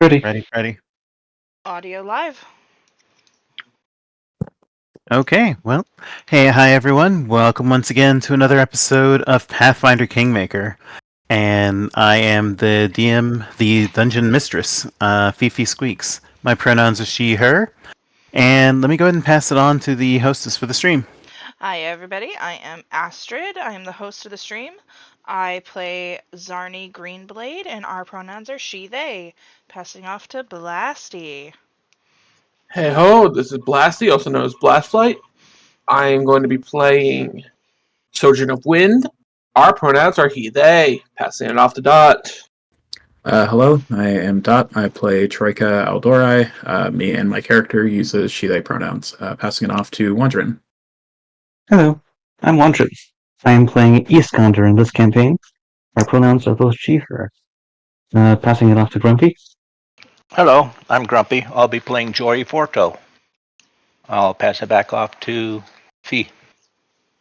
Ready. Ready. Audio live. Okay, well, hi everyone. Welcome once again to another episode of Pathfinder Kingmaker. And I am the DM, the Dungeon Mistress, Fifi Squeaks. My pronouns are she, her. And let me go ahead and pass it on to the hostess for the stream. Hi, everybody. I am Astrid. I am the host of the stream. I play Zarni Greenblade, and our pronouns are she, they. Passing off to Blasty. Hey ho, this is Blasty, also known as Blastlight. I am going to be playing Children of Wind. Our pronouns are he, they. Passing it off to Dot. Hello, I am Dot. I play Troika Aldorai. Me and my character uses she, they pronouns. Passing it off to Wandrin. Hello, I'm Wandrin. I am playing Iskander in this campaign. Our pronouns are both she, her. Passing it off to Grumpy. Hello, I'm Grumpy. I'll be playing Jory Forto. I'll pass it back off to Fee.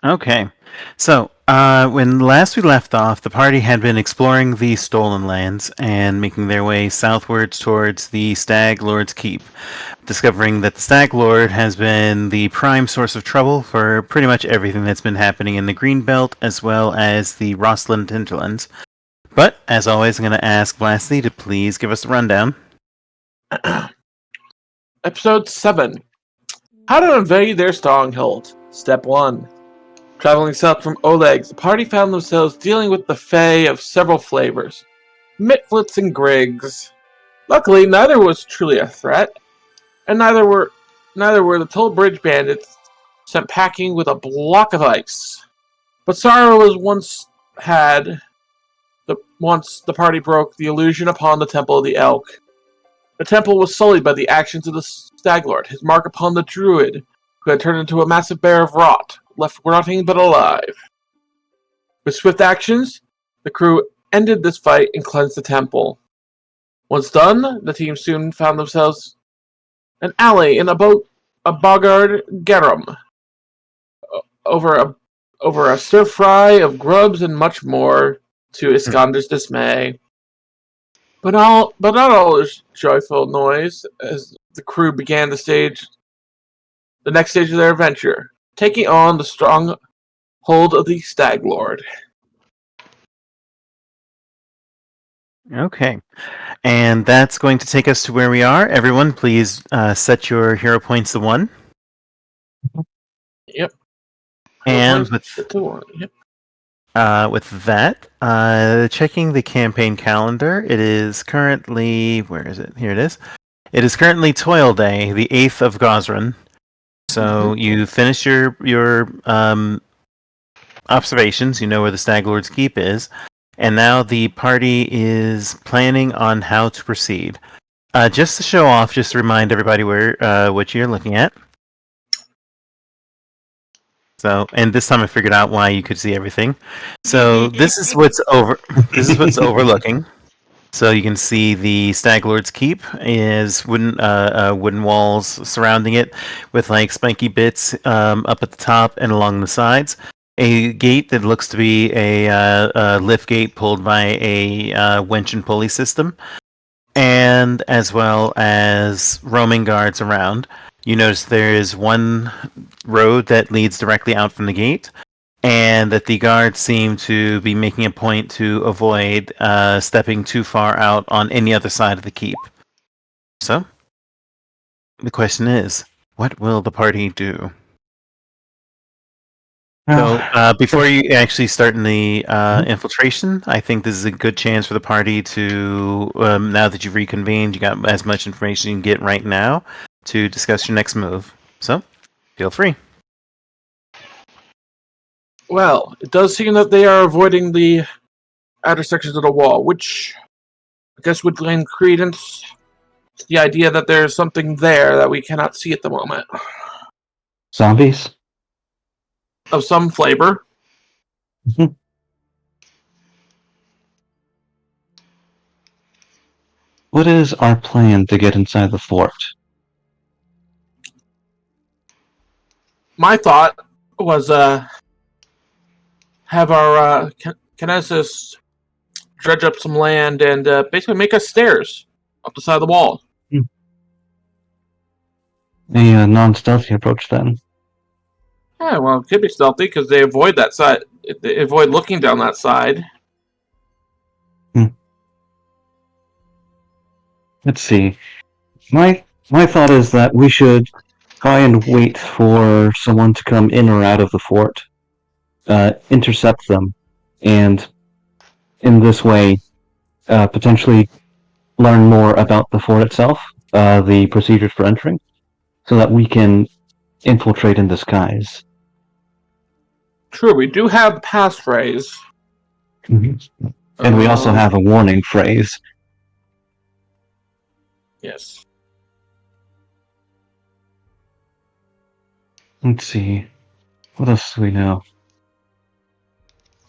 Okay, so when last we left off, the party had been exploring the Stolen Lands and making their way southwards towards the Stag Lord's Keep, discovering that the Stag Lord has been the prime source of trouble for pretty much everything that's been happening in the Greenbelt as well as the Rossland hinterlands. But, as always, I'm going to ask Blasty to please give us the rundown. Episode 7. How to invade their stronghold. Step 1. Traveling south from Oleg, the party found themselves dealing with the fae of several flavors. Mitflits and Grigs. Luckily, neither was truly a threat, and neither were the Toll Bridge bandits sent packing with a block of ice. But sorrow was once the party broke the illusion upon the Temple of the Elk. The temple was sullied by the actions of the Stag Lord, his mark upon the druid, who had turned into a massive bear of rot, left rotting but alive. With swift actions, the crew ended this fight and cleansed the temple. Once done, the team soon found themselves an alley in a Boggard Garuum, over a stir fry of grubs and much more, to Iskander's dismay. But not all is joyful noise as the crew began the next stage of their adventure, taking on the stronghold of the Stag Lord. Okay, and that's going to take us to where we are. Everyone, please set your hero points to 1. Yep. And Yep. with that, checking the campaign calendar, it is currently, where is it? Here it is. It is currently Toil Day, the 8th of Gosran. So you finish your observations, you know where the Stag Lord's Keep is, and now the party is planning on how to proceed. Just to show off, just to remind everybody what you're looking at. So, and this time I figured out why you could see everything. So this is what's overlooking. So you can see the Stag Lord's Keep is wooden walls surrounding it, with like spiky bits up at the top and along the sides. A gate that looks to be a lift gate pulled by a winch and pulley system, and as well as roaming guards around. You notice there is one road that leads directly out from the gate, and that the guards seem to be making a point to avoid stepping too far out on any other side of the keep. So, the question is, what will the party do? So, before you actually start in the infiltration, I think this is a good chance for the party to, now that you've reconvened, you got as much information you can get right now, to discuss your next move. So, feel free. Well, it does seem that they are avoiding the outer sections of the wall, which I guess would lend credence to the idea that there's something there that we cannot see at the moment. Zombies? Of some flavor. What is our plan to get inside the fort? My thought was have our Kinesis dredge up some land and basically make us stairs up the side of the wall. A non-stealthy approach then. Yeah, well, it could be stealthy because they avoid that side. They avoid looking down that side. Let's see. My thought is that we should try and wait for someone to come in or out of the fort, intercept them, and in this way, potentially learn more about the fort itself, the procedures for entering, so that we can infiltrate in disguise. True, we do have passphrase. And we also have a warning phrase. Yes. Let's see. What else do we know?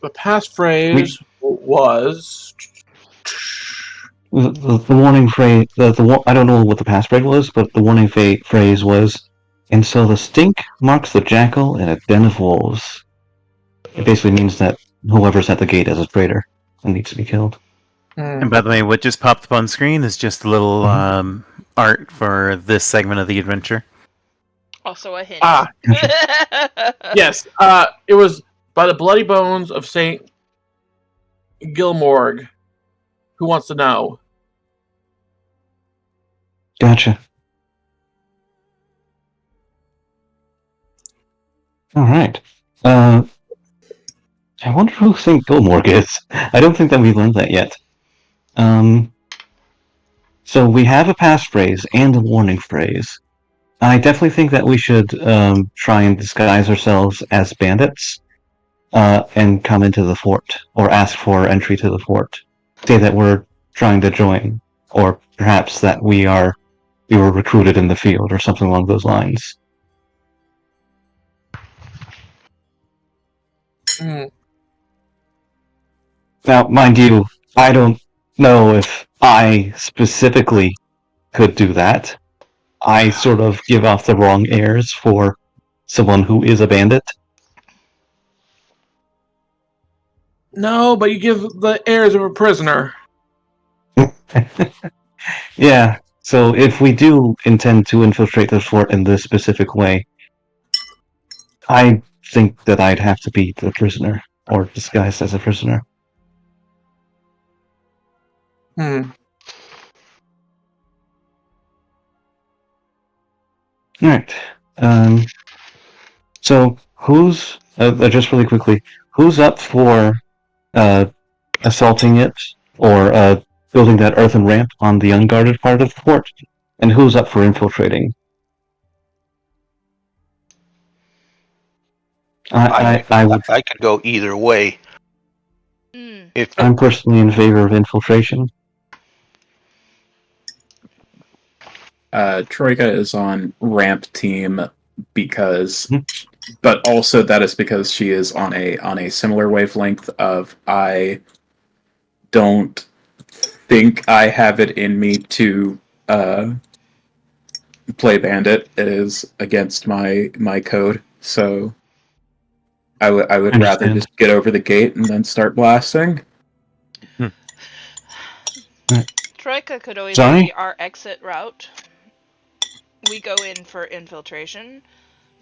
The passphrase was. The warning phrase. I don't know what the passphrase was, but the warning phrase was, and so the stink marks the jackal in a den of wolves. It basically means that whoever's at the gate is a traitor and needs to be killed. And by the way, what just popped up on screen is just a little art for this segment of the adventure. Also a hint. Ah, yes. It was by the bloody bones of Saint Gilmorg. Who wants to know? Gotcha. All right. I wonder who St. Gilmorg is. I don't think that we learned that yet. So we have a passphrase and a warning phrase. I definitely think that we should try and disguise ourselves as bandits and come into the fort, or ask for entry to the fort. Say that we're trying to join, or perhaps that we were recruited in the field, or something along those lines. Now, mind you, I don't know if I specifically could do that. I sort of give off the wrong airs for someone who is a bandit. No, but you give the airs of a prisoner. Yeah, so if we do intend to infiltrate the fort in this specific way, I think that I'd have to be the prisoner, or disguised as a prisoner. Alright. So, who's, just really quickly, who's up for assaulting it, or building that earthen ramp on the unguarded part of the fort? And who's up for infiltrating? I would. I could go either way. If I'm personally in favor of infiltration. Troika is on ramp team because, but also that is because she is on a similar wavelength of I don't think I have it in me to play bandit. It is against my code, so I would rather just get over the gate and then start blasting. Troika could always Sorry? be our exit route. We go in for infiltration.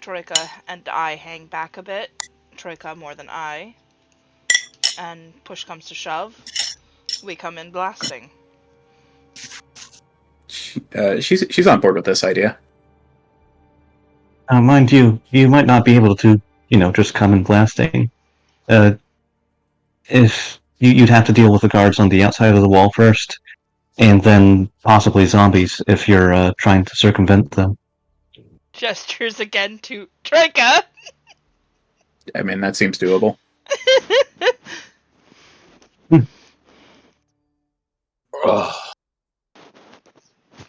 Troika and I hang back a bit. Troika more than I. And push comes to shove, we come in blasting. She's on board with this idea. Mind you, you might not be able to, just come in blasting. If you'd have to deal with the guards on the outside of the wall first, and then possibly zombies if you're trying to circumvent them. Gestures again to Troika. I mean, that seems doable.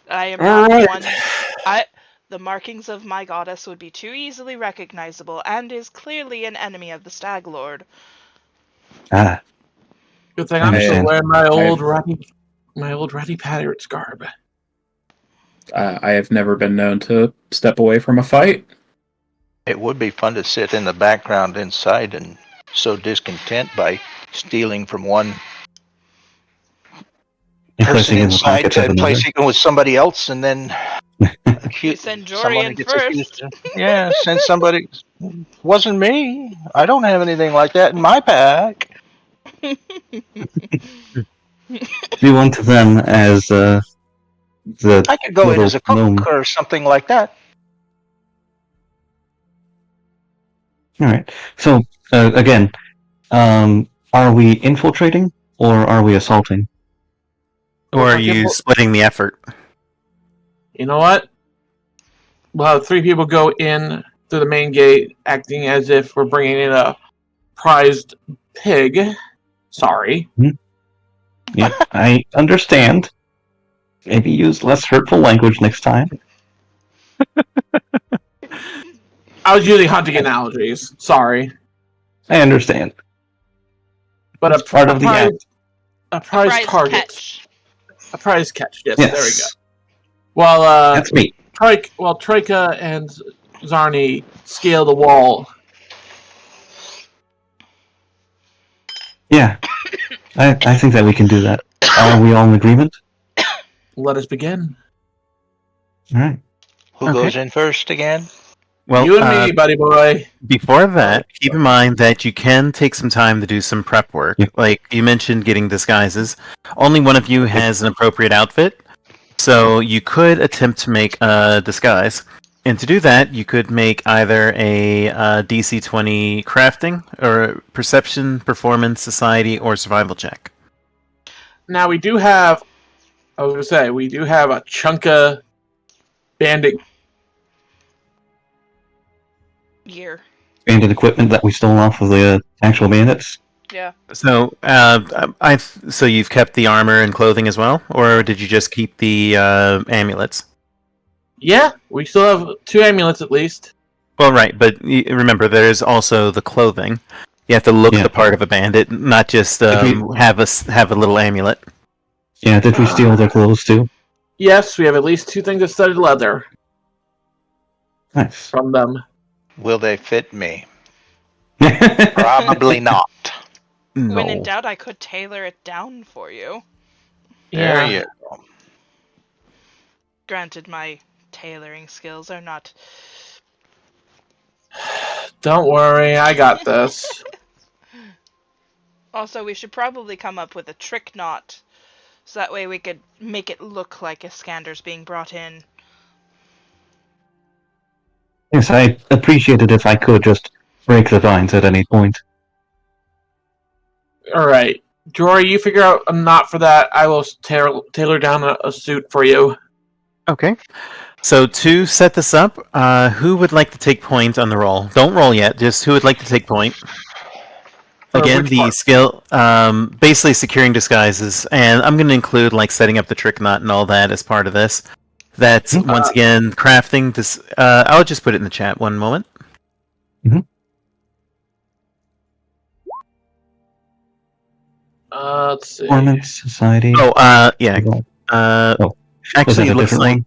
I am not one. The markings of my goddess would be too easily recognizable, and is clearly an enemy of the Stag Lord. Ah. Good thing I'm still wearing my old ratty pirate's garb. I have never been known to step away from a fight. it would be fun to sit in the background inside and sow discontent by stealing from one And person placing it in the inside pockets of and another. placing it with somebody else, and then We send Jory in gets first. accused. Yeah, send somebody. Wasn't me. I don't have anything like that in my pack. Do unto them as the I could go in little as a cook gnome. or something like that. All right. So again, are we infiltrating or are we assaulting? Or are Like, you splitting the effort? You know what? We'll have 3 people go in through the main gate, acting as if we're bringing in a prized pig. Sorry. Yep, I understand. Maybe use less hurtful language next time. I was using hunting analogies. Sorry. I understand. But It's part of the act. a A prize prize target. catch. A prize catch. Yes, Yes. there we go. While That's me. Troika and Zarni scale the wall. Yeah, I think that we can do that. Are we all in agreement? Let us begin. All right. Who Okay. goes in first again? Well, You and me, buddy boy. before that, keep in mind that you can take some time to do some prep work. Yeah. Like you mentioned, getting disguises. Only one of you has an appropriate outfit, so you could attempt to make a disguise. And to do that, you could make either a DC 20 crafting, or perception, performance, society, or survival check. Now we do have. I was gonna say we do have a chunk of bandit. Gear. Bandit equipment that we stole off of the actual bandits. Yeah. So, so you've kept the armor and clothing as well, or did you just keep the amulets? Yeah, we still have 2 amulets at least. Well, right, but remember, there's also the clothing. You have to look Yeah. the part of a bandit, not just have a little amulet. Yeah, did we steal their clothes too? Yes, we have at least 2 things of studded leather Nice. from them. Will they fit me? Probably not. When in No. doubt, I could tailor it down for you. There Yeah. you go. Granted, my tailoring skills are not. Don't worry, I got this. Also, we should probably come up with a trick knot, so that way we could make it look like Iskander's being brought in. Yes, I appreciate it if I could just break the vines at any point. Alright. Jory, you figure out a knot for that. I will tailor down a suit for you. Okay. So to set this up, who would like to take point on the roll? Don't roll yet. Just who would like to take point? For Again, which the part? skill, basically securing disguises, and I'm going to include like setting up the trick knot and all that as part of this. That's once again crafting. This, I'll just put it in the chat. One moment. Let's see. Performance, society. Oh, yeah. Was Actually, that a it looks different like one?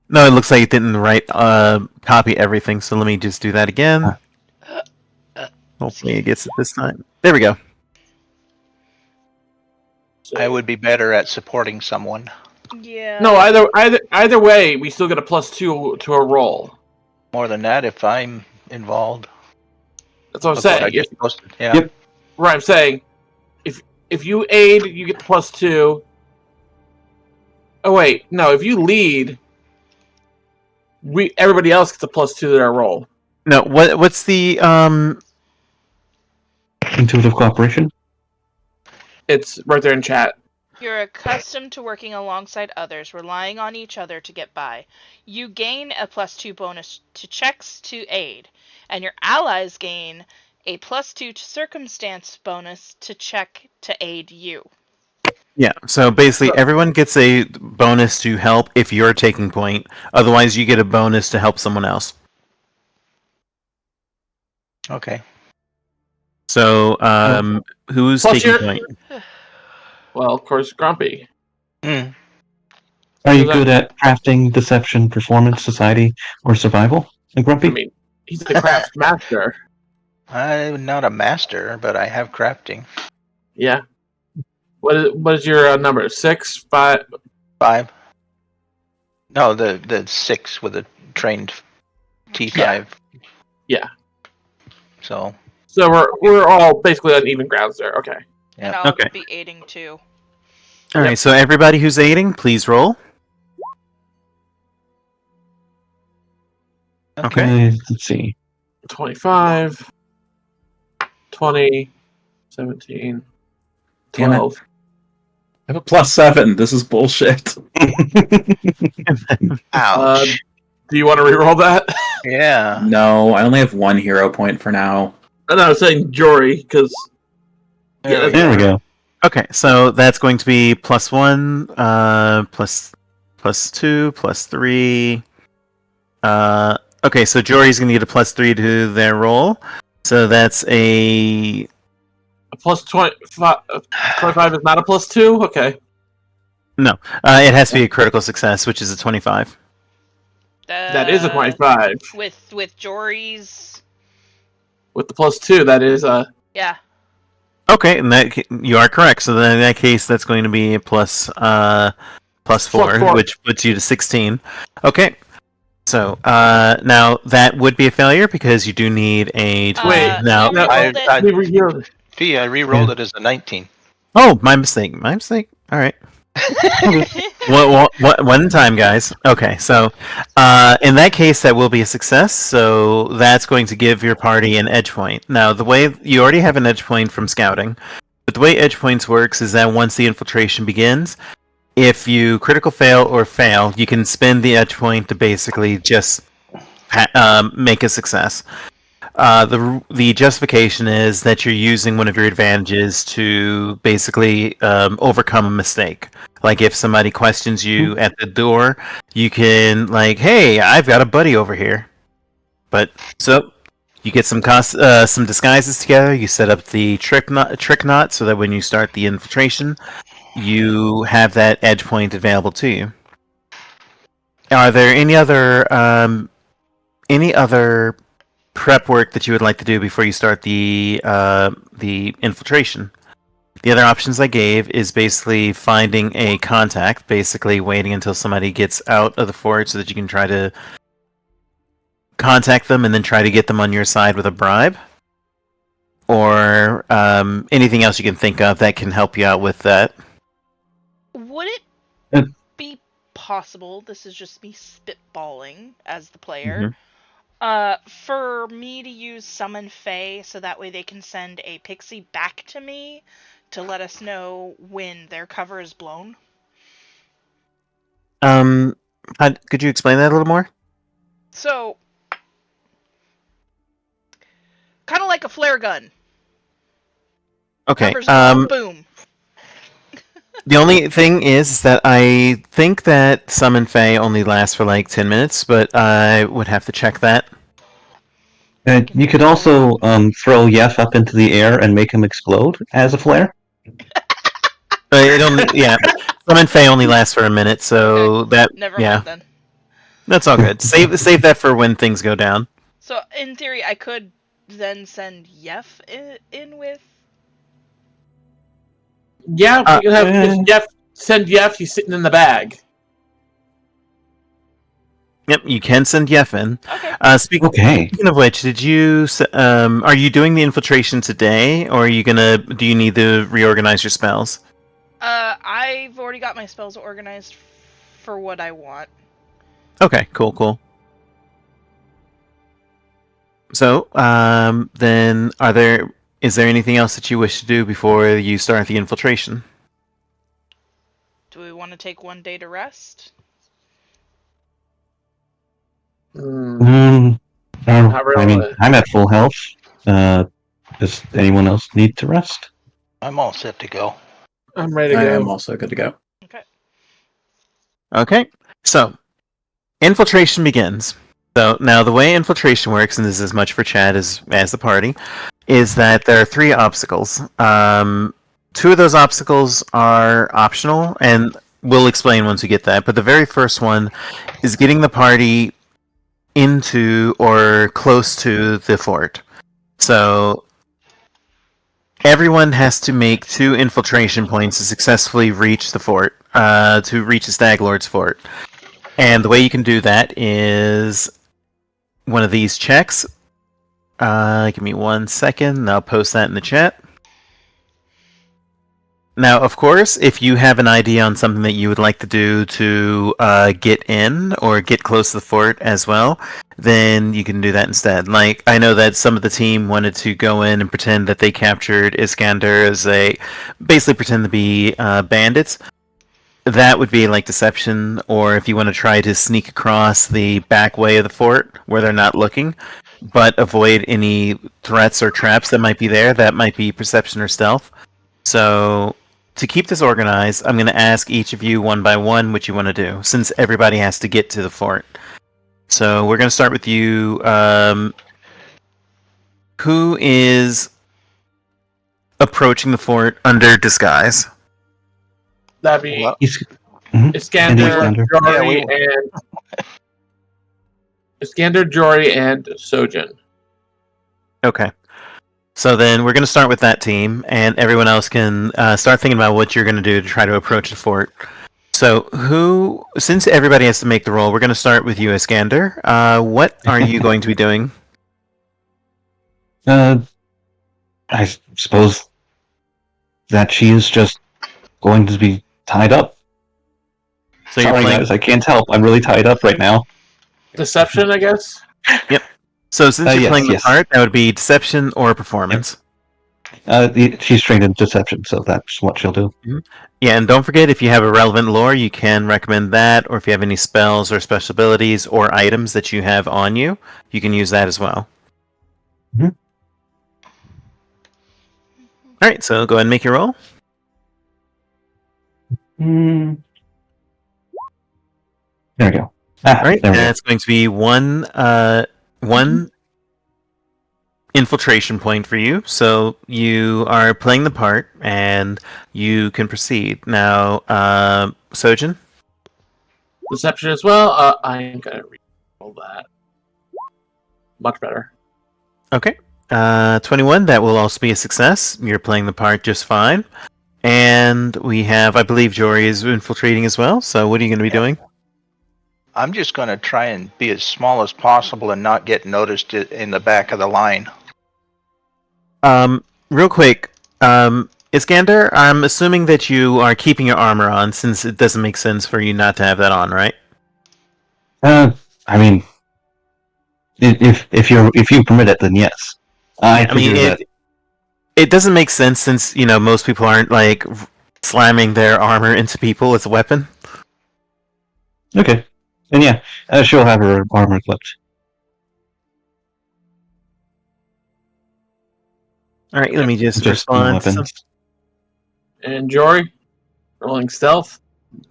no. It looks like it didn't write copy everything. So let me just do that again. Hopefully, it gets it this time. There we go. I would be better at supporting someone. Yeah. No, either way, we still get a +2 to a roll. More than that, if I'm involved. That's what I'm Look what I saying. just posted. Yeah. Yep. Right, I'm saying, if you aid, you get the +2. Oh wait, no. If you lead, everybody else gets a +2 to their roll. No, what's the Intuitive cooperation? It's right there in chat. You're accustomed to working alongside others, relying on each other to get by. You gain a +2 bonus to checks to aid, and your allies gain a +2 to circumstance bonus to check to aid you. Yeah, so basically everyone gets a bonus to help if you're taking point. Otherwise, you get a bonus to help someone else. Okay. So, who's Plus taking you're- point? Well, of course, Grumpy. Mm. Are you Does that- good at crafting, deception, performance, society, or survival? Grumpy? I mean, he's the craft master. I'm not a master, but I have crafting. Yeah. What is your number? 6, 5? 5. No, the 6 with a trained T5. Yeah. So, So we're all basically on even grounds there. Okay. And yeah. I'll Okay. be aiding too. All right, so everybody who's aiding, please roll. Okay. Let's see. 25, 20, 17, Damn it. 12. I have a +7. This is bullshit. Ouch. Do you want to reroll that? Yeah. No, I only have 1 hero point for now. No, I was saying Jory, because... There we There we go. Okay, so that's going to be +1, +2, +3. Okay, so Jory's going to get a +3 to their roll. So that's a... A plus 25 is not a +2? Okay. No, it has to be a critical success, which is a 25. That is a 25. With Jory's... With the +2, that is a... Yeah. Okay, and you are correct. So then in that case, that's going to be a +4, +4. which puts you to 16. Okay. So now that would be a failure because you do need a... Wait, now... we rolled it. We rerolled it. Gee, I re-rolled it as a 19. Oh, my mistake. My mistake. All right. One time, guys. Okay, so in that case, that will be a success. So that's going to give your party an edge point. Now, the way you already have an edge point from scouting, but the way edge points works is that once the infiltration begins, if you critical fail or fail, you can spend the edge point to basically just make a success. The justification is that you're using one of your advantages to basically overcome a mistake. Like if somebody questions you at the door, you can like, "Hey, I've got a buddy over here." But so you get some disguises together. You set up the trick knot so that when you start the infiltration, you have that edge point available to you. Are there any other prep work that you would like to do before you start the infiltration? The other options I gave is basically finding a contact, basically waiting until somebody gets out of the fort so that you can try to contact them and then try to get them on your side with a bribe. Or anything else you can think of that can help you out with that. Would it Uh, be possible, this is just me spitballing as the player, for me to use Summon Fae so that way they can send a pixie back to me to let us know when their cover is blown? Could you explain that a little more? So, kind of like a flare gun. Okay. Cover's blown, boom. The only thing is that I think that Summon Fae only lasts for like 10 minutes, but I would have to check that. You could also throw Yef up into the air and make him explode as a flare. Yeah, Summon Fae only lasts for a minute, so Okay. that Never yeah, mind then. that's all good. Save that for when things go down. So, in theory, I could then send Yef in with... Yeah, we can have send Jeff. He's sitting in the bag. Yep, you can send Yef in. Okay. Speaking of which, did you are you doing the infiltration today, or are you do you need to reorganize your spells? I've already got my spells organized for what I want. Okay, cool. So, then is there anything else that you wish to do before you start the infiltration? Do we want to take one day to rest? Not really. I mean, I'm at full health. Does anyone else need to rest? I'm all set to go. I'm ready to I go. am also good to go. Okay, so infiltration begins. So now the way infiltration works, and this is as much for Chad as the party, is that there are 3 obstacles. 2 of those obstacles are optional, and we'll explain once we get that. But the very first one is getting the party into or close to the fort. So everyone has to make 2 infiltration points to successfully reach the fort, to reach the Stag Lord's fort. And the way you can do that is one of these checks. Give me 1 second, and I'll post that in the chat. Now, of course, if you have an idea on something that you would like to do to get in or get close to the fort as well, then you can do that instead. Like, I know that some of the team wanted to go in and pretend that they captured Iskander as basically pretend to be bandits. That would be like deception, or if you want to try to sneak across the back way of the fort where they're not looking, but avoid any threats or traps that might be there, that might be perception or stealth. So, to keep this organized, I'm going to ask each of you one by one what you want to do, since everybody has to get to the fort. So we're going to start with you. Who is approaching the fort under disguise? That'd be Well, Iskander, Iskander. Jory, Iskander, Jory, and Sojin. Okay. So then we're going to start with that team, and everyone else can start thinking about what you're going to do to try to approach the fort. So since everybody has to make the roll, we're going to start with you, Iskander. What are you going to be doing? I suppose that she is just going to be tied up. So you're Sorry, playing. guys, I can't help. I'm really tied up right now. Deception, I guess. So since you're yes, playing the yes. part, that would be deception or performance. She's trained in deception, so that's what she'll do. Yeah, and don't forget, if you have a relevant lore, you can recommend that, or if you have any spells or special abilities or items that you have on you, you can use that as well. Mhm. Alright, so go ahead and make your roll. There we go. Alright, there we and go. it's going to be one infiltration point for you. So you are playing the part, and you can proceed. Now, Sojin? Deception as well. I'm gonna re-roll that. Much better. Okay. 21, that will also be a success. You're playing the part just fine. And we have, I believe, Jory is infiltrating as well. So what are you going to be doing? I'm just going to try and be as small as possible and not get noticed in the back of the line. Real quick, Iskander, I'm assuming that you are keeping your armor on, since it doesn't make sense for you not to have that on, right? I mean, if you permit it, then yes. I mean, figure that. it doesn't make sense since, most people aren't, like, slamming their armor into people as a weapon. Okay. And yeah, she'll have her armor clipped. Alright, let me just no respond to some. weapons. And Jory, rolling stealth.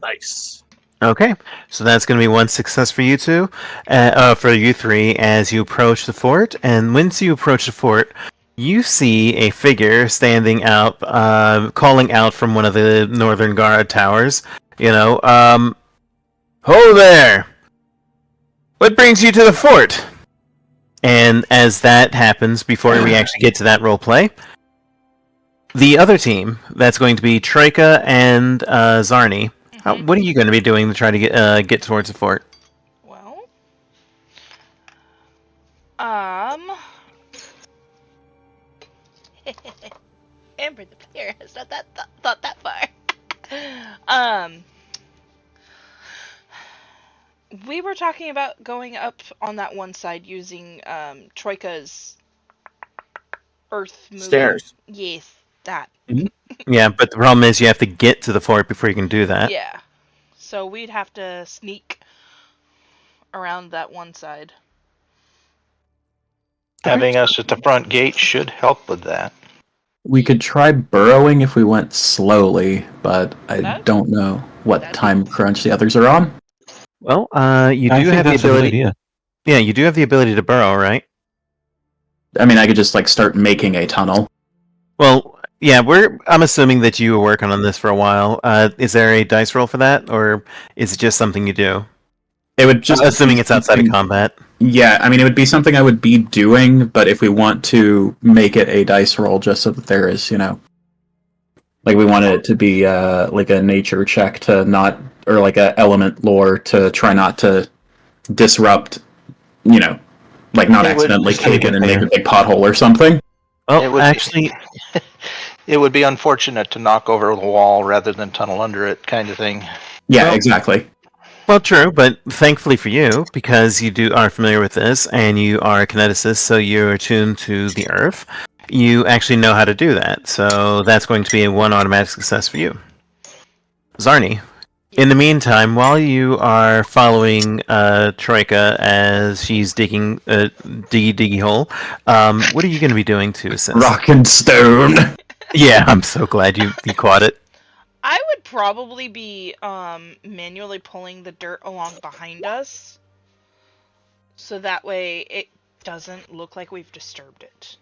Nice. Okay, so that's going to be one success for you two, for you three, as you approach the fort. And once you approach the fort, you see a figure standing out, calling out from one of the northern guard towers. Ho there! What brings you to the fort? And as that happens, before we actually get to that role play, the other team, that's going to be Troika and Zarni. What are you going to be doing to try to get towards the fort? Well, Amber the player has not thought that far. We were talking about going up on that one side using Troika's earth moving. Stairs. Yes, that. Yeah, but the problem is you have to get to the fort before you can do that. Yeah. So we'd have to sneak around that one side. Having us at the front gate should help with that. We could try burrowing if we went slowly, but I don't know what time crunch the others are on. Well, you I do think have the that's a good ability. idea. Yeah, you do have the ability to burrow, right? I mean, I could just start making a tunnel. Well, yeah, I'm assuming that you were working on this for a while. Is there a dice roll for that, or is it just something you do? It would just Assuming be it's outside of something- combat. Yeah, I mean, it would be something I would be doing, but if we want to make it a dice roll just so that there is, like we want it to be like a nature check to not, or like a element lore to try not to disrupt, like not It would- accidentally Just make cave in it and make fair. a big pothole or something. Oh, It would actually, It would be unfortunate to knock over the wall rather than tunnel under it, kind of thing. Yeah, Well- exactly. well, true, but thankfully for you, because you are familiar with this, and you are a kineticist, so you're attuned to the earth, you actually know how to do that. So that's going to be a 1 automatic success for you. Zarni, in the meantime, while you are following Troika as she's digging a diggy hole, what are you going to be doing to assist? Rock and stone. Yeah, I'm so glad you caught it. I would probably be manually pulling the dirt along behind us, so that way it doesn't look like we've disturbed it.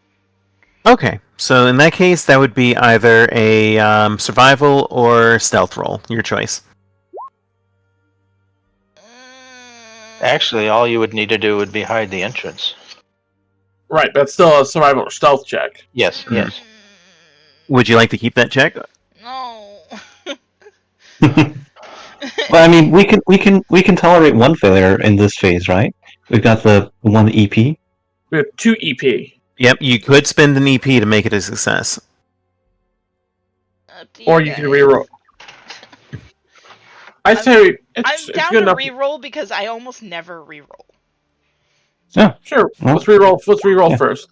Okay, so in that case, that would be either a survival or stealth roll. Your choice. Actually, all you would need to do would be hide the entrance. Right, but it's still a survival or stealth check. Yes, yes. Would you like to keep that check? No. Well, I mean, we can tolerate one failure in this phase, right? We've got the one EP. We have 2 EP. Yep, you could spend an EP to make it a success. Up to Or you can guys. reroll. I'd say it's I'm down good to enough. reroll because I almost never reroll. Sure, Well, let's reroll yeah. first.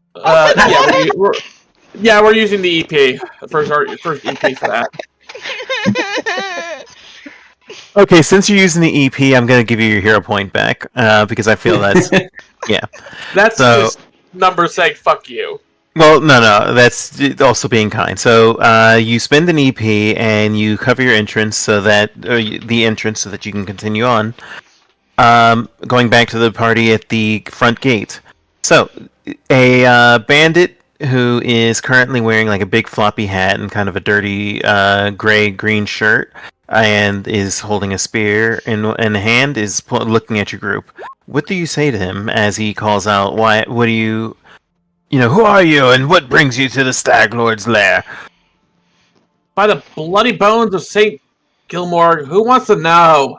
We're using the EP. First EP for that. Okay, since you're using the EP, I'm going to give you your hero point back because I feel that's That's So- just numbers saying "fuck you." well, no, that's also being kind. So you spend an EP and you cover your entrance so that the entrance so that you can continue on. Going back to the party at the front gate. So a bandit who is currently wearing like a big floppy hat and kind of a dirty gray-green shirt and is holding a spear in hand is looking at your group. What do you say to him as he calls out, what do you... who are you and what brings you to the Stag Lord's lair? By the bloody bones of Saint Gilmore, who wants to know?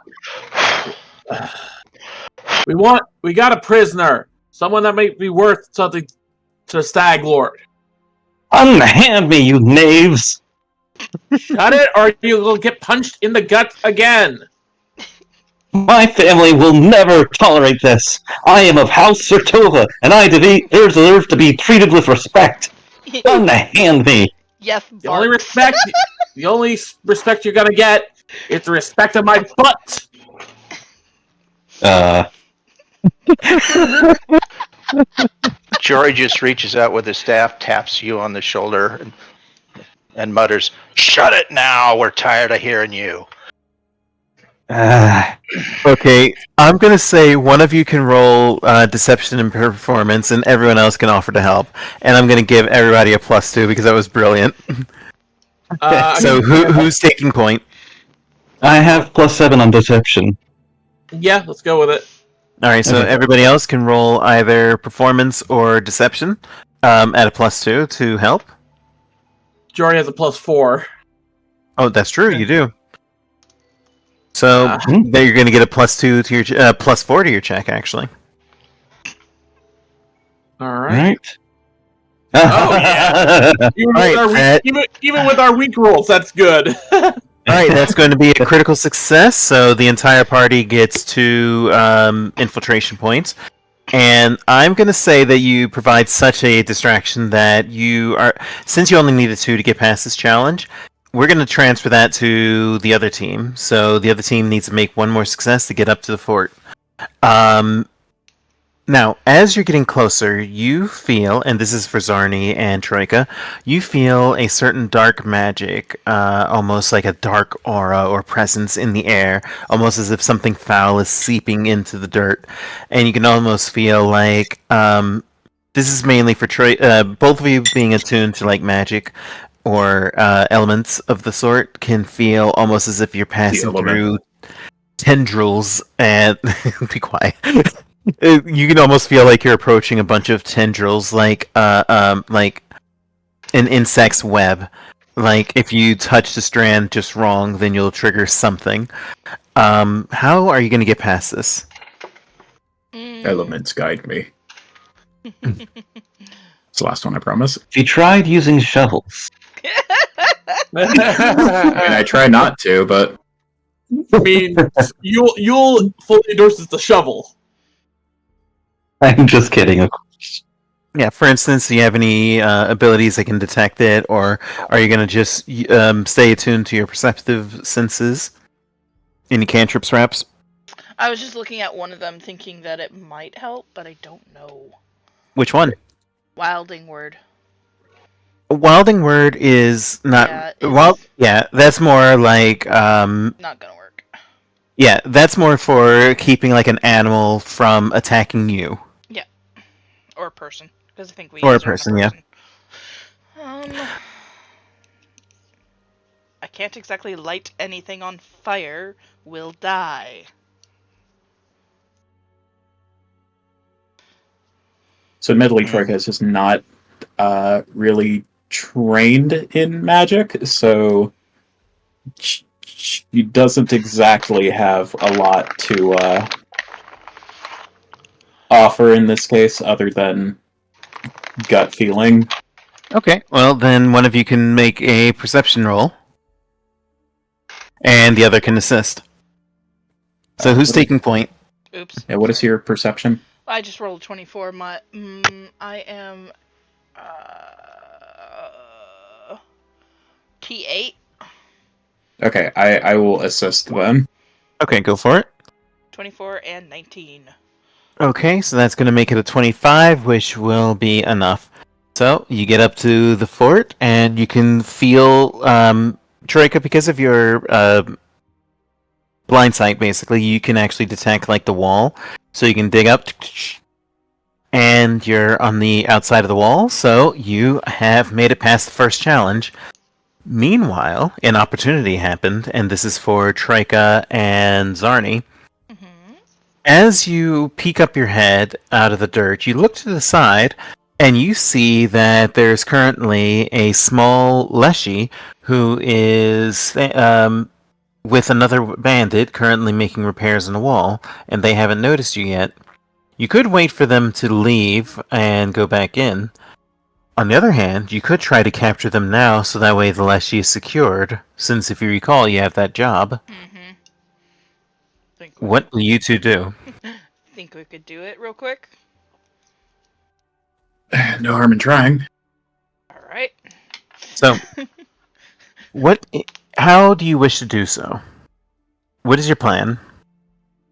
We got a prisoner, someone that might be worth something to the Stag Lord. Unhand me, you knaves! Shut it, or you will get punched in the gut again. My family will never tolerate this. I am of House Sertova, and I deserve to be treated with respect. Unhand me. Yes, The only Bart. respect you're gonna get is the respect of my butt. Jory just reaches out with his staff, taps you on the shoulder, and mutters, "Shut it now! We're tired of hearing you." Okay, I'm going to say one of you can roll deception and performance and everyone else can offer to help. And I'm going to give everybody a +2 because that was brilliant. So who's taking point? I have +7 on deception. Yeah, let's go with it. All right, so Okay. everybody else can roll either performance or deception at a +2 to help. Jory has a +4. Oh, that's true. You do. So Hmm. there you're going to get a +2 to your +4 to your check. Actually, All right. Right? Oh, yeah. Even, Right, with our Brett. even with our weak rolls, that's good. all right. That's going to be a critical success. So the entire party gets 2 infiltration points. And I'm going to say that you provide such a distraction that since you only needed 2 to get past this challenge, we're going to transfer that to the other team. So the other team needs to make 1 more success to get up to the fort. Now, as you're getting closer, you feel, and this is for Zarni and Troika, you feel a certain dark magic, almost like a dark aura or presence in the air, almost as if something foul is seeping into the dirt. And you can almost feel like, this is mainly for both of you being attuned to like magic or elements of the sort can feel almost as if you're passing element. through tendrils and be quiet. You can almost feel like you're approaching a bunch of tendrils, like an insect's web. Like if you touch the strand just wrong, then you'll trigger something. How are you going to get past this? Elements guide me. It's the last one, I promise. She tried using shovels. I mean, I try not to, but I mean, you'll fully endorse the shovel. I'm just kidding, of course. Yeah, for instance, do you have any abilities that can detect it, or are you going to just stay attuned to your perceptive senses? Any cantrips, perhaps? I was just looking at one of them thinking that it might help, but I don't know. Which one? Wilding word. Wilding word is not... Yeah, that's more like... not gonna work. Yeah, that's more for keeping like an animal from attacking you. Yeah. Or a person. Because I think we Or a use it on person, yeah. I can't exactly light anything on fire. We'll die. so admittedly, Troika is just not really trained in magic, so she doesn't exactly have a lot to offer in this case, other than gut feeling. Okay, well then one of you can make a perception roll. And the other can assist. So who's taking point? Oops. Yeah, what is your perception? I just rolled 24. I am T8. Okay, I will assist then. Okay, go for it. 24 and 19. Okay, so that's going to make it a 25, which will be enough. So you get up to the fort, and you can feel, Troika, because of your blind sight, basically, you can actually detect like the wall. So you can dig up, and you're on the outside of the wall. So you have made it past the first challenge. Meanwhile, an opportunity happened, and this is for Troika and Zarni. As you peek up your head out of the dirt, you look to the side, and you see that there's currently a small Leshy who is with another bandit currently making repairs on the wall, and they haven't noticed you yet. You could wait for them to leave and go back in. On the other hand, you could try to capture them now, so that way the Leshy is secured, since if you recall, you have that job. What will you two do? Think we could do it real quick? No harm in trying. Alright. So, how do you wish to do so? What is your plan?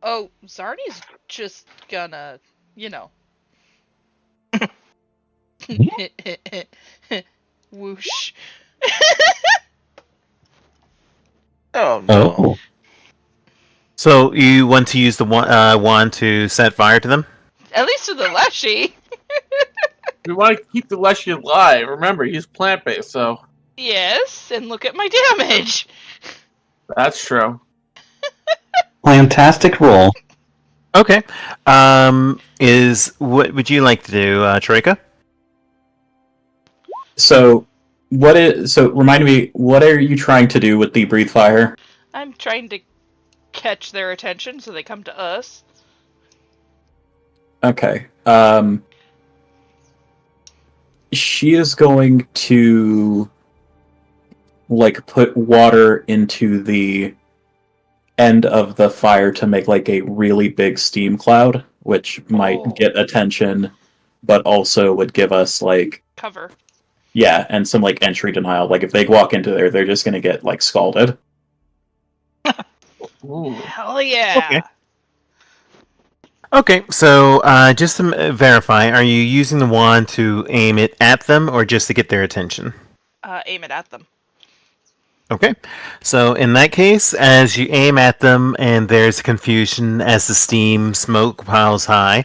Oh, Zarni's just gonna, you know. Whoosh. Oh no. Oh. So, you want to use the wand to set fire to them? At least to the Leshy. We want to keep the Leshy alive. Remember, he's plant-based, so... Yes, and look at my damage. That's true. Fantastic roll. Okay. What would you like to do, Troika? So remind me, what are you trying to do with the breathe fire? I'm trying to catch their attention so they come to us. Okay. She is going to like put water into the end of the fire to make like a really big steam cloud, which might get attention, but also would give us like cover. Yeah, and some like entry denial. Like if they walk into there, they're just gonna get like scalded. Ooh. Hell yeah! Okay, so just to verify, are you using the wand to aim it at them, or just to get their attention? Aim it at them. Okay, so in that case, as you aim at them and there's confusion as the steam smoke piles high,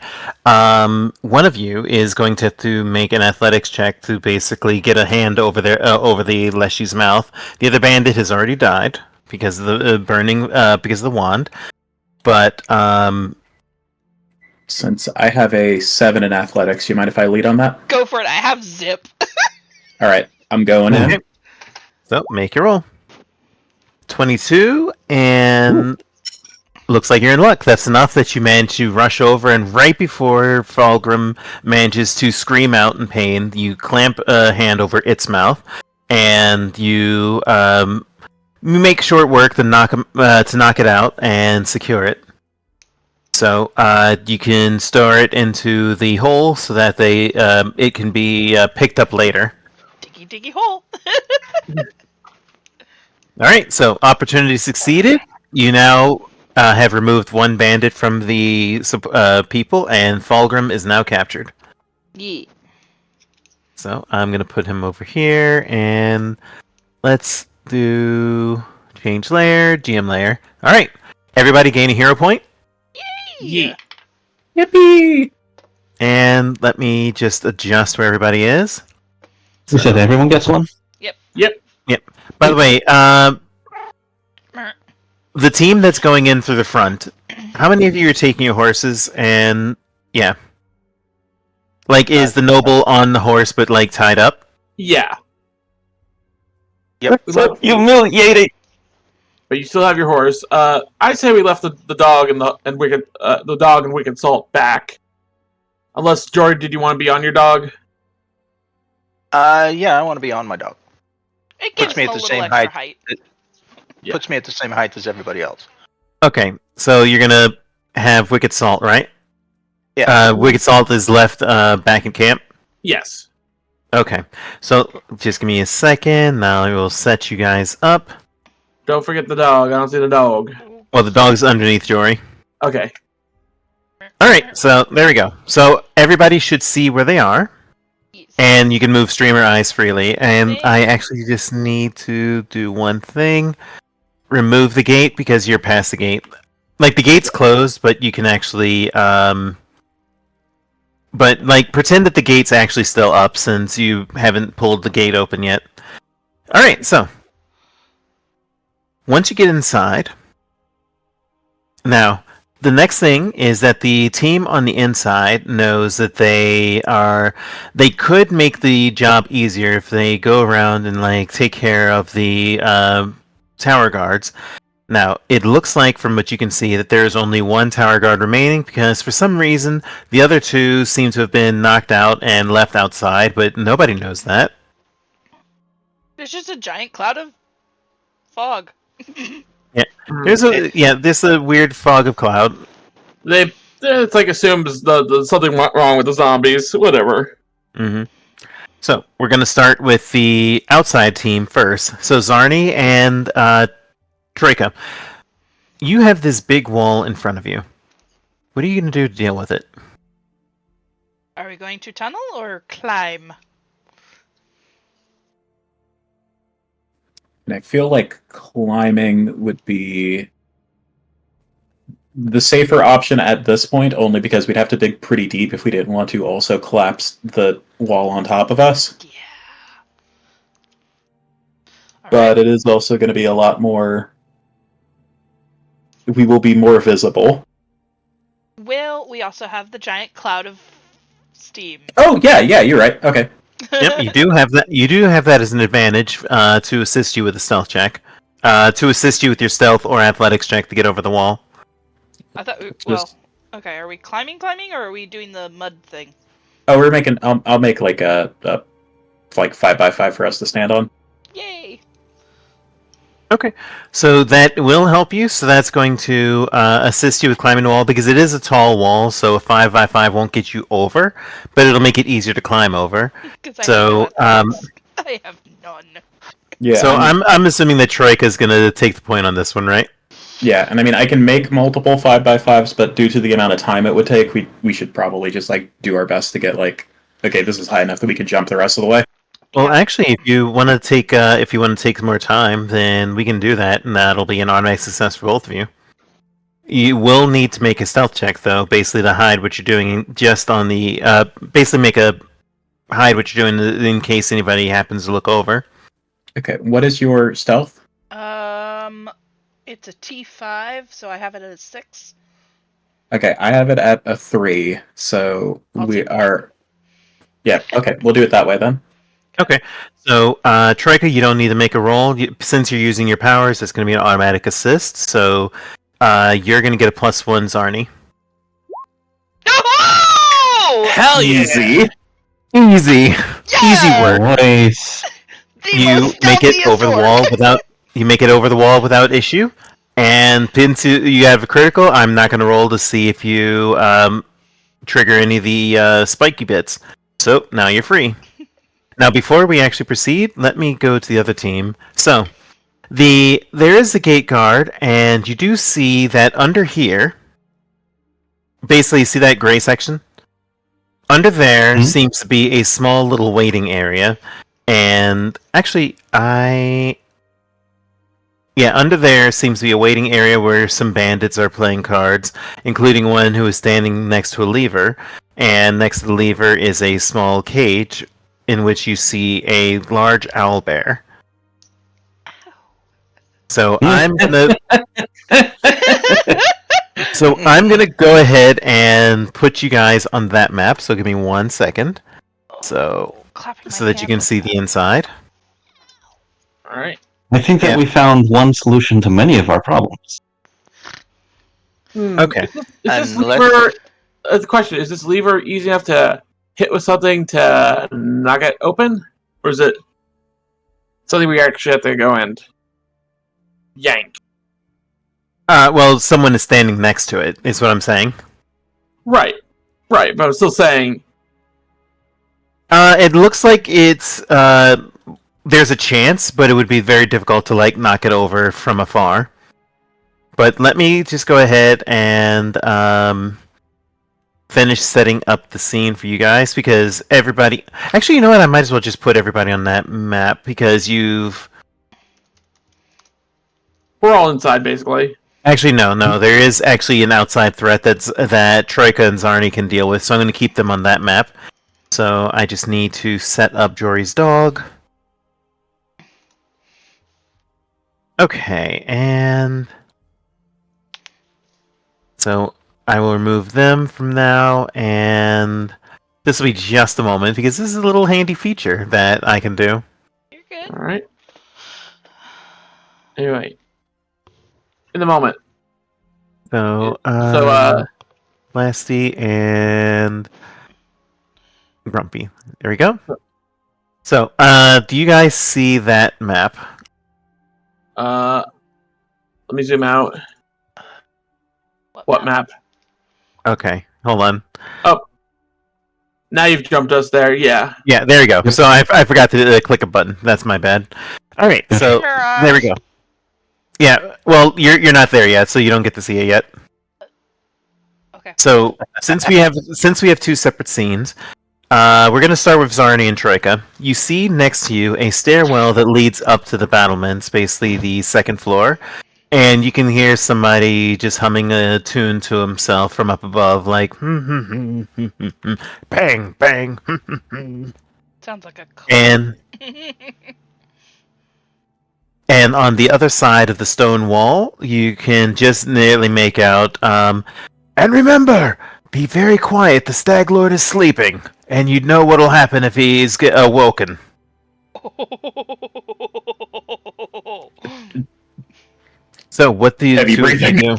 one of you is going to have to make an athletics check to basically get a hand over over the Leshy's mouth. The other bandit has already died because of the burning, because of the wand. but Since I have a 7 in athletics, you mind if I lead on that? Go for it. I have zip. All right, I'm going in. Okay. So make your roll. 22, and looks like you're in luck. That's enough that you manage to rush over, and right before Falgrim manages to scream out in pain, you clamp a hand over its mouth, and you make short work to knock it out and secure it. So you can store it into the hole so that it can be picked up later. Diggy diggy hole. All right, so opportunity succeeded. You now have removed one bandit from the people, and Falgrim is now captured. Yeah. So I'm going to put him over here, and let's do change layer, GM layer. All right, everybody gain a hero point, Yeah. Yippee! and let me just adjust where everybody is. You said everyone gets one? By the way, the team that's going in through the front, how many of you are taking your horses? And yeah, like is the noble on the horse but like tied up? Yeah, Yep. Humiliating! but you still have your horse. I say we left the dog and wicked salt back. Unless Jory, did you want to be on your dog? Yeah, I want to be on my dog. It gives me him at a the little same extra height. height. Yeah. Puts me at the same height as everybody else. Okay, so you're gonna have Wicked Salt, right? Yeah. Wicked Salt is left back in camp. Yes. Okay, so just give me a second. Now I will set you guys up. Don't forget the dog. I don't see the dog. Well, the dog's underneath Jory. Okay. All right, so there we go. So everybody should see where they are, Yes. and you can move streamer eyes freely. And Thanks. I actually just need to do one thing: remove the gate because you're past the gate. Like the gate's closed, but you can actually, but like pretend that the gate's actually still up since you haven't pulled the gate open yet. All right, so once you get inside, now. The next thing is that the team on the inside knows that they could make the job easier if they go around and like take care of the tower guards. Now, it looks like from what you can see that there's only one tower guard remaining because for some reason the other two seem to have been knocked out and left outside, but nobody knows that. There's just a giant cloud of fog. There's a weird fog of cloud. It's like assumes the something went wrong with the zombies. Whatever. Mm-hmm. So we're going to start with the outside team first. So Zarni and Troika, you have this big wall in front of you. What are you going to do to deal with it? Are we going to tunnel or climb? And I feel like climbing would be the safer option at this point, only because we'd have to dig pretty deep if we didn't want to also collapse the wall on top of us. Yeah. But it is also going to be a lot more... We will be more visible. Well, we also have the giant cloud of steam. Oh, yeah, you're right. Okay. Yep, you do have that. You do have that as an advantage to assist you with a stealth check, to assist you with your stealth or athletics check to get over the wall. I thought. Okay. Are we climbing, or are we doing the mud thing? Oh, we're making... I'll make like a 5x5 for us to stand on. Yay! Okay, so that will help you. So that's going to assist you with climbing the wall because it is a tall wall. So a 5x5 won't get you over, but it'll make it easier to climb over. So I have none. Yeah. So I'm assuming that Troika is going to take the point on this one, right? Yeah, and I mean, I can make multiple 5x5s, but due to the amount of time it would take, we should probably just like do our best to get like, okay, this is high enough that we can jump the rest of the way. Well, actually, if you want to take more time, then we can do that, and that'll be an automatic success for both of you. You will need to make a stealth check, though, basically to hide what you're doing. Just on the hide what you're doing in case anybody happens to look over. Okay, what is your stealth? It's a T5, so I have it at a 6. Okay, I have it at a 3, so I'll we take that. are. Yeah, okay, we'll do it that way then. Okay. So, Troika, you don't need to make a roll. Since you're using your powers, it's going to be an automatic assist. So, you're going to get a +1, Zarni. No! Hell yeah! Easy. Easy. Easy work. Nice. The You most make it stealthiest over the orc. wall without. You make it over the wall without issue. And since you have a critical, I'm not going to roll to see if you trigger any of the spiky bits. So now you're free. Now, before we actually proceed, let me go to the other team. So, there is the gate guard, and you do see that under here. Basically, you see that gray section? Under there Mhm. seems to be a small little waiting area, and actually, under there seems to be a waiting area where some bandits are playing cards, including one who is standing next to a lever, and next to the lever is a small cage in which you see a large owl bear. So I'm gonna go ahead and put you guys on that map. So give me 1 second, so Clapping my that you can hands see like the inside. All right. I think that Yeah. we found one solution to many of our problems. Okay. Is this Unless- lever? The question is: this lever easy enough to hit with something to knock it open, or is it something we actually have to go and yank? Well, someone is standing next to it, is what I'm saying. Right. But I'm still saying. It looks like it's there's a chance, but it would be very difficult to knock it over from afar. But let me just go ahead and finish setting up the scene for you guys, because everybody. Actually, you know what? I might as well just put everybody on that map because you've. We're all inside, basically. Actually, no. There is actually an outside threat that Troika and Zarni can deal with, so I'm going to keep them on that map. So I just need to set up Jory's dog. Okay, and so I will remove them from now, and this will be just a moment because this is a little handy feature that I can do. You're good. All right. Anyway, in the moment. So, So, Lasty and Grumpy. There we go. So, do you guys see that map? let me zoom out. What map? Okay, hold on. Now you've jumped us there. Yeah. Yeah, there you go. So I forgot to click a button. That's my bad. All right, so there we go. Yeah, well, you're not there yet, so you don't get to see it yet. Okay. So since we have two separate scenes, we're gonna start with Zarni and Troika. You see next to you a stairwell that leads up to the battlements, basically the second floor, and you can hear somebody just humming a tune to himself from up above, like bang bang. Sounds like a And on the other side of the stone wall, you can just nearly make out, and remember, be very quiet, the Stag Lord is sleeping, and you'd know what'll happen if he's awoken. So, what do you Heavy two breathing. do?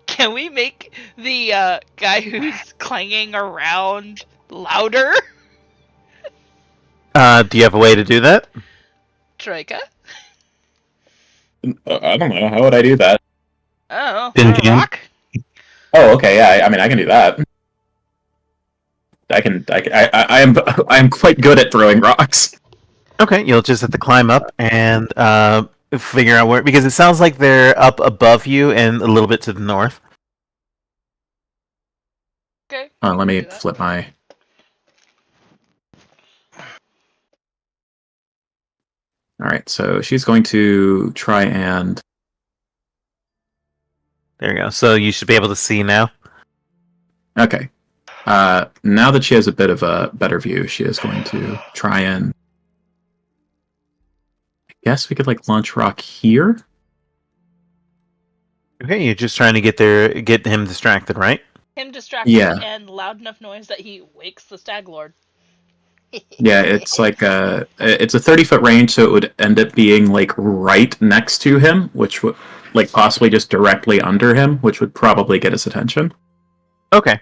Can we make the guy who's clanging around louder? Do you have a way to do that? Troika? I don't know. How would I do that? Oh, Tin on a can? rock? Oh, okay. Yeah. I mean, I can do that. I am quite good at throwing rocks. Okay, you'll just have to climb up and figure out where, because it sounds like they're up above you and a little bit to the north. Okay. Let me do that. flip my. All right, so she's going to try and. There you go. So you should be able to see now. Okay. Now that she has a bit of a better view, she is going to try and guess we could like launch rock here. Okay, you're just trying to get him distracted, right? Him distracted Yeah. and loud enough noise that he wakes the Stag Lord. Yeah, it's like it's a 30-foot range, so it would end up being like right next to him, which would like possibly just directly under him, which would probably get his attention. Okay.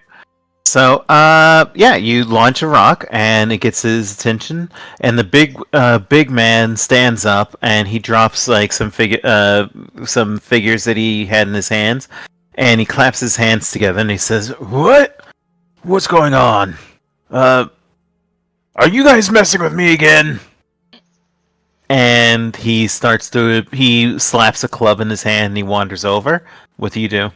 So, yeah, you launch a rock, and it gets his attention, and the big man stands up, and he drops like some figures that he had in his hands, and he claps his hands together, and he says, "What? What's going on? Are you guys messing with me again?" And he slaps a club in his hand, and he wanders over. What do you do?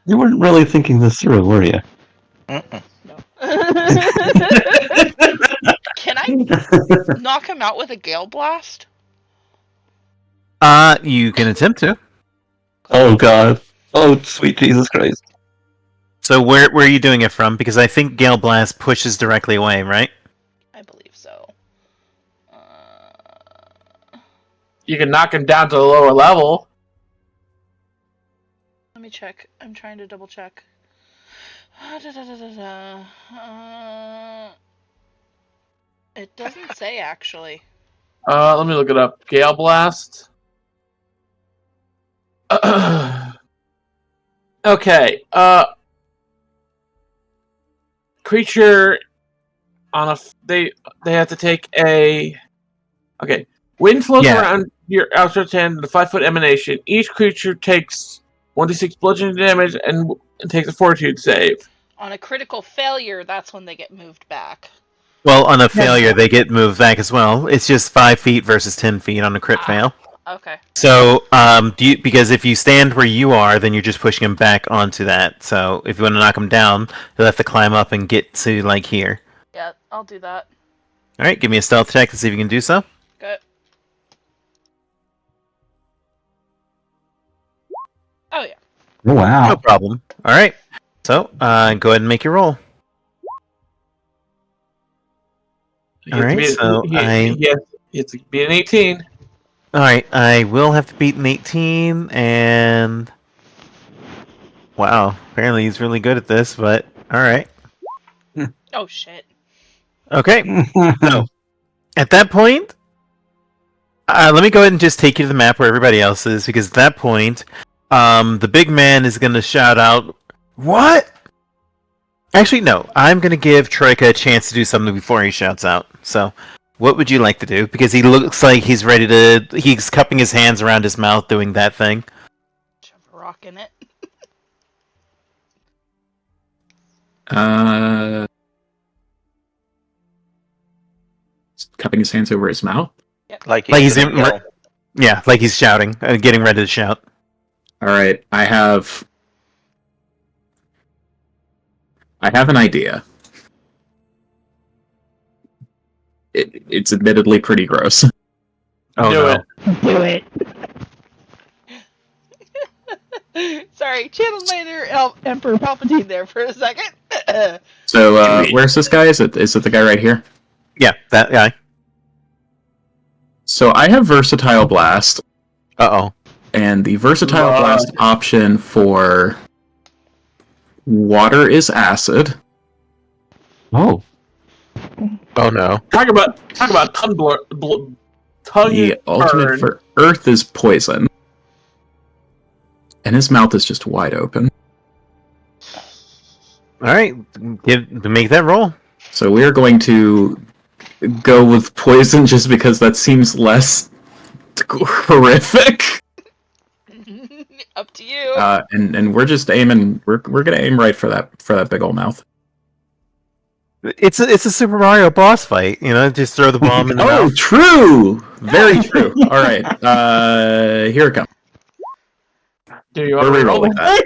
You weren't really thinking this through, were you? No. Can I knock him out with a gale blast? You can attempt to. Oh god. Oh sweet Jesus Christ. So where are you doing it from? Because I think Gale Blast pushes directly away, right? I believe so. You can knock him down to the lower level. Let me check. I'm trying to double check. It doesn't say, actually. Let me look it up. Gale Blast. Okay. Creature on they have to take a. Okay. Wind flows around your outstretched hand in a 5-foot emanation. Each creature takes 1d6 bludgeoning damage and takes a fortitude save. On a critical failure, that's when they get moved back. Well, on a failure, they get moved back as well. It's just 5 feet versus 10 feet on a crit fail. Okay. So, because if you stand where you are, then you're just pushing him back onto that. So, if you want to knock him down, you'll have to climb up and get to, like, here. Yeah, I'll do that. Alright, give me a stealth check to see if you can do so. Good. Oh, yeah. Oh, wow. No problem. Alright. So, go ahead and make your roll. Alright, so He has to be an 18. Alright, I will have to beat an 18, and... Wow, apparently he's really good at this, but alright. Oh, shit. Okay, so, at that point, let me go ahead and just take you to the map where everybody else is, because at that point, the big man is going to shout out, "What?" Actually, no, I'm going to give Troika a chance to do something before he shouts out, so... What would you like to do? Because he looks like he's ready to... He's cupping his hands around his mouth doing that thing. Shove a rock in it. Cupping his hands over his mouth. Yep. Like he's shouting, getting ready to shout. All right, I have an idea. It's admittedly pretty gross. Oh, Do no. it. Do it. Sorry, channeled my inner Emperor Palpatine there for a second. So, where's this guy? Is it the guy right here? Yeah, that guy. So I have Versatile Blast. Uh-oh. And the Versatile Blast option for water is acid. Oh. Oh, no. Talk about tongue The ultimate for earth is poison. And his mouth is just wide open. Alright, make that roll. So we're going to go with poison just because that seems less horrific. Up to you. And we're just aiming. We're gonna aim right for that big old mouth. It's a Super Mario boss fight, just throw the bomb in the mouth. Oh, true! Very true. All right, here it comes. Do you want to Reroll roll that?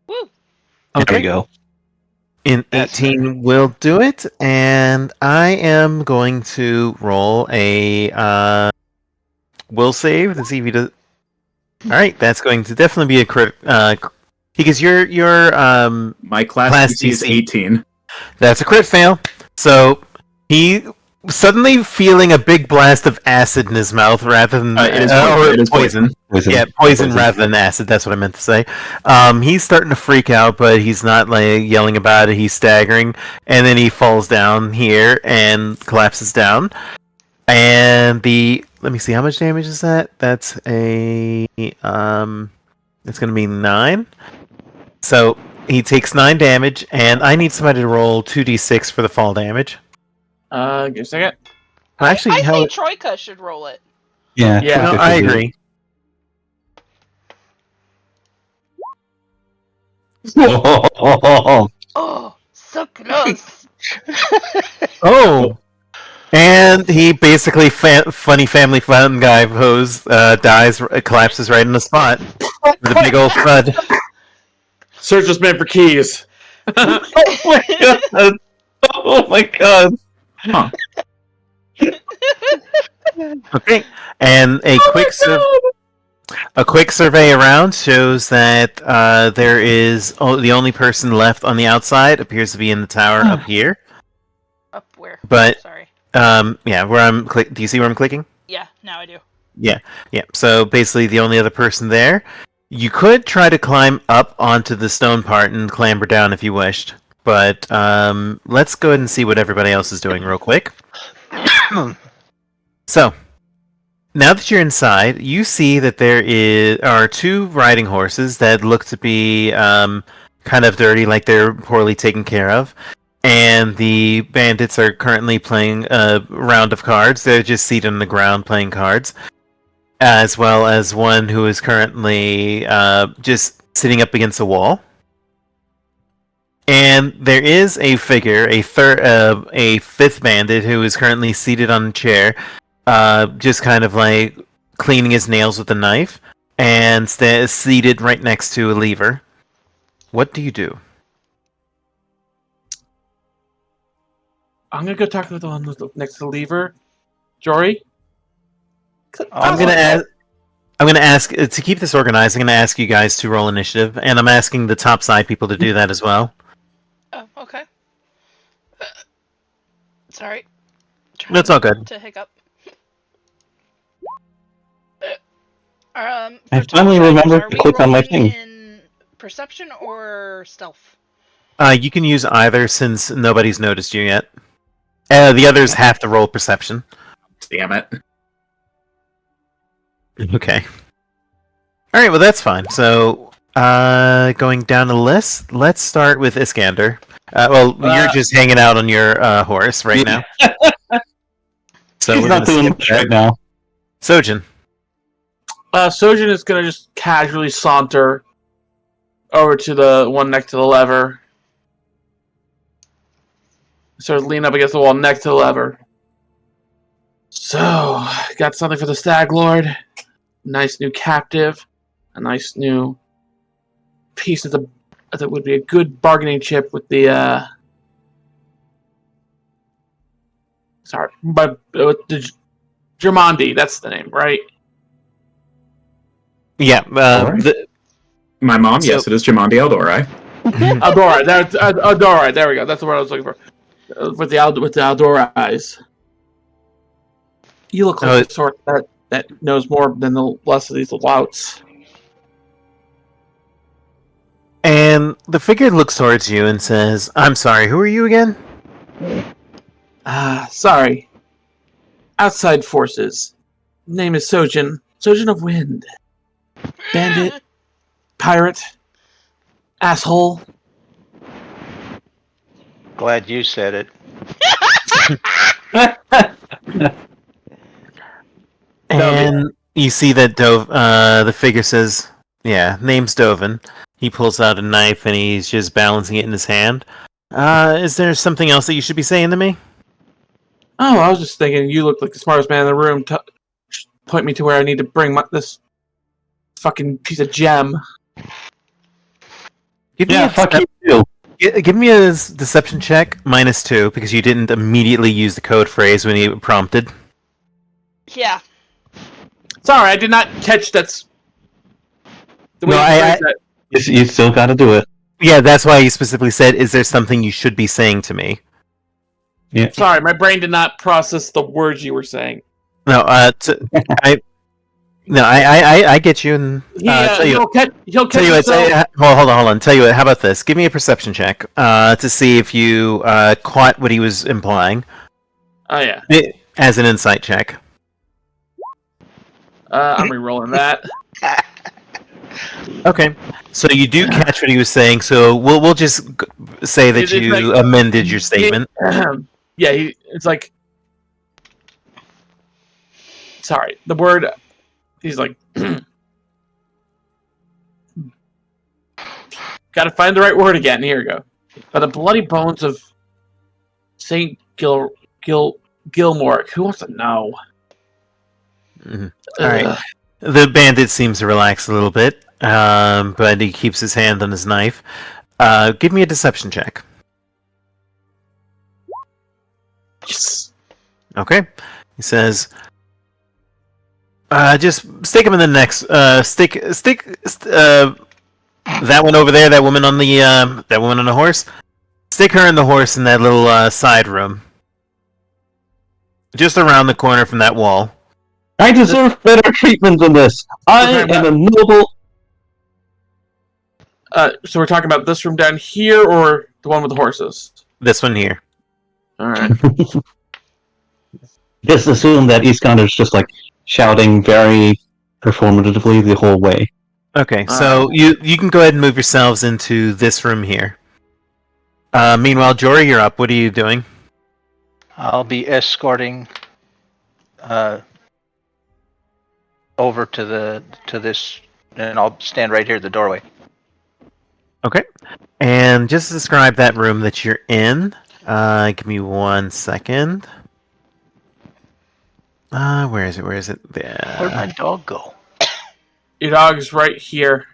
Woo. There you go. In 18 will do it, and I am going to roll a will save to see if he does. All right, that's going to definitely be a crit. Because your My class Class DC is DC. 18. That's a crit fail. So he suddenly feeling a big blast of acid in his mouth rather than It is poison. Yeah, poison rather than acid. That's what I meant to say. He's starting to freak out, but he's not like yelling about it. He's staggering, and then he falls down here and collapses down. And let me see, how much damage is that? That's a it's gonna be 9. So he takes 9 damage, and I need somebody to roll 2d6 for the fall damage. Give me a second. Actually, I hell, say Troika should roll it. Yeah, Yeah, no, Troika I should do it. agree. Oh, so close. Oh, and he basically funny family fun guy pose dies, collapses right in the spot with a big old thud. Search was meant for keys. Oh my god! Oh my god! Huh. Okay, and a quick survey around shows that there is the only person left on the outside appears to be in the tower up here. Up where? But Sorry. yeah, where I'm do you see where I'm clicking? Yeah, now I do. Yeah. So basically, the only other person there. You could try to climb up onto the stone part and clamber down if you wished, but let's go ahead and see what everybody else is doing real quick. So, now that you're inside, you see that there are 2 riding horses that look to be kind of dirty, like they're poorly taken care of. And the bandits are currently playing a round of cards. They're just seated on the ground playing cards. As well as one who is currently just sitting up against a wall. And there is a figure, a 5th bandit who is currently seated on a chair, just kind of like cleaning his nails with a knife, and seated right next to a lever. What do you do? I'm gonna go talk to the one next to the lever. Jory? I'm gonna ask to keep this organized. I'm gonna ask you guys to roll initiative, and I'm asking the top side people to do that as well. Oh, okay. Sorry. That's all good. To hiccup. I for finally top remembered side, to are we click on my rolling thing. in perception or stealth? You can use either since nobody's noticed you yet. The others have to roll perception. Damn it. Okay. Alright, well that's fine. So, going down the list, let's start with Iskander. You're just hanging out on your horse right now. So He's we're not gonna doing skip much that. right now. Sojin. Sojin is gonna just casually saunter over to the one next to the lever. Sort of lean up against the wall next to the lever. So, got something for the Stag Lord. Nice new captive. A nice new piece of that would be a good bargaining chip with the with the Germandi, that's the name, right? Yeah, My mom, So- yes, it is Jamandi Eldori. Adora, there we go. That's the word I was looking for. With the Aldora eyes. You look like the sort that knows more than the less of these louts. and the figure looks towards you and says, "I'm sorry, who are you again?" Sorry. Outside forces. Name is Sojin. Sojin of Wind. Bandit. Pirate. Asshole. Glad you said it. And you see that the figure says, "Yeah, name's Dovin." He pulls out a knife and he's just balancing it in his hand. Is there something else that you should be saying to me? Oh, I was just thinking you look like the smartest man in the room. Point me to where I need to bring this fucking piece of gem. Give me Yeah, a fuck you too. Give me a deception check -2 because you didn't immediately use the code phrase when you prompted. Yeah. Sorry, I did not catch that's the way No, you phrased that. You still got to do it. Yeah, that's why he specifically said, "Is there something you should be saying to me?" Yeah. Sorry, my brain did not process the words you were saying. No, I get you. And tell you, He'll catch tell you what. himself. Hold on. Tell you what. How about this? Give me a perception check to see if you caught what he was implying. Oh yeah. As an insight check. I'm re-rolling that. Okay, so you do catch what he was saying. So we'll just say that It's you like- amended your statement. Yeah, it's like. Sorry, the word. He's like. Gotta find the right word again. Here we go. By the bloody bones of Saint Gilmore. Who wants to know? Mhm. All right. The bandit seems to relax a little bit, but he keeps his hand on his knife. Give me a deception check. Yes. Okay. He says, "Just stick him in the next. Stick. That one over there. That woman on the horse. Stick her in the horse in that little side room, just around the corner from that wall." I deserve better treatment than this. I am a noble. So we're talking about this room down here, or the one with the horses? This one here. All right. Just assume that Iskander's just like shouting very performatively the whole way. Okay, so you can go ahead and move yourselves into this room here. Meanwhile, Jory, you're up. What are you doing? I'll be escorting over to this, and I'll stand right here at the doorway. Okay. And just to describe that room that you're in, give me 1 second. Where is it? There. Where'd my dog go? Your dog's right here.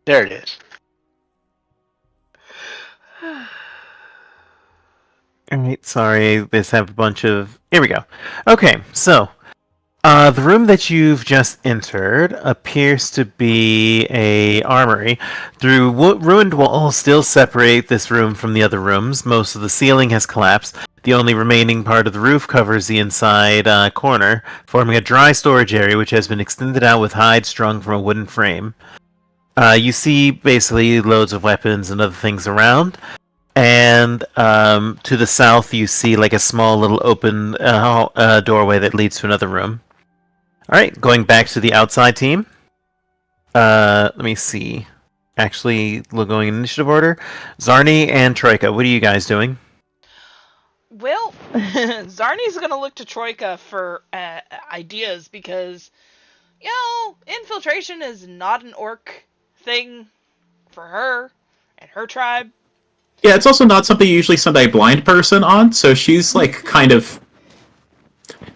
There it is. Alright, sorry, this have a bunch of... Here we go. Okay, so, the room that you've just entered appears to be a armory. Ruined walls still separate this room from the other rooms. Most of the ceiling has collapsed. The only remaining part of the roof covers the inside corner, forming a dry storage area which has been extended out with hide strung from a wooden frame. You see basically loads of weapons and other things around. And to the south, you see like a small little open doorway that leads to another room. All right, going back to the outside team. Let me see. Actually, we're going in initiative order. Zarni and Troika, what are you guys doing? Well, Zarni's gonna look to Troika for ideas because, infiltration is not an orc thing for her and her tribe. Yeah, it's also not something you usually send a blind person on, so she's like kind of...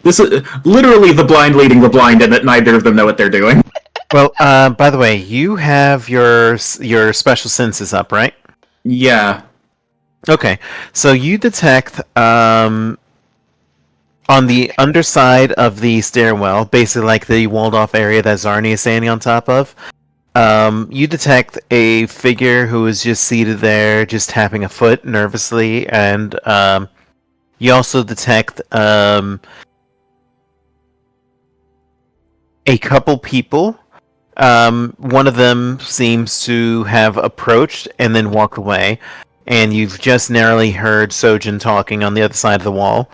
This is literally the blind leading the blind, and that neither of them know what they're doing. Well, by the way, you have your special senses up, right? Yeah. Okay, so you detect on the underside of the stairwell, basically like the walled-off area that Zarni is standing on top of, you detect a figure who is just seated there, just tapping a foot nervously, and you also detect a couple people. One of them seems to have approached and then walked away. And you've just narrowly heard Sojin talking on the other side of the wall.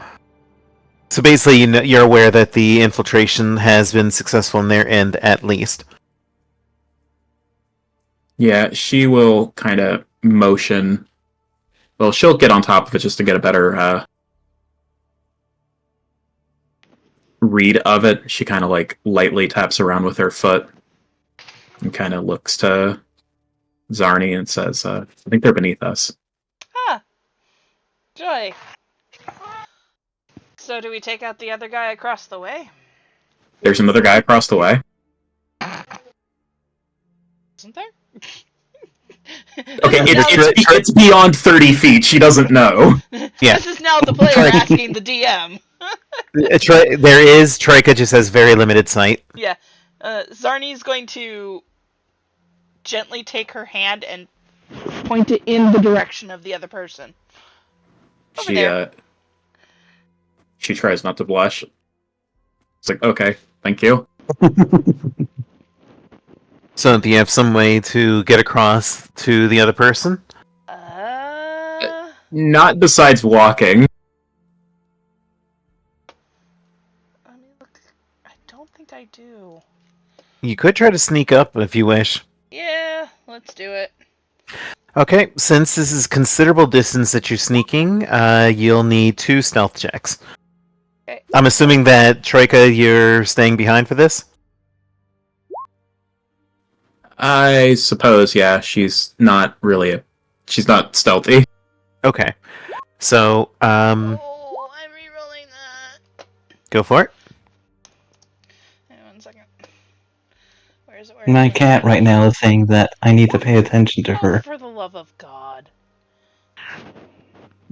So basically, you're aware that the infiltration has been successful on their end, at least. Yeah, she will kind of motion... Well, she'll get on top of it just to get a better read of it. She kind of like lightly taps around with her foot and kind of looks to Zarni and says, I think they're beneath us. Joy. So do we take out the other guy across the way? There's another guy across the way. Isn't there? Okay, it's beyond 30 feet. She doesn't know. Yeah. This is now the player asking the DM. There is. Troika just has very limited sight. Yeah. Zarni's going to gently take her hand and point it in the direction of the other person. Over there. She tries not to blush. It's like, okay, thank you. So, do you have some way to get across to the other person? Not besides walking. Let me look. I don't think I do. You could try to sneak up if you wish. Yeah, let's do it. Okay, since this is considerable distance that you're sneaking, you'll need 2 stealth checks. Okay. I'm assuming that, Troika, you're staying behind for this? I suppose, yeah, she's not stealthy. Okay. So, Oh, I'm rerolling that. go for it. Hang on 1 second. Where is it? My cat right now is saying that I need to pay attention to Oh, her. for the love of God.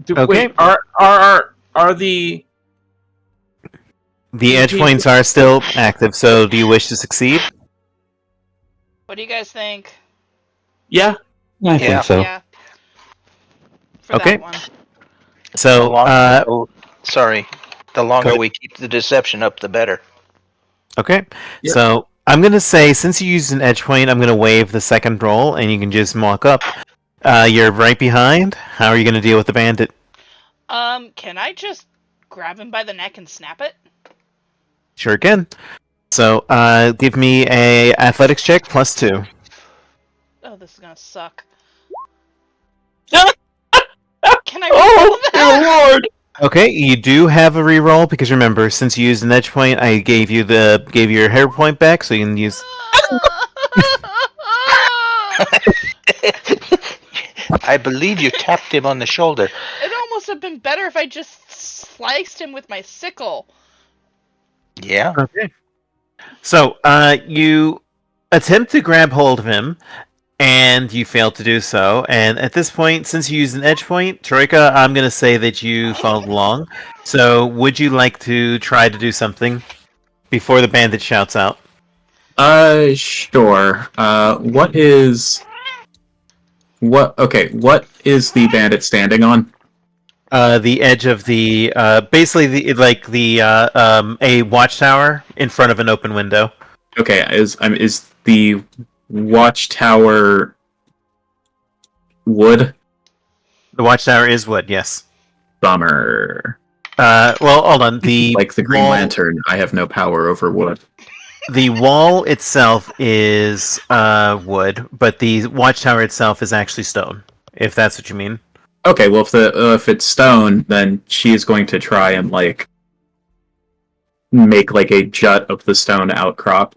Okay. Wait, are the The edge points are still active, so do you wish to succeed? What do you guys think? yeah? I think so. Yeah. For Okay. that one. So, The longer Good. we keep the deception up, the better. okay. Yep. So, I'm going to say, since you used an edge point, I'm going to waive the second roll, and you can just walk up. You're right behind. How are you going to deal with the bandit? Can I just grab him by the neck and snap it? Sure can. So, give me a athletics check plus 2. Oh, this is gonna suck. Can I roll that? Dear Lord! Okay, you do have a reroll because remember, since you used an edge point, I gave you your hair point back, so you can use. I believe you tapped him on the shoulder. It'd almost have been better if I just sliced him with my sickle. Yeah. Okay. So, you attempt to grab hold of him, and you fail to do so. And at this point, since you used an edge point, Troika, I'm going to say that you followed along. So, would you like to try to do something before the bandit shouts out? Sure. What is the bandit standing on? The edge of the basically a watchtower in front of an open window. Okay, is the watchtower wood? The watchtower is wood, yes. Bummer. Well, hold on. The Like the Green wall, Lantern, I have no power over wood. The wall itself is wood, but the watchtower itself is actually stone. If that's what you mean. Okay, well if it's stone, then she's going to try and make a jut of the stone outcrop,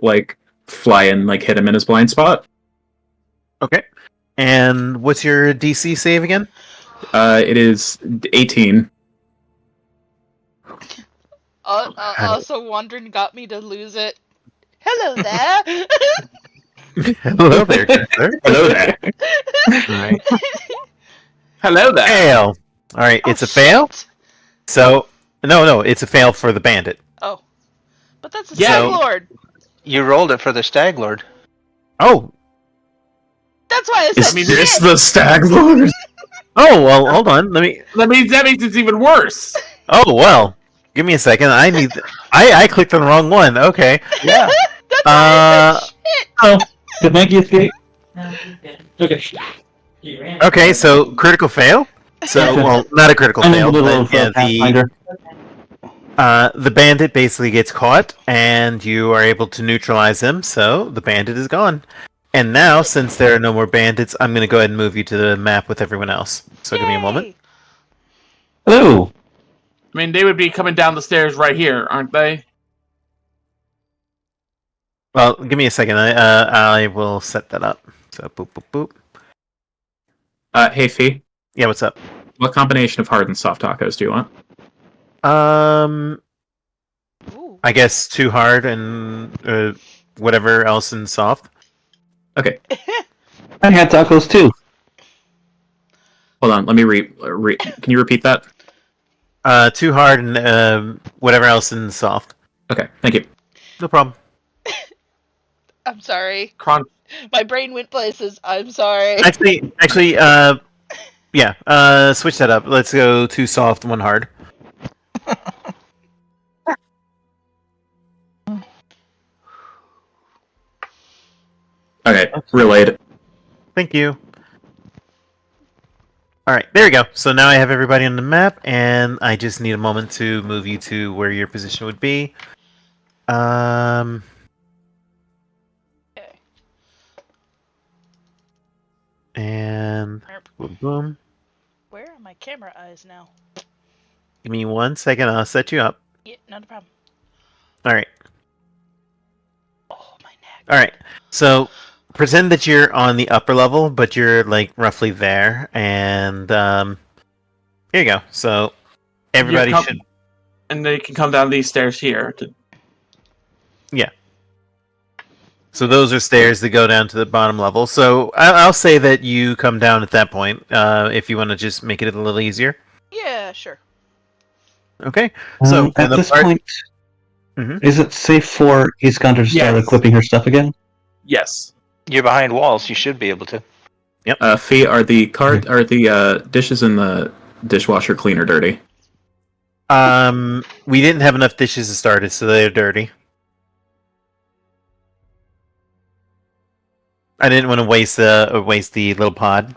fly and hit him in his blind spot. Okay. And what's your DC save again? It is 18. Also, wandering got me to lose it. Hello there. Hello there, sir. Hello there. Alright. Hello there. Fail. Alright, it's a fail. Shit. So no, it's a fail for the bandit. Oh, but that's a Yeah. Stag Lord. You rolled it for the Stag Lord. Oh. That's why I Is said this shit. the Stag Lord? Oh well, hold on. That means it's even worse. Oh well. Give me a second. I clicked on the wrong one. Okay. Yeah. That's why I said shit. Oh, did Maggie escape? Okay. Okay, so critical fail. So well, not a critical I know fail, a little but yeah, Pathfinder. the bandit basically gets caught, and you are able to neutralize him. So the bandit is gone. And now, since there are no more bandits, I'm going to go ahead and move you to the map with everyone else. So give me a moment. Yay. Hello. I mean, they would be coming down the stairs right here, aren't they? Well, give me a second. I will set that up. So boop boop boop. Hey Fee, Yeah, what's up? what combination of hard and soft tacos do you want? Ooh. I guess too hard and whatever else in soft. Okay, I had tacos too. hold on. Let me can you repeat that? Too hard and whatever else in soft. Okay, thank you. No problem. I'm sorry. Kron. My brain went places. I'm sorry. Actually, switch that up. Let's go 2 soft, 1 hard. Okay, relayed. Thank you. Alright, there we go. So now I have everybody on the map, and I just need a moment to move you to where your position would be. Okay. And boom, boom. Where are my camera eyes now? Give me 1 second, I'll set you up. Yeah, not a problem. Alright. Oh, my neck. Alright. So pretend that you're on the upper level, but you're like roughly there, and here you go. So everybody should. And they can come down these stairs here. Yeah. So those are stairs that go down to the bottom level. So I'll say that you come down at that point, if you want to just make it a little easier. Yeah, sure. Okay. So at this point, is it safe for Iskander to start Yes. equipping her stuff again? Yes. You're behind walls. You should be able to. Fee, are the dishes in the dishwasher clean or dirty? We didn't have enough dishes to start it, so they're dirty. I didn't want to waste the little pod.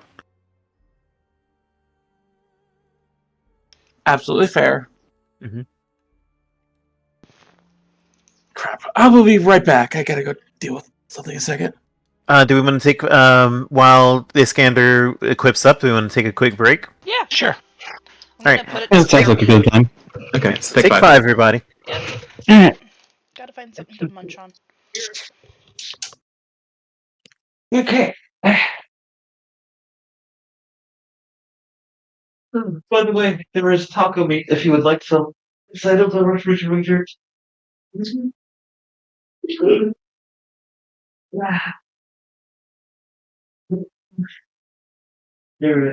Absolutely fair. Mhm. Crap. I will be right back. I gotta go deal with something in a second. Do we want to take while Iskander equips up? Do we want to take a quick break? Yeah, Sure. I'm gonna Alright. put it Yeah, to that sounds sleep. like a good time. Okay, So take take 5. everybody. Alright. Gotta find something to munch on. Okay. By the way, there is taco meat if you would like some. Inside of the refrigerator.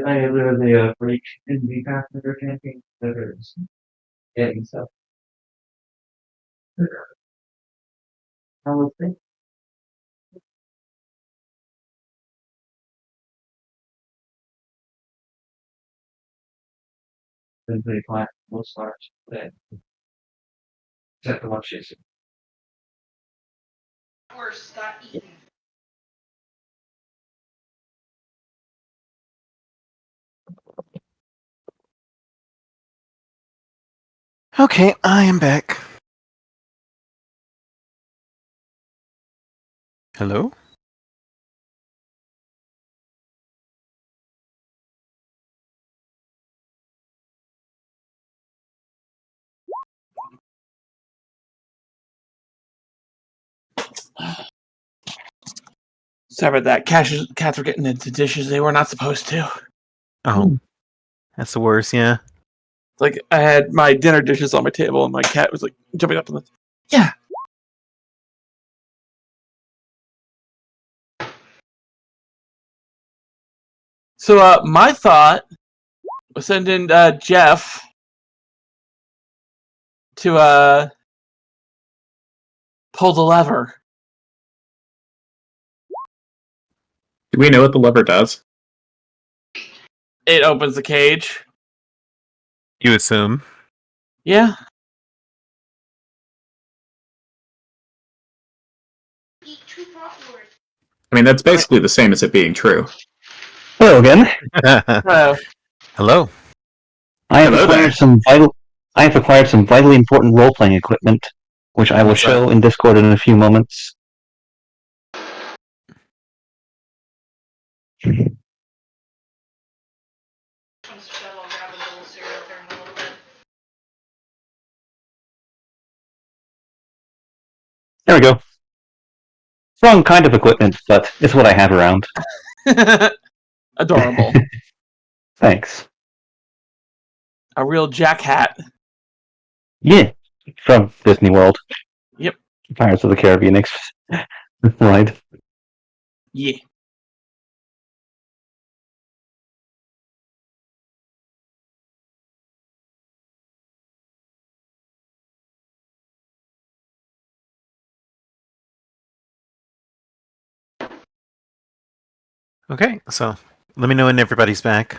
I have a break in the Pathfinder campaign that is getting stuff. How was it? Been pretty quiet most parts. Except the one she's Worse, got eaten. Okay, I am back. Hello? Sorry about that. Cats were getting into dishes they were not supposed to. Oh, that's the worst. Yeah. Like, I had my dinner dishes on my table, and my cat was like jumping up and like, yeah. So, my thought was sending Jeff to pull the lever. Do we know what the lever does? It opens the cage. You assume. Yeah. I mean, that's basically the same as it being true. Hello again. Hello. I have Hello there. acquired some vitally important role playing equipment, which I will What's show in Discord in a few moments. There we go. Wrong kind of equipment, but it's what I have around. Adorable. Thanks. A real Jack hat. Yeah, from Disney World. Yep. Pirates of the Caribbean ride. Yeah. Okay, so let me know when everybody's back.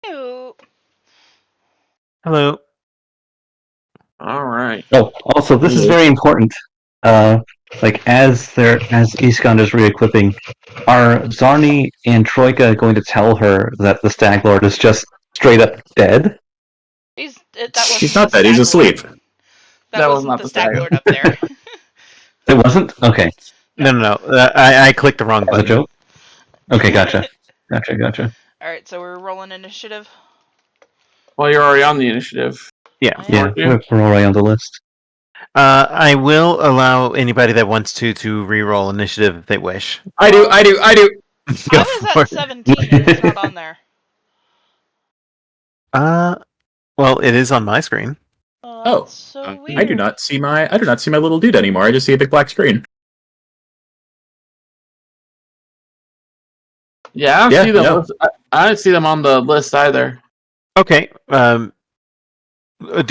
Ew. Hello. All right. Oh, also, this is very important. As Iskander's re-equipping, are Zarni and Troika going to tell her that the Stag Lord is just straight up dead? That wasn't He's not the dead. He's Stag Lord. asleep. That was wasn't not the the Stag Stag. Lord up there. It wasn't? Okay. No. I clicked the wrong As a button. joke? Okay, gotcha. Gotcha. Alright, so we're rolling initiative. Well, you're already on the initiative. Yeah. I am. Yeah, we're already on the list. I will allow anybody that wants to re-roll initiative if they wish. I do. Go I was for at it. 17 and it's not on there. Well, it is on my screen. Oh, Oh, that's so weird. I do not see my little dude anymore. I just see a big black screen. Yeah, I don't Yeah, see them. no. I don't see them on the list either. Okay. Do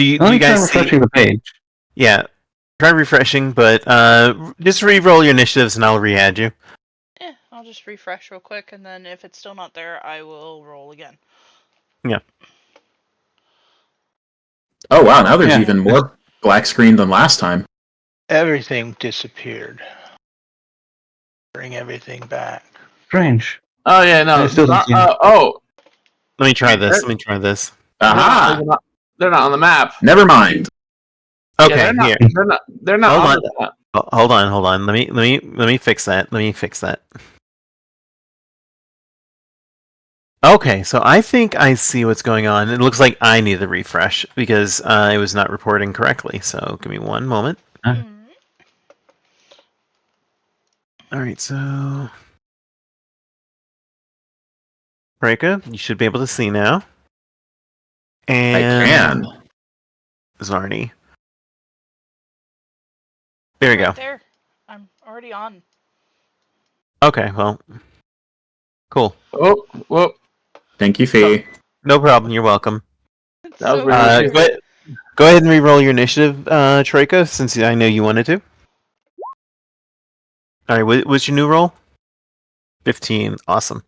you Let me try guys see? refreshing the page. Yeah. Try refreshing, but just re-roll your initiatives and I'll re-add you. I'll just refresh real quick, and then if it's still not there, I will roll again. Yeah. Oh wow, now there's Yeah. even more black screen than last time. Everything disappeared. Bring everything back. Strange. Oh yeah, no. I still don't see them. Let me try Yeah, this. Let me try this. Aha! They're not on the map. Never mind. Okay, Yeah, here. They're not Hold on on. the map. Hold on. Let me fix that. Let me fix that. Okay, so I think I see what's going on. It looks like I need a refresh because I was not reporting correctly. So give me one moment. Mm. All right, so Reka, you should be able to see now. And I can. Zarni. There we go. Right there. I'm already on. Okay, well, cool. Oh, whoop. Thank you, Fee. No problem. You're welcome. It's That was so really weird. Go ahead and re-roll your initiative, Troika, since I know you wanted to. All right, what's your new roll? 15. Awesome.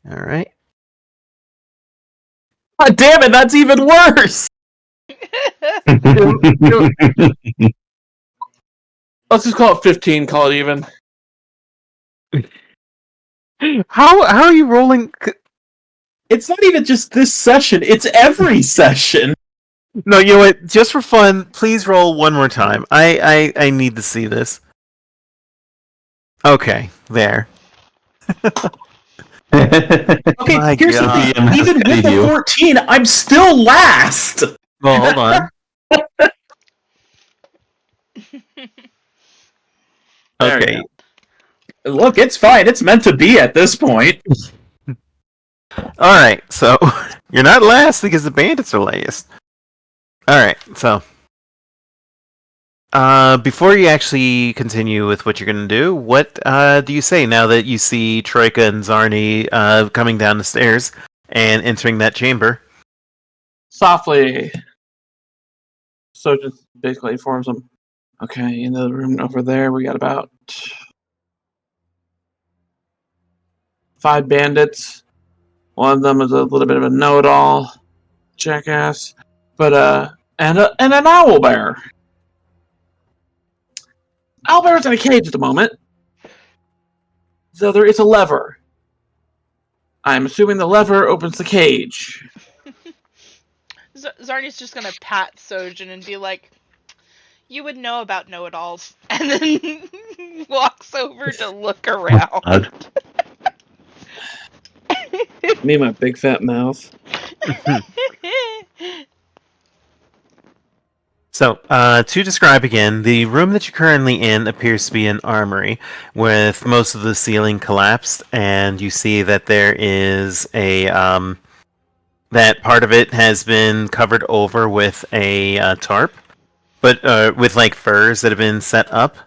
All right. God damn it, that's even worse! Let's just call it 15. Call it even. How are you rolling? It's not even just this session, it's every session. No, you know what? Just for fun, please roll one more time. I need to see this. Okay, there. Okay, My here's God. the thing. DM has Even with pitied the you. 14, I'm still last! Well, hold on. There we Okay. go. Look, it's fine. It's meant to be at this point. All right. So you're not last because the bandits are last. All right. So before you actually continue with what you're going to do, what do you say now that you see Troika and Zarni coming down the stairs and entering that chamber? Softly. So just basically informs them. Okay, in the room over there, we got about 5 bandits. One of them is a little bit of a know-it-all jackass, but and an owl bear. Owl bear's in a cage at the moment, though there is a lever. I'm assuming the lever opens the cage. Zarni's just gonna pat Sojin and be like, "You would know about know-it-alls," and then walks over to look around. Me and my big fat mouth. So, to describe again, the room that you're currently in appears to be an armory, with most of the ceiling collapsed, and you see that there is a that part of it has been covered over with a tarp, but with like furs that have been set up,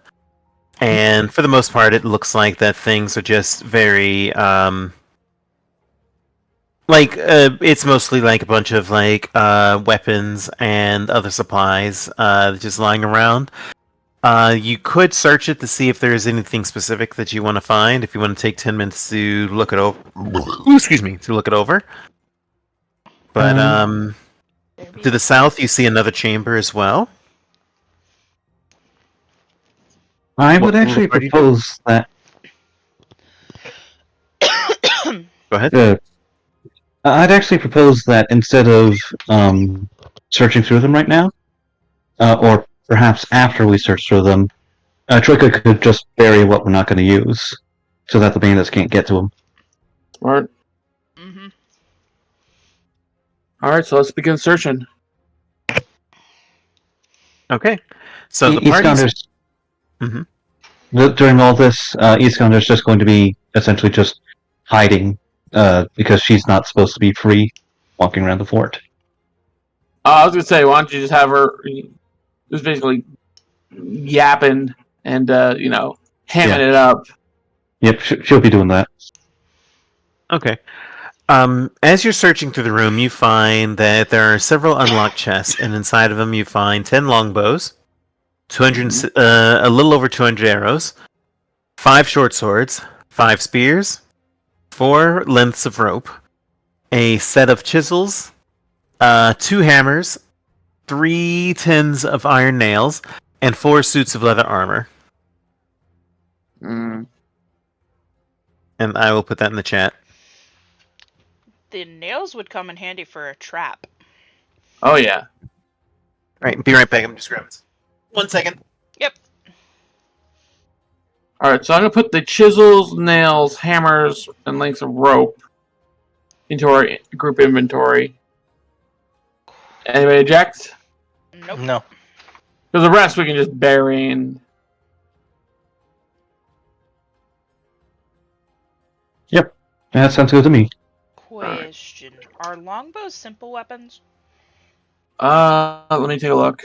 and for the most part, it looks like that things are just very It's mostly like a bunch of weapons and other supplies just lying around. You could search it to see if there is anything specific that you want to find. If you want to take 10 minutes to look it over, excuse me, to look it over. But to the south, you see another chamber as well. I would What actually are you doing? propose that. Go ahead. I'd actually propose that instead of searching through them right now, or perhaps after we search through them, Troika could just bury what we're not going to use, so that the bandits can't get to them. Smart. Mm-hmm. All right, so let's begin searching. Okay. So the party's... Iskander's during all this, Iskander's just going to be essentially just hiding because she's not supposed to be free walking around the fort. I was gonna say, why don't you just have her just basically yapping and hamming it up. Yep, she'll be doing that. Okay. As you're searching through the room, you find that there are several unlocked chests, and inside of them you find 10 longbows, 200, a little over 200 arrows, 5 short swords, 5 spears, 4 lengths of rope, a set of chisels, 2 hammers, 3 tins of iron nails, and 4 suits of leather armor. Mm. And I will put that in the chat. The nails would come in handy for a trap. Oh yeah. Alright, be right back. I'm just grabbing this. 1 second. Yep. All right, so I'm gonna put the chisels, nails, hammers, and lengths of rope into our group inventory. Anybody eject? Nope. No. Because the rest we can just bury in. Yep, that sounds good to me. Question: Are longbows simple weapons? Let me take a look.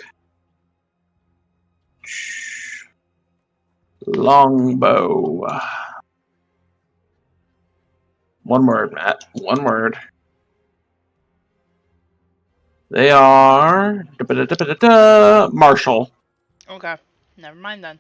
Longbow. One word, Matt. One word. They are martial. Okay. Never mind then.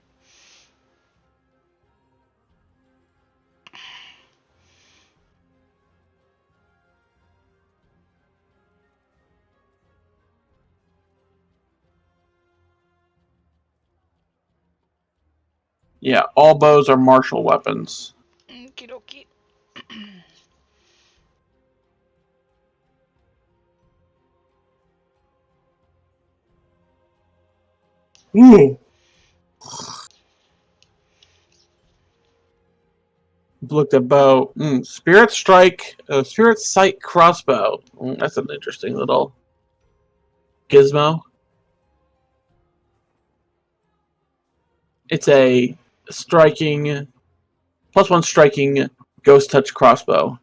Yeah, all bows are martial weapons. Okie dokie. Ooh. Looked at bow. Spirit strike. Spirit sight crossbow. That's an interesting little gizmo. It's a +1 striking ghost touch crossbow.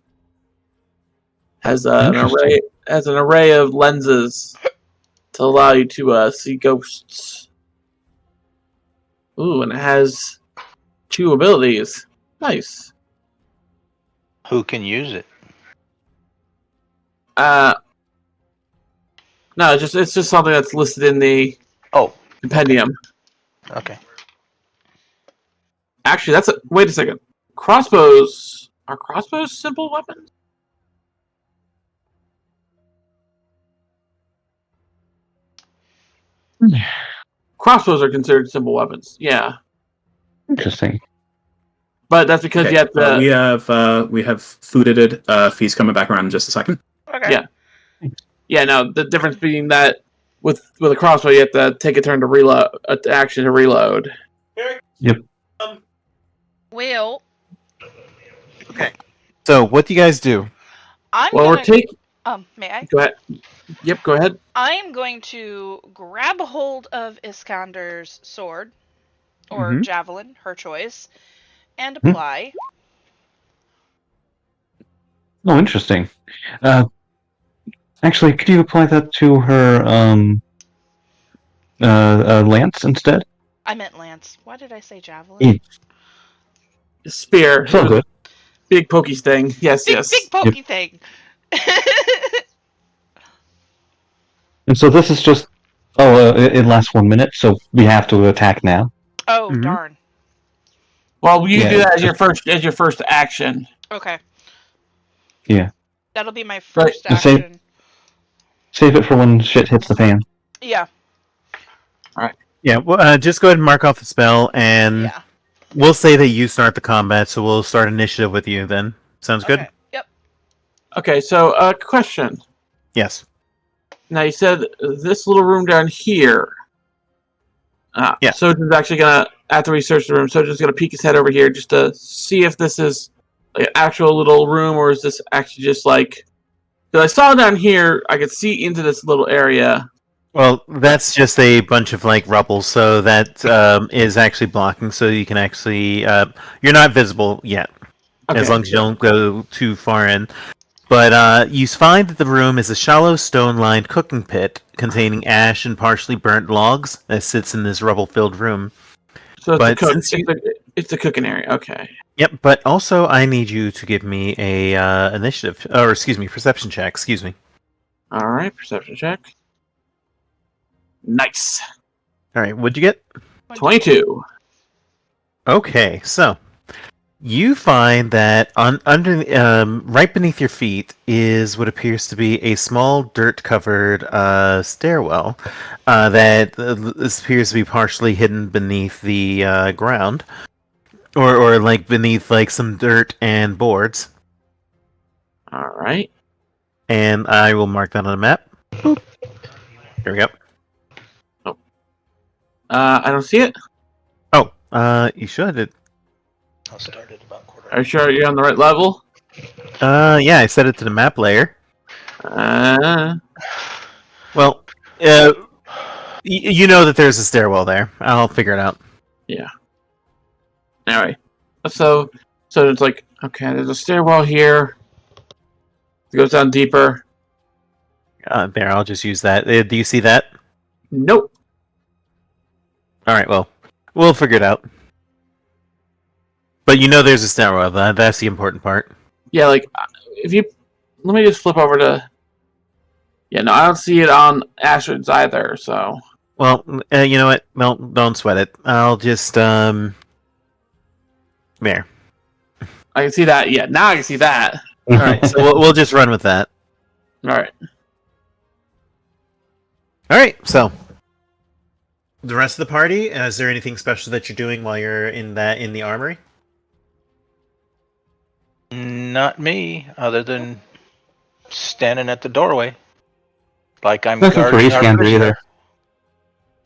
Has an array of lenses to allow you to see ghosts. Ooh, and it has 2 abilities. Nice. Who can use it? No, it's just something that's listed in the compendium. Okay. Actually, wait a second. Crossbows are crossbows simple weapons? Crossbows are considered simple weapons. Yeah, Interesting. but that's because you have to. we have food-ed fees coming back around in just a second. Okay. Yeah. Yeah, no, the difference being that with a crossbow, you have to take a turn to reload, action to reload. Yep. Well. Okay. So, what do you guys do? We're taking. May I? Go ahead. Yep, go ahead. I am going to grab a hold of Iskander's sword, or javelin, her choice, and apply. Oh, interesting. Actually, could you apply that to her lance instead? I meant lance. Why did I say javelin? Spear. So good. Big pokey sting. Yes, yes. Big pokey thing. And so this is just. It lasts 1 minute, so we have to attack now. Oh, Mhm. darn. Well, you can do Yeah, that as your first action. Okay. Yeah. That'll be my Right. first Just save- action. Save it for when shit hits the fan. Yeah. Yeah, well, just go ahead and mark off the spell, and Yeah. we'll say that you start the combat, so we'll start initiative with you then. Sounds good? Okay. Yep. Okay, so question. Yes. Now you said this little room down here. Yeah. Sojan's actually gonna, after we search the room, Sojan's gonna peek his head over here just to see if this is like an actual little room, or is this actually just like? Because I saw down here, I could see into this little area. Well, that's just a bunch of like rubble, so that is actually blocking. So you can actually you're not visible yet, Okay. as long as you don't go too far in. But you find that the room is a shallow stone-lined cooking pit containing ash and partially burnt logs that sits in this rubble-filled room. So it's But a cook. since you- It's a cooking area. Okay. Yep. But also, I need you to give me a initiative, or excuse me, perception check. Excuse me. All right. Perception check. Nice. All right. What'd you get? 22. Okay, so you find that right beneath your feet is what appears to be a small dirt-covered stairwell that this appears to be partially hidden beneath the ground, or like beneath like some dirt and boards. All right. And I will mark that on a map. Boop. Here we go. I don't see it. Oh, you should. I'll start at about quarter. Are you sure you're on the right level? Yeah, I set it to the map layer. Well, you know that there's a stairwell there. I'll figure it out. Anyway, so it's like, okay, there's a stairwell here. It goes down deeper. There, I'll just use that. Do you see that? Nope. All right, well, we'll figure it out. But you know there's a stairwell. That's the important part. Yeah, like if you let me just flip over to. Yeah, no, I don't see it on Astrid's either. So Well, you know what? Don't sweat it. I'll just there. I can see that. Yeah, now I can see that. All right, so we'll just run with that. All right. All right, so the rest of the party. Is there anything special that you're doing while you're in the armory? Not me, other than standing at the doorway. Like I'm Nothing for guarding our Iskander prisoner. either.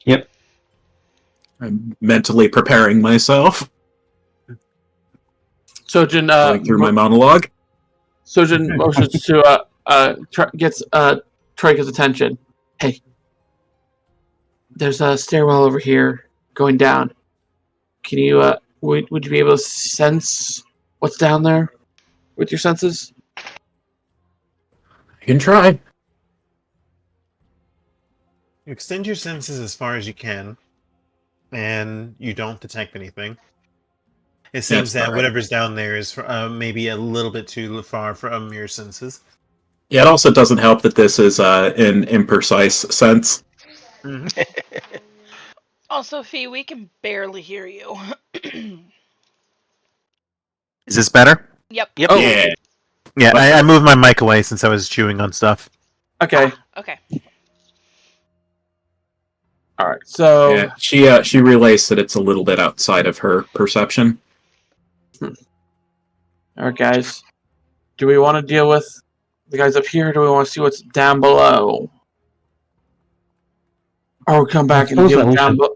Yep. I'm mentally preparing myself, Sojin going through my monologue. Sojin motions to gets Troika's attention. Hey, there's a stairwell over here going down. Can you would you be able to sense what's down there with your senses? I can try. You extend your senses as far as you can, and you don't detect anything. It seems That's that all right. whatever's down there is maybe a little bit too far from your senses. Yeah, it also doesn't help that this is an imprecise sense. Also, Fee, we can barely hear you. Is this better? Yep. Yep. Oh. Yeah. Yeah, I moved my mic away since I was chewing on stuff. Okay. Okay. All right. So Yeah, she relays that it's a little bit outside of her perception. all right, guys. Do we want to deal with the guys up here? Or do we want to see what's down below? Or come back and Suppose deal that with we down should- below?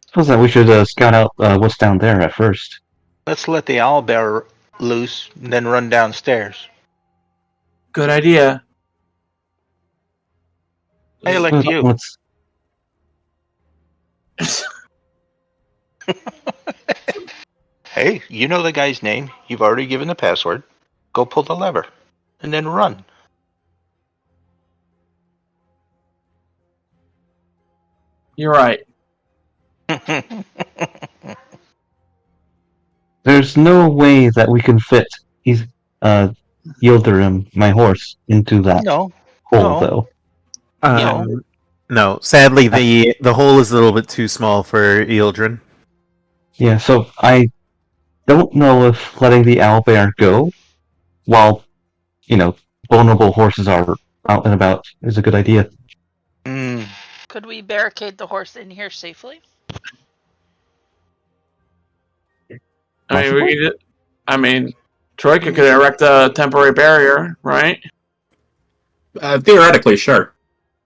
Suppose that we should scout out what's down there at first. Let's let the owlbear loose, and then run downstairs. Good idea. I elect you. Let's. Hey, you know the guy's name. You've already given the password. Go pull the lever, and then run. You're right. There's no way that we can fit Yildirim, my horse, into that No. hole, No. though. No, sadly, the hole is a little bit too small for Eildrin. Yeah, so I don't know if letting the owlbear go while, vulnerable horses are out and about is a good idea. Mm. Could we barricade the horse in here safely? I mean, Troika could erect a temporary barrier, right? Theoretically, sure.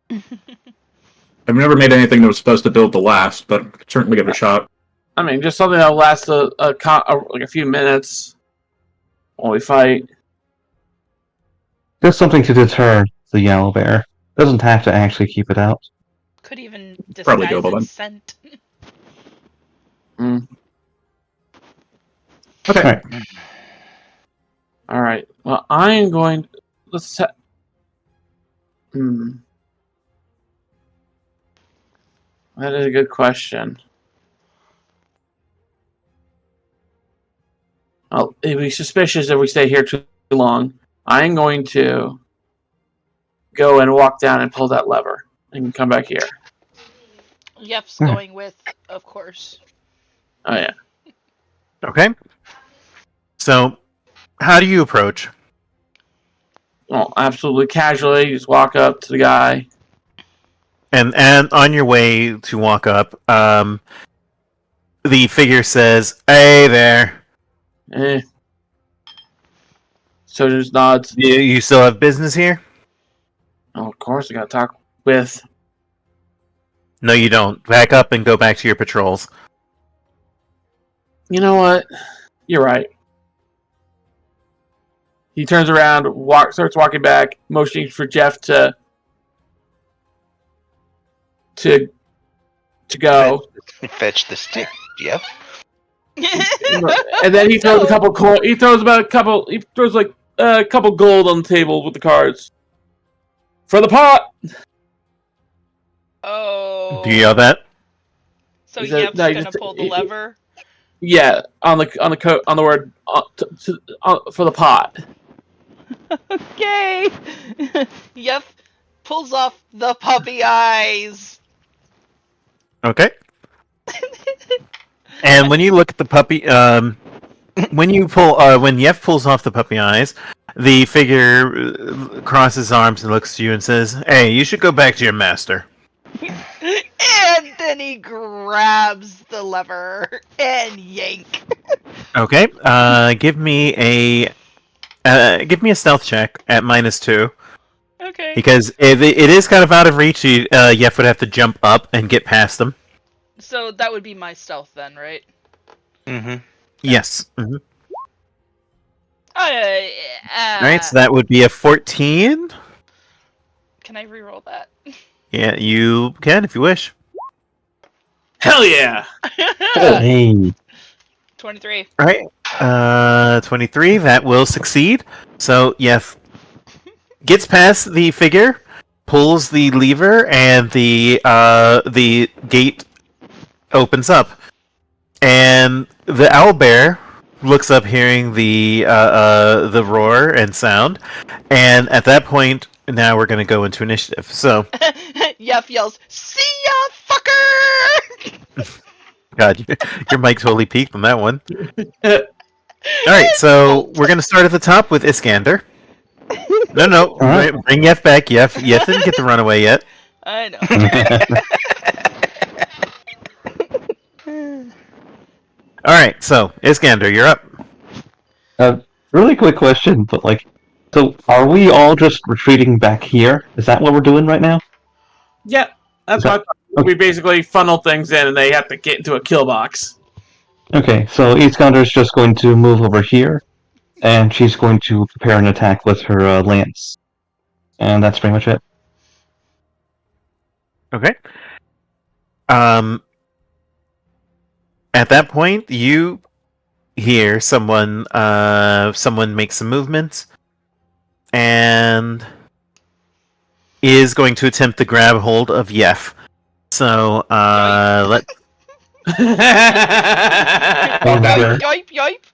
I've never made anything that was supposed to build to last, but could certainly give it a shot. I mean, just something that'll last like a few minutes while we fight. Just something to deter the owlbear. Doesn't have to actually keep it out. Could even Probably disguise doable, then. its scent. Okay. Alright. All right. Well, I am going. Let's. That is a good question. It'd be suspicious if we stay here too long. I'm going to go and walk down and pull that lever and come back here. Yep's going with, of course. Oh, yeah. Okay. So, how do you approach? Well, absolutely casually, just walk up to the guy. And on your way to walk up, the figure says, "Hey there. So just nods. You still have business here?" Oh, of course, I gotta talk with. No, you don't. Back up and go back to your patrols. You know what? You're right. He turns around, starts walking back, motioning for Jeff to go. Fetch the stick, Jeff. And then he throws a couple. He throws like a couple gold on the table with the cards for the pot. Oh. Do you yell that? So Is that- Yep's no, gonna pull the lever. Yeah, on the word for the pot. Okay. Yep pulls off the puppy eyes. Okay. And when you look at the puppy, when Yef pulls off the puppy eyes, the figure crosses arms and looks to you and says, "Hey, you should go back to your master." And then he grabs the lever and yank. Okay. Give me a stealth check at -2. Okay. Because it is kind of out of reach. Yef would have to jump up and get past them. So that would be my stealth then, right? Mm-hmm. Yes. Mm-hmm. Alright, So that would be a 14. Can I reroll that? Yeah, you can if you wish. Hell yeah! Hey. 23. All right. 23. That will succeed. So Yef gets past the figure, pulls the lever, and the gate opens up. And the owlbear looks up, hearing the roar and sound. And at that point, now we're going to go into initiative. So, Yef yells, "See ya, fucker!" God, your mic totally peaked on that one. All right, so we're going to start at the top with Iskander. No, right. bring Yef back. Yef didn't get the runaway yet. I know. All right, so Iskander, you're up. Really quick question, but so are we all just retreating back here? Is that what we're doing right now? Yeah, that's what I thought. We basically funnel things in, and they have to get into a kill box. Okay, so Iskander's just going to move over here, and she's going to prepare an attack with her lance. And that's pretty much it. Okay. At that point, you hear someone make some movements, and is going to attempt to grab hold of Yef. So, let. Yoip, yoip.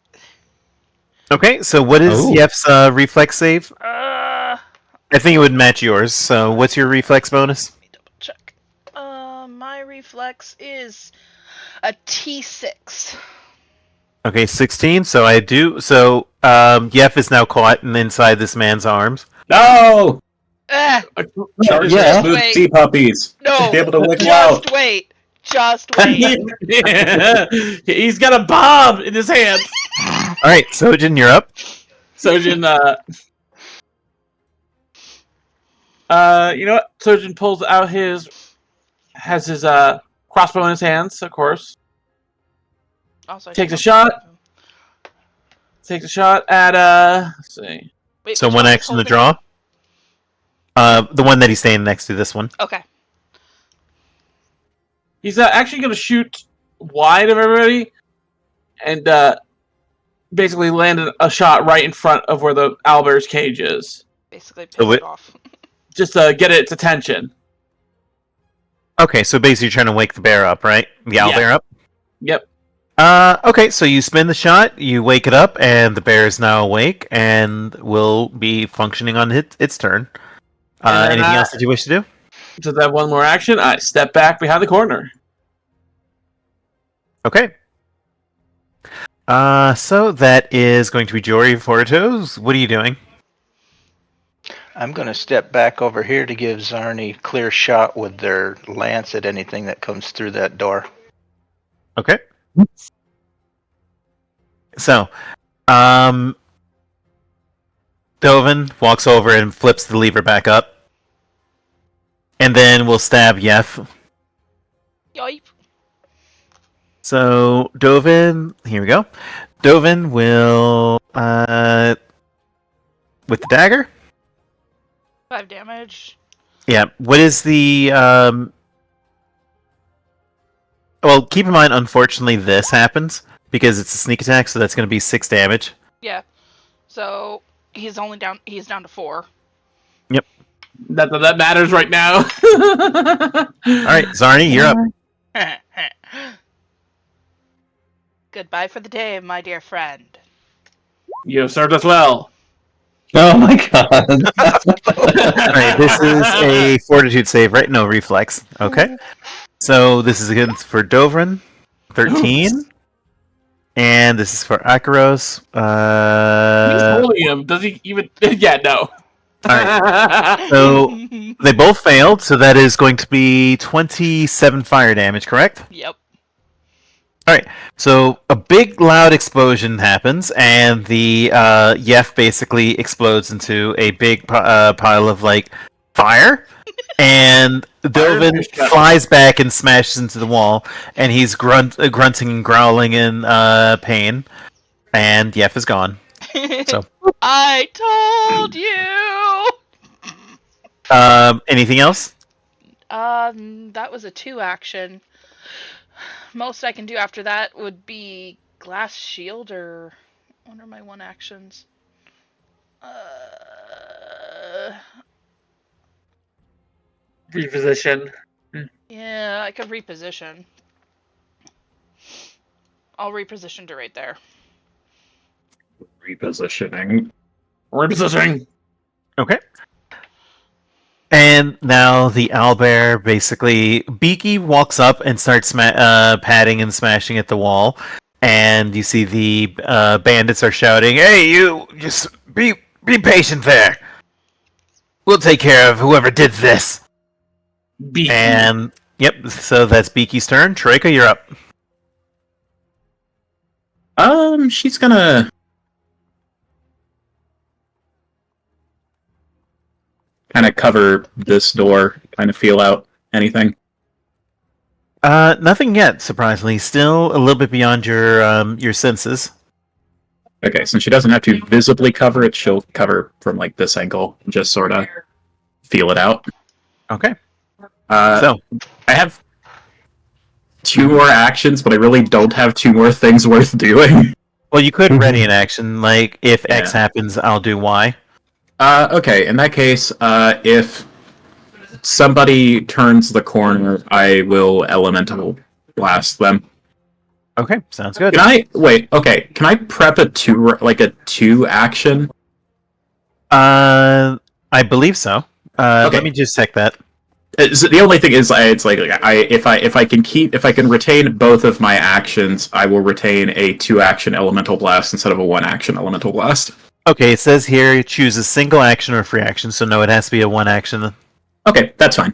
Okay, so what is Oh. Yef's reflex save? I think it would match yours. So what's your reflex bonus? Let me double check. My reflex is a T6. Okay, 16. So I do. So Yef is now caught inside this man's arms. No! Ah, Charge Yeah. smooth Wait. sea puppies. no, Should be able to wiggle out. just wait. Just wait. He's got a bomb in his hands. All right, Sojin, you're up. Sojin, you know what? Sojin pulls out his crossbow in his hands, of course. Also, I Takes should a shot. Takes a shot at let's see. Wait, So which one one is action to holding? draw. The one that he's standing next to. This one. Okay. He's actually going to shoot wide of everybody, and basically land a shot right in front of where the owlbear's cage is, Basically piss So it off. just to get its attention. Okay, so basically you're trying to wake the bear up, right? The owl Yeah. bear up. Yep. Okay, so you spin the shot, you wake it up, and the bear is now awake and will be functioning on its turn. And Anything else that you wish to do? Does that one more action? I step back behind the corner. Okay. So that is going to be Jory Fortos. What are you doing? I'm going to step back over here to give Zarni clear shot with their lance at anything that comes through that door. Okay. So, Dovin walks over and flips the lever back up. And then we'll stab Yef. Yoip. So, Dovin, here we go. Dovin will, with the dagger? 5 damage. Yeah. What is the, well, keep in mind, unfortunately, this happens because it's a sneak attack, so that's going to be 6 damage. Yeah. So he's down to 4. That matters right now. All right, Zarni, you're up. Goodbye for the day, my dear friend. You have served us well. Oh my god. All right, this is a fortitude save, right? No, reflex. Okay. So this is against for Dovrin, 13. And this is for Akaros. He's holding him. Does he even? Yeah, no. Alright. So they both failed, so that is going to be 27 fire damage, correct? Yep. Alright, so a big loud explosion happens, and the Yef basically explodes into a big pile of, like, fire, and Dovin flies back and smashes into the wall, and he's grunting and growling in pain, and Yef is gone. So. I told you! Anything else? That was a 2 action. Most I can do after that would be glass shield, or what are my 1 actions? Reposition. Yeah, I could reposition. I'll reposition to right there. Repositioning. Repositioning. Okay. And now the owlbear basically, Beaky walks up and starts patting and smashing at the wall, and you see the bandits are shouting, "Hey, you! Just be patient there. We'll take care of whoever did this." Beaky. And yep, so that's Beaky's turn. Troika, you're up. She's gonna kind of cover this door, kind of feel out anything. Nothing yet, surprisingly. Still a little bit beyond your senses. Okay, since she doesn't have to visibly cover it, she'll cover from like this angle and just sort of feel it out. Okay. So I have 2 more actions, but I really don't have 2 more things worth doing. Well, you could ready an action, like, if X happens, I'll do Y. Okay, in that case, if somebody turns the corner, I will elemental blast them. Okay, sounds good. Can I wait? Okay, can I prep a two action? I believe so. Okay. Let me just check that. The only thing is, it's like if I can retain both of my actions, I will retain a 2-action elemental blast instead of a 1-action elemental blast. Okay, it says here choose a single action or a free action, so no, it has to be a 1 action. Okay, that's fine.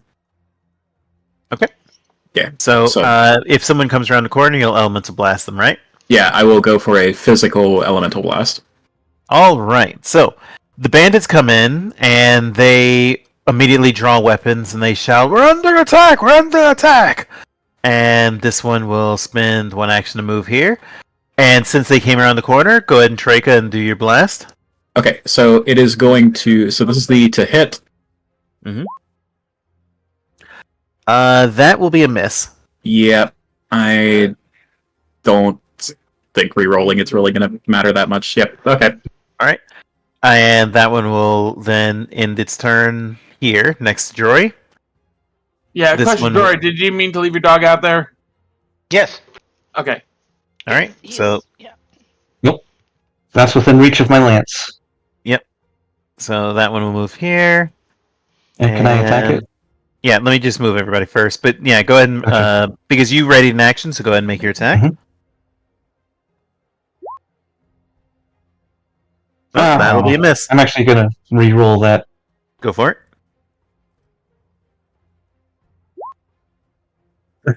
Okay. Yeah. So if someone comes around the corner, you'll elemental blast them, right? Yeah, I will go for a physical elemental blast. All right. So the bandits come in and they immediately draw weapons and they shout, "We're under attack! We're under attack!" And this one will spend 1 action to move here. And since they came around the corner, go ahead and Treka and do your blast. Okay, so it is going to. So this is the to hit. That will be a miss. Yep, I don't think re-rolling it's really going to matter that much. Yep. Okay. All right. And that one will then end its turn here next to Jory. Yeah, This question, one- Dory, did you mean to leave your dog out there? Yes. Okay. All right. He So is- yeah. That's within reach of my lance. that one will move here. And can I attack it? Yeah, let me just move everybody first. But yeah, go ahead and Okay. because you readied an action, so go ahead and make your attack. Mhm. Oh, that'll be a miss. I'm actually gonna re-roll that. Go for it.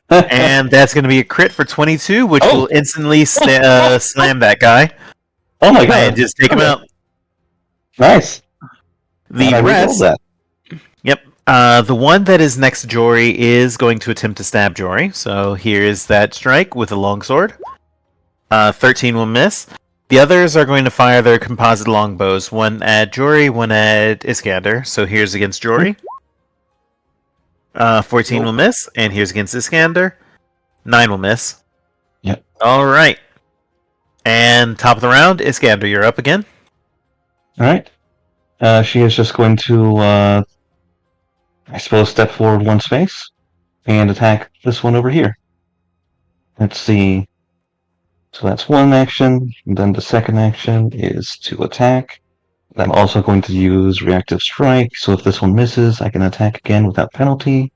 And that's going to be a crit for 22, which Oh. will instantly slam that guy Oh my god! and just take him Okay. out. Nice. The And I re-rolled rest, that. yep. The one that is next to Jory is going to attempt to stab Jory. So here's that strike with a longsword. 13 will miss. The others are going to fire their composite longbows. One at Jory, one at Iskander. So here's against Jory. 14 will miss, and here's against Iskander. 9 will miss. Yep. All right. And top of the round, Iskander, you're up again. All right. She is just going to, I suppose, step forward 1 space and attack this one over here. Let's see. So that's 1 action. And then the second action is to attack. I'm also going to use reactive strike. So if this one misses, I can attack again without penalty.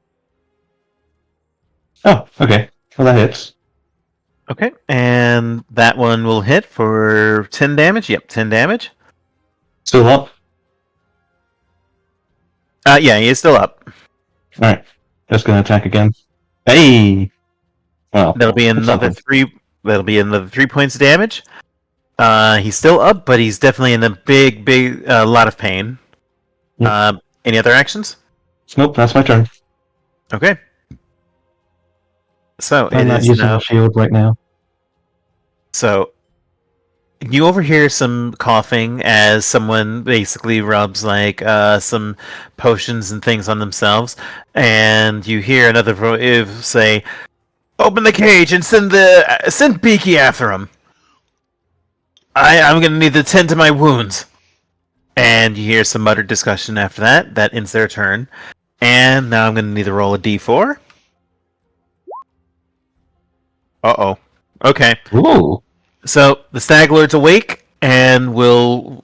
Oh, okay. Well, that hits. Okay. And that one will hit for 10 damage. Yep, 10 damage. Still up. Yeah, he is still up. All right. Just gonna attack again. Hey. Well, That'll be that's another something. 3. That'll be another 3 points of damage. He's still up, but he's definitely in a big lot of pain. Yep. Any other actions? Nope. That's my turn. Okay. So I'm it not is using now. a shield right now. So you overhear some coughing as someone basically rubs like some potions and things on themselves, and you hear another voice say, "Open the cage and send Beaky after him. I'm gonna need to tend to my wounds." And you hear some muttered discussion after that. That ends their turn. And now I'm gonna need to roll a d4. Uh-oh. Okay. Ooh. So the Stag Lord's awake and will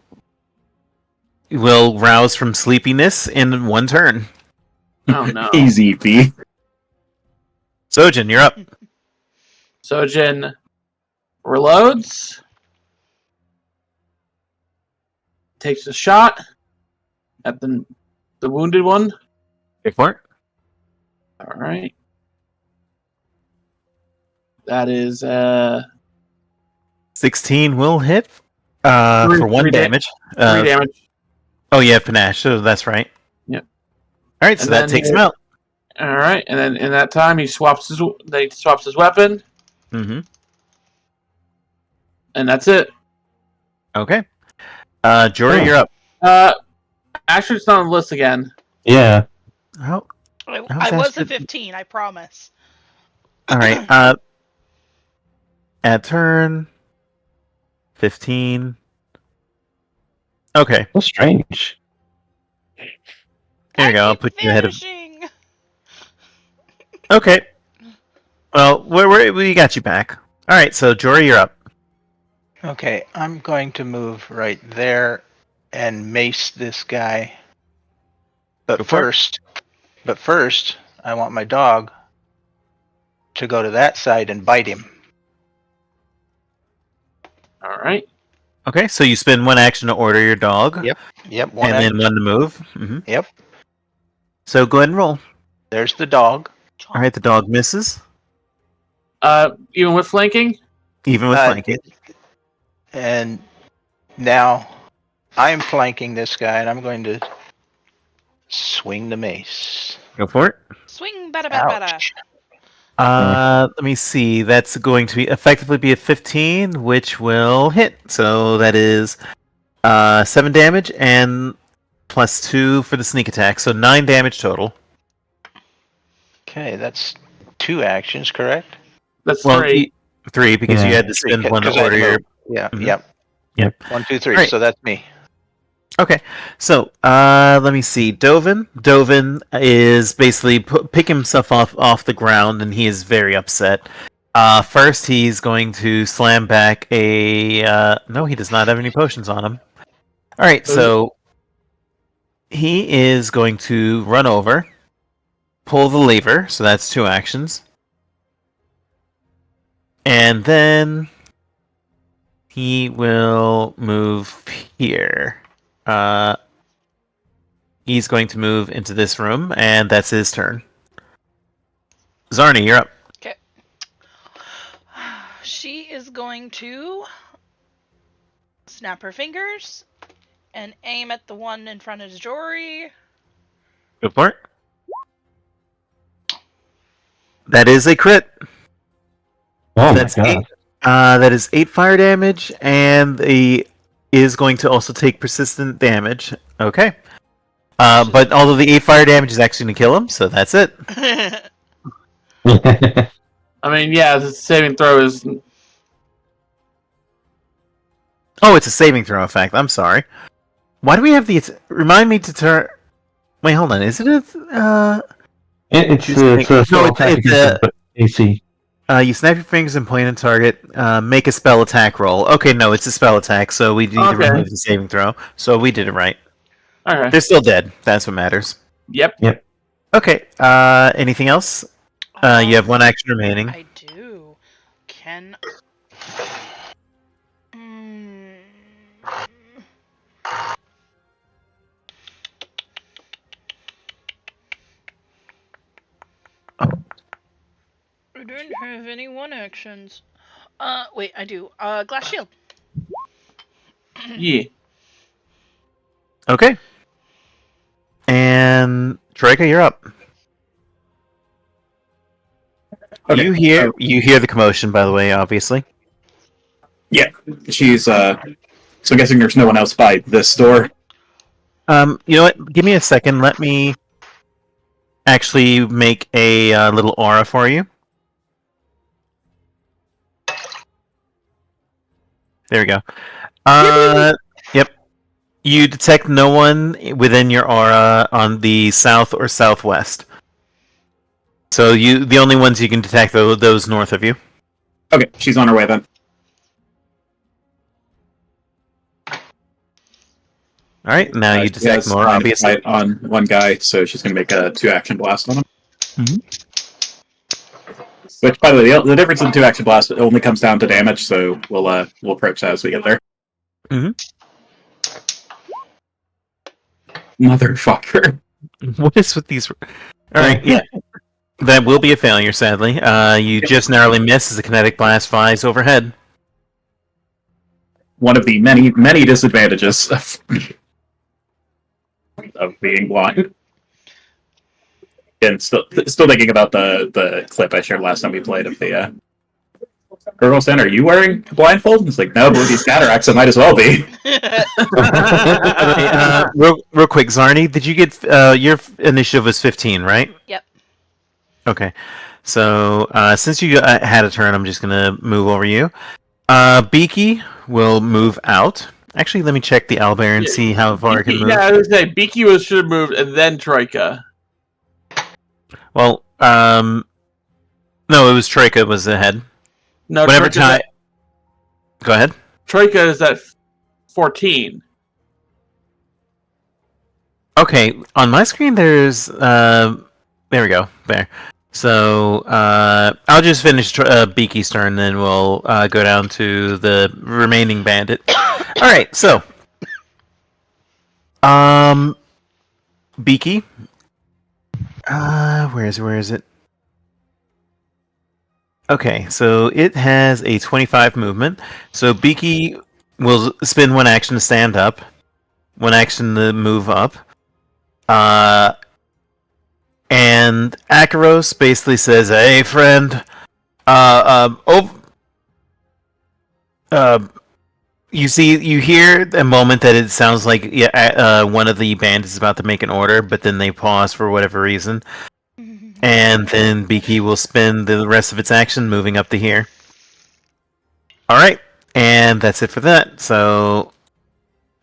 rouse from sleepiness in 1 turn. Oh no. Easy, B. Sojin, you're up. Sojin reloads. Takes a shot at the wounded one. Go for it. Alright. That is 16 will hit Three- for 1 three damage. 3 damage. Oh, yeah, panache, so that's right. Yep. All right, so And that then takes he- him out. Alright, and then in that time he swaps his weapon, Mm-hmm. and that's it. Okay. Jory, Oh. you're up. Actually it's not on the list again. Yeah. Oh, I was was a Astrid- 15, I promise. all right. At turn 15. Okay, So strange. here you go. I'll keep put you ahead of. vanishing. Okay. Well, we got you back. All right, so Jory, you're up. Okay, I'm going to move right there and mace this guy. Go But for it. first, I want my dog to go to that side and bite him. All right. Okay, so you spend one action to order your dog. Yep, one And then one to move. Yep, So go ahead and roll. there's the dog. All right, the dog misses, Even with flanking. even with flanking. And now I'm flanking this guy, and I'm going to swing the mace. Go for it. Swing, bada, bada, bada. Ouch. Let me see. That's going to be effectively be a 15, which will hit. So that is 7 damage and plus 2 for the sneak attack. So 9 damage total. Okay, that's 2 actions, correct? That's Well, 3. 3 because you Yeah. had to spend one Because to I had order to your. move. Yeah, Mhm. yep. Yep. 1, 2, 3. Right. So that's me. Okay, so let me see. Dovin is basically picking himself off the ground, and he is very upset. First, he's going to slam back a. No, he does not have any potions on him. All right, so he is going to run over, pull the lever. So that's 2 actions, and then he will move here. He's going to move into this room, and that's his turn. Zarni, you're up. Okay. She is going to snap her fingers and aim at the one in front of Jory. Go for it. That is a crit. Oh That's my god. That is 8 fire damage, and he is going to also take persistent damage. Okay. But although the 8 fire damage is actually going to kill him, so that's it. I mean, yeah, the saving throw is. Oh, it's a saving throw, in fact. I'm sorry. Why do we have the... Remind me to turn... Wait, hold on. Is it a... it's No, a spell it's attack against the AC. You snap your fingers and point at target. Make a spell attack roll. Okay, no, it's a spell attack, so we need to Okay. remove the saving throw. So we did it right. Okay. They're still dead. That's what matters. Yep. Okay. Anything else? You have 1 action remaining. I do. Can. Mm. I don't have any 1 actions. Wait, I do. Glass shield. Yeah. Okay. And Troika, you're up. Okay. You hear the commotion, by the way, obviously. Yeah, she's so I'm guessing there's no one else by this door. You know what? Give me a second. Let me actually make a little aura for you. There we go. Yep. You detect no one within your aura on the south or southwest. So the only ones you can detect are those north of you. Okay, she's on her way then. All right, now you She detect has more, line of obviously. sight on one guy, so she's going to make a 2-action blast on him. Which, by the way, the difference in the 2-action blast only comes down to damage, so we'll approach that as we get there. Motherfucker. What is with these? All right, yeah. That will be a failure, sadly. You just narrowly miss as the kinetic blast flies overhead. One of the many, many disadvantages of being blind. And still thinking about the clip I shared last time we played of the girl saying, "Are you wearing a blindfold?" It's like, no, but with these cataracts, it might as well be. Real quick, Zarni, did you get your initiative was 15, right? Yep. Okay, so since you had a turn, I'm just gonna move over you. Beaky will move out. Actually, let me check the owlbear and see how far it can move. Yeah, I was gonna say Beaky should have moved and then Troika. Well, no, it was Troika was ahead. No, Whenever Troika's time. Go ahead. Troika is at 14. Okay, on my screen there's there we go. There. So I'll just finish Beaky's turn, then we'll go down to the remaining bandit. All right, so Beaky. Where is it? Okay, so it has a 25 movement. So Beaky will spend one action to stand up, one action to move up. And Akaros basically says, "Hey, friend, you hear the moment that it sounds like one of the bandits is about to make an order, but then they pause for whatever reason, and then Beaky will spend the rest of its action moving up to here. All right, and that's it for that. So,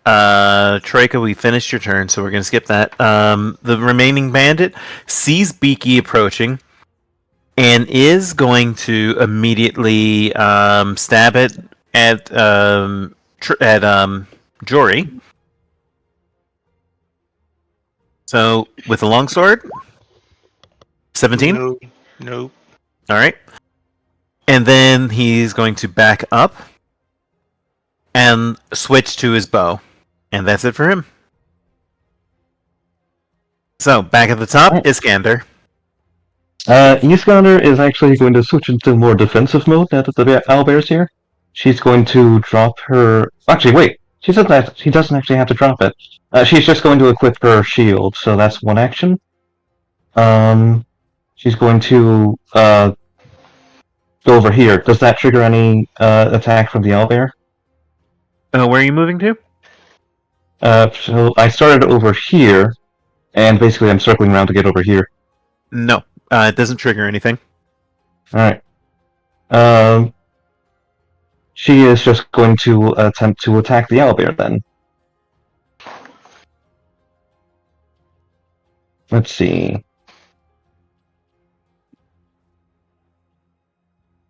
Troika, we finished your turn, so we're gonna skip that. The remaining bandit sees Beaky approaching and is going to immediately stab it at Jory. So with a longsword, 17. Nope. All right, and then he's going to back up and switch to his bow, and that's it for him. So back at the top, Iskander. Iskander is actually going to switch into more defensive mode now that the owlbear's here. She's going to drop her... Actually, wait. She doesn't actually have to drop it. She's just going to equip her shield, so that's one action. She's going to go over here. Does that trigger any attack from the owlbear? Where are you moving to? So I started over here, and basically I'm circling around to get over here. No, it doesn't trigger anything. Alright. She is just going to attempt to attack the owlbear then. Let's see.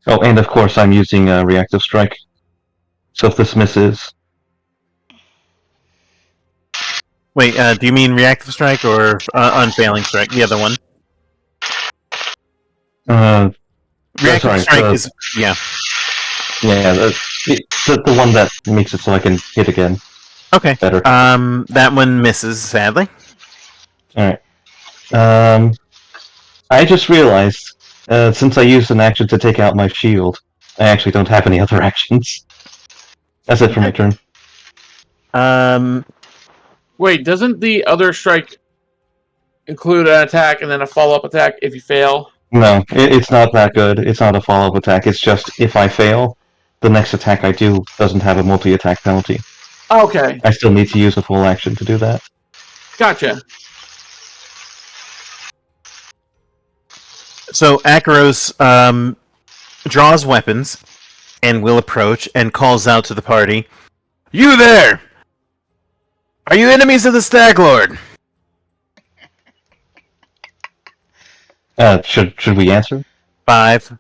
Oh, and of course I'm using Reactive Strike. So if this misses... Wait, do you mean reactive strike or unfailing strike? The other one. Reactive strike is Yeah, the one that makes it so I can hit again. Okay. Better. That one misses, sadly. Alright. I just realized, since I used an action to take out my shield, I actually don't have any other actions. That's it for my turn. Wait, doesn't the other strike include an attack and then a follow-up attack if you fail? No, it's not that good. It's not a follow-up attack. It's just, if I fail, the next attack I do doesn't have a multi-attack penalty. Okay, I still need to use a full action to do that. gotcha. So Akaros draws weapons and will approach and calls out to the party. You there! Are you enemies of the Stag Lord? Should we answer? 5,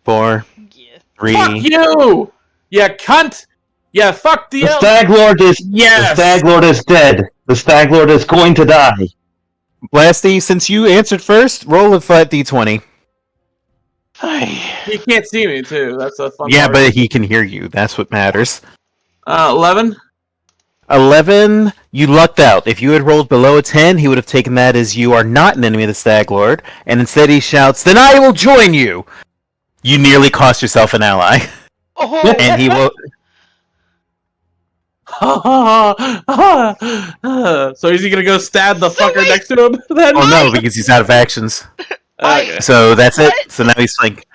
4, Yeah. 3. Fuck you! Yeah, cunt! Yeah, fuck the The elf! Stag Lord is Yes! The Stag Lord is dead. The Stag Lord is going to die. Blasty, since you answered first, roll a flat d20. He can't see me, too. That's a fun Yeah, part. but he can hear you. That's what matters. 11? 11, you lucked out. If you had rolled below a 10, he would have taken that as you are not an enemy of the Stag Lord, and instead he shouts, "Then I will join you!" You nearly cost yourself an ally. Oh, And he will... So is he gonna go stab the fucker next to him then? Oh no, because he's out of actions. Okay. So that's it. What? So now he's like,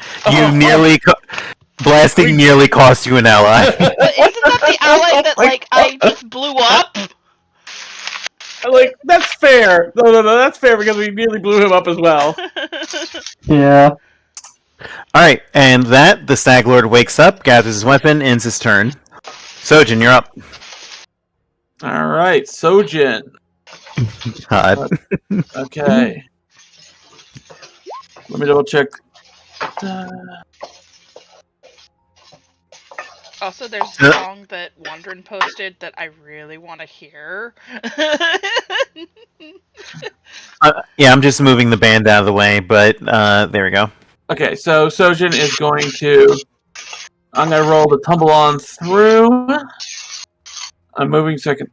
blasting nearly cost you an ally. but isn't that the ally that, like, I just blew up? Like, that's fair. No, that's fair because we nearly blew him up as well. Yeah. Alright, and the Stag Lord wakes up, gathers his weapon, ends his turn. Sojin, you're up. Alright, Sojin. God. Okay. Let me double check. Also, there's a song that Wandering posted that I really want to hear. Yeah, I'm just moving the band out of the way, but there we go. Okay, so Sojin is going to. I'm going to roll the tumble on through. I'm moving so I can.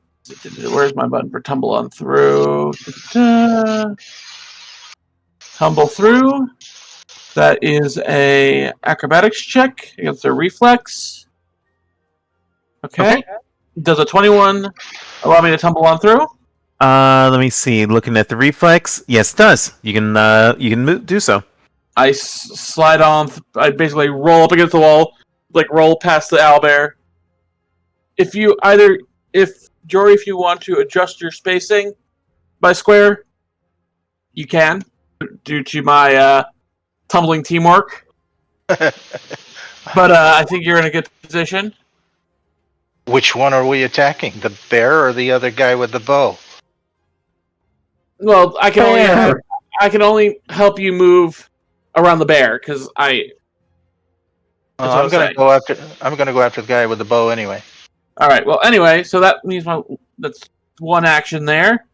Where's my button for tumble on through? Tumble through. That is a acrobatics check against their reflex. Okay. Does a 21 allow me to tumble on through? Let me see. Looking at the reflex, yes, it does. You can do so. I slide on. I basically roll up against the wall, like roll past the owlbear. If Jory, if you want to adjust your spacing by square, you can, due to my tumbling teamwork. But I think you're in a good position. Which one are we attacking? The bear or the other guy with the bow? Well, I can only help you move around the bear because I. That's what I'm gonna go after the guy with the bow anyway. All right. Well, anyway, so that means that's one action there.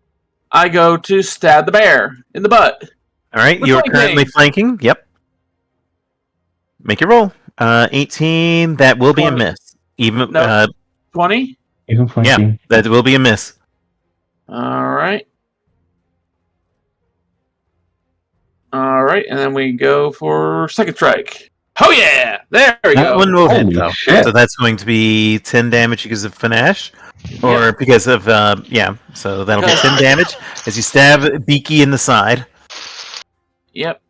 I go to stab the bear in the butt. All right, you're currently flanking. Yep. Make your roll. 18. That will be a 20. miss. Even No. 20. Even flanking. Yeah, that will be a miss. All right. All right, and then we go for second strike. Oh yeah! There we That go. one will hit Holy though. shit. So that's going to be 10 damage because of finesse, or because of yeah. So that'll be 10 damage as you stab Beaky in the side. Yep.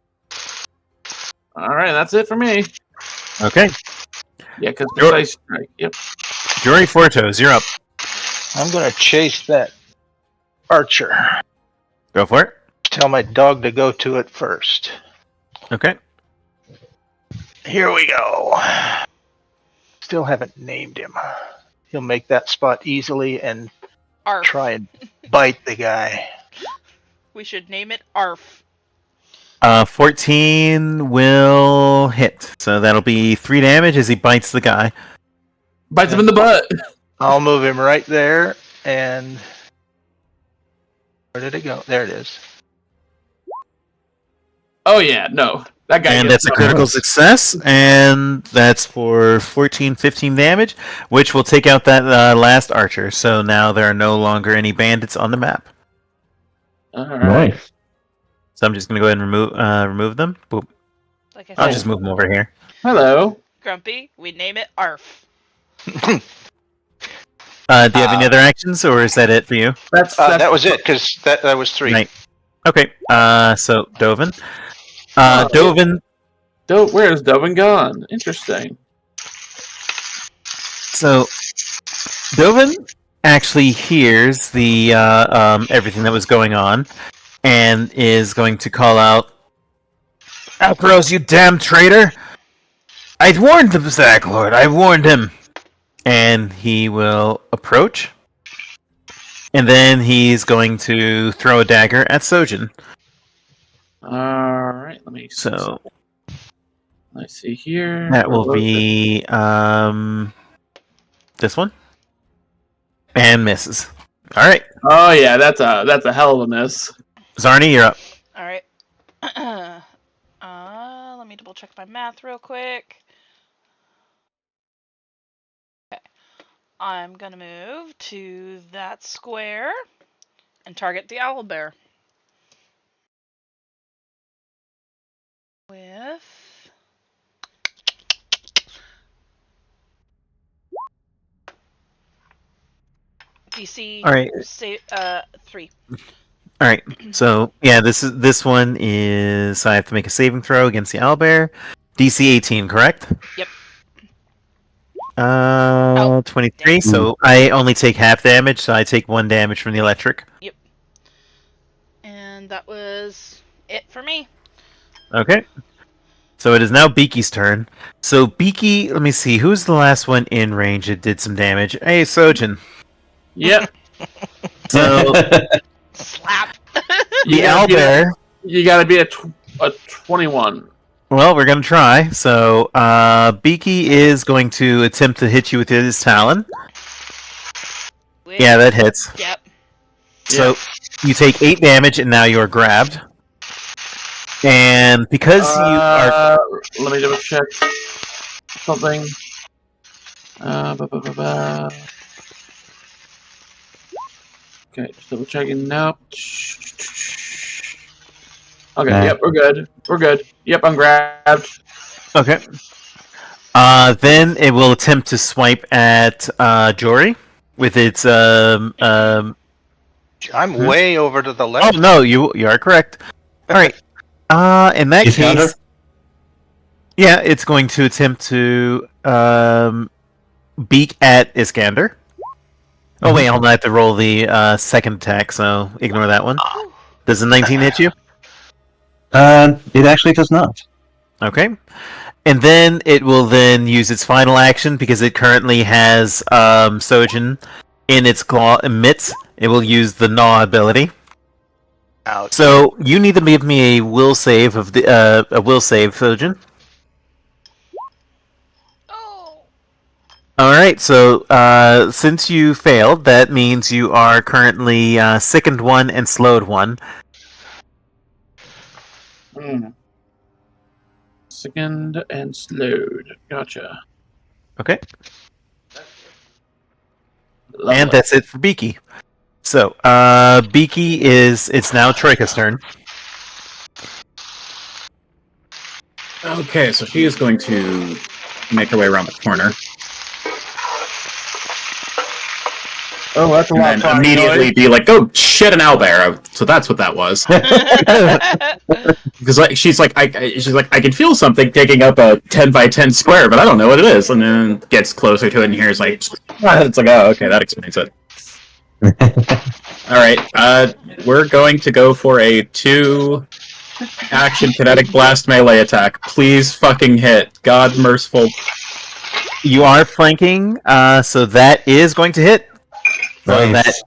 All right, that's it for me. Okay, Yeah, because precise strike. Yep. Jory Fortos, you're up. I'm gonna chase that archer. Go for it. Tell my dog to go to it first. Okay. Here we go. Still haven't named him. He'll make that spot easily and Arf. try and bite the guy. We should name it Arf. 14 will hit. So that'll be 3 damage as he bites the guy. Bites him in the butt. I'll move him right there, and where did it go? There it is. Oh yeah, no. That guy. And that's a critical success, and that's for 14, 15 damage, which will take out that last archer. So now there are no longer any bandits on the map. All right. Nice. So I'm just going to go ahead and remove them. Boop. Like I I'll said, just move them over here. Hello. Grumpy, we name it Arf. Do you have any other actions, or is that it for you? That's that was it, because that was 3. Right. Okay. So Dovin. Oh. Dovin. Where's Dovin gone? Interesting. So Dovin actually hears the everything that was going on, and is going to call out, "Alcaros, you damn traitor! I warned the Stag Lord. I warned him." And he will approach, and then he's going to throw a dagger at Sojin. All right. Let me. So Let's see here. that will be this one, and misses. All right, Oh yeah, that's a hell of a miss. Zarni, you're up. All right. Let me double check my math real quick. Okay. I'm gonna move to that square and target the owlbear with DC. All right. 3. All right. So yeah, this one is I have to make a saving throw against the owlbear. DC 18, correct? Yep. 23. So I only take half damage, so I take 1 damage from the electric. Yep. And that was it for me. Okay. So it is now Beaky's turn. So Beaky, let me see, who's the last one in range that did some damage? Hey, Sojin. Yep. So Slap. the owlbear. You gotta be a 21. Well, we're gonna try. So, Beaky is going to attempt to hit you with his talon. Yeah, that hits. Yep. So you take 8 damage, and now you are grabbed. And because you are, Let me double check something. Okay, just double checking. Nope. Okay, Nah. yep, we're good. We're good. Yep, I'm grabbed. okay. Then it will attempt to swipe at Jory with its I'm way over to the Oh left. no, you are correct. All right. In that Iskander? case, yeah, it's going to attempt to beak at Iskander. Oh wait, hold on. I have to roll the second attack, so ignore that one. Does the 19 hit you? It actually does not. Okay. And then it will then use its final action because it currently has Sojin in its claw mitts. It will use the Gnaw ability. Ouch. So you need to give me a will save of the a will save, Sojin. Oh. All right. So since you failed, that means you are currently sickened 1 and slowed 1. Sickened and slowed. Gotcha. Okay. Lovely. And that's it for Beaky. So, Beaky it's now Troika's turn. Okay, so she is going to make her way around the corner. Oh, that's a lot of And then fire immediately noise. be like, "Oh shit, an owlbear!" So that's what that was. Because like she's like, I can feel something taking up a 10 by 10 square, but I don't know what it is. And then gets closer to it and hears like, it's like, oh, okay, that explains it. All right, we're going to go for a 2-action kinetic blast melee attack. Please fucking hit. God merciful. You are flanking, so that is going to hit. So Nice.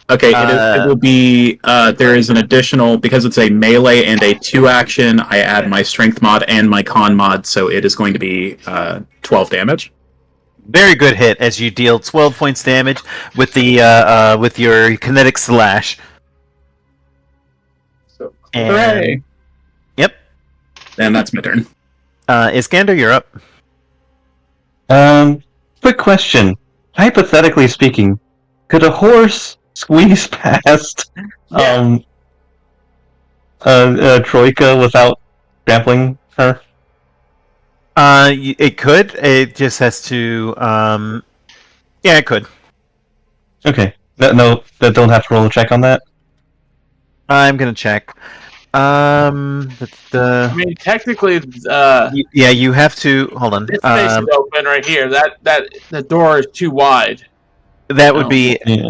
Okay, it will be, there is an additional, because it's a melee and a 2-action, I add my strength mod and my con mod, so it is going to be 12 damage. Very good hit as you deal 12 points damage with the with your kinetic slash. So, And- hooray! Yep. And that's my turn. Iskander, you're up. Quick question. Hypothetically speaking, could a horse squeeze past Troika without trampling her? It could. It just has to. Yeah, it could. Okay. No, don't have to roll a check on that. I'm gonna check. I mean, technically, Yeah, you have to. Hold on. this space is open right here. That the door is too wide. That would be Yeah.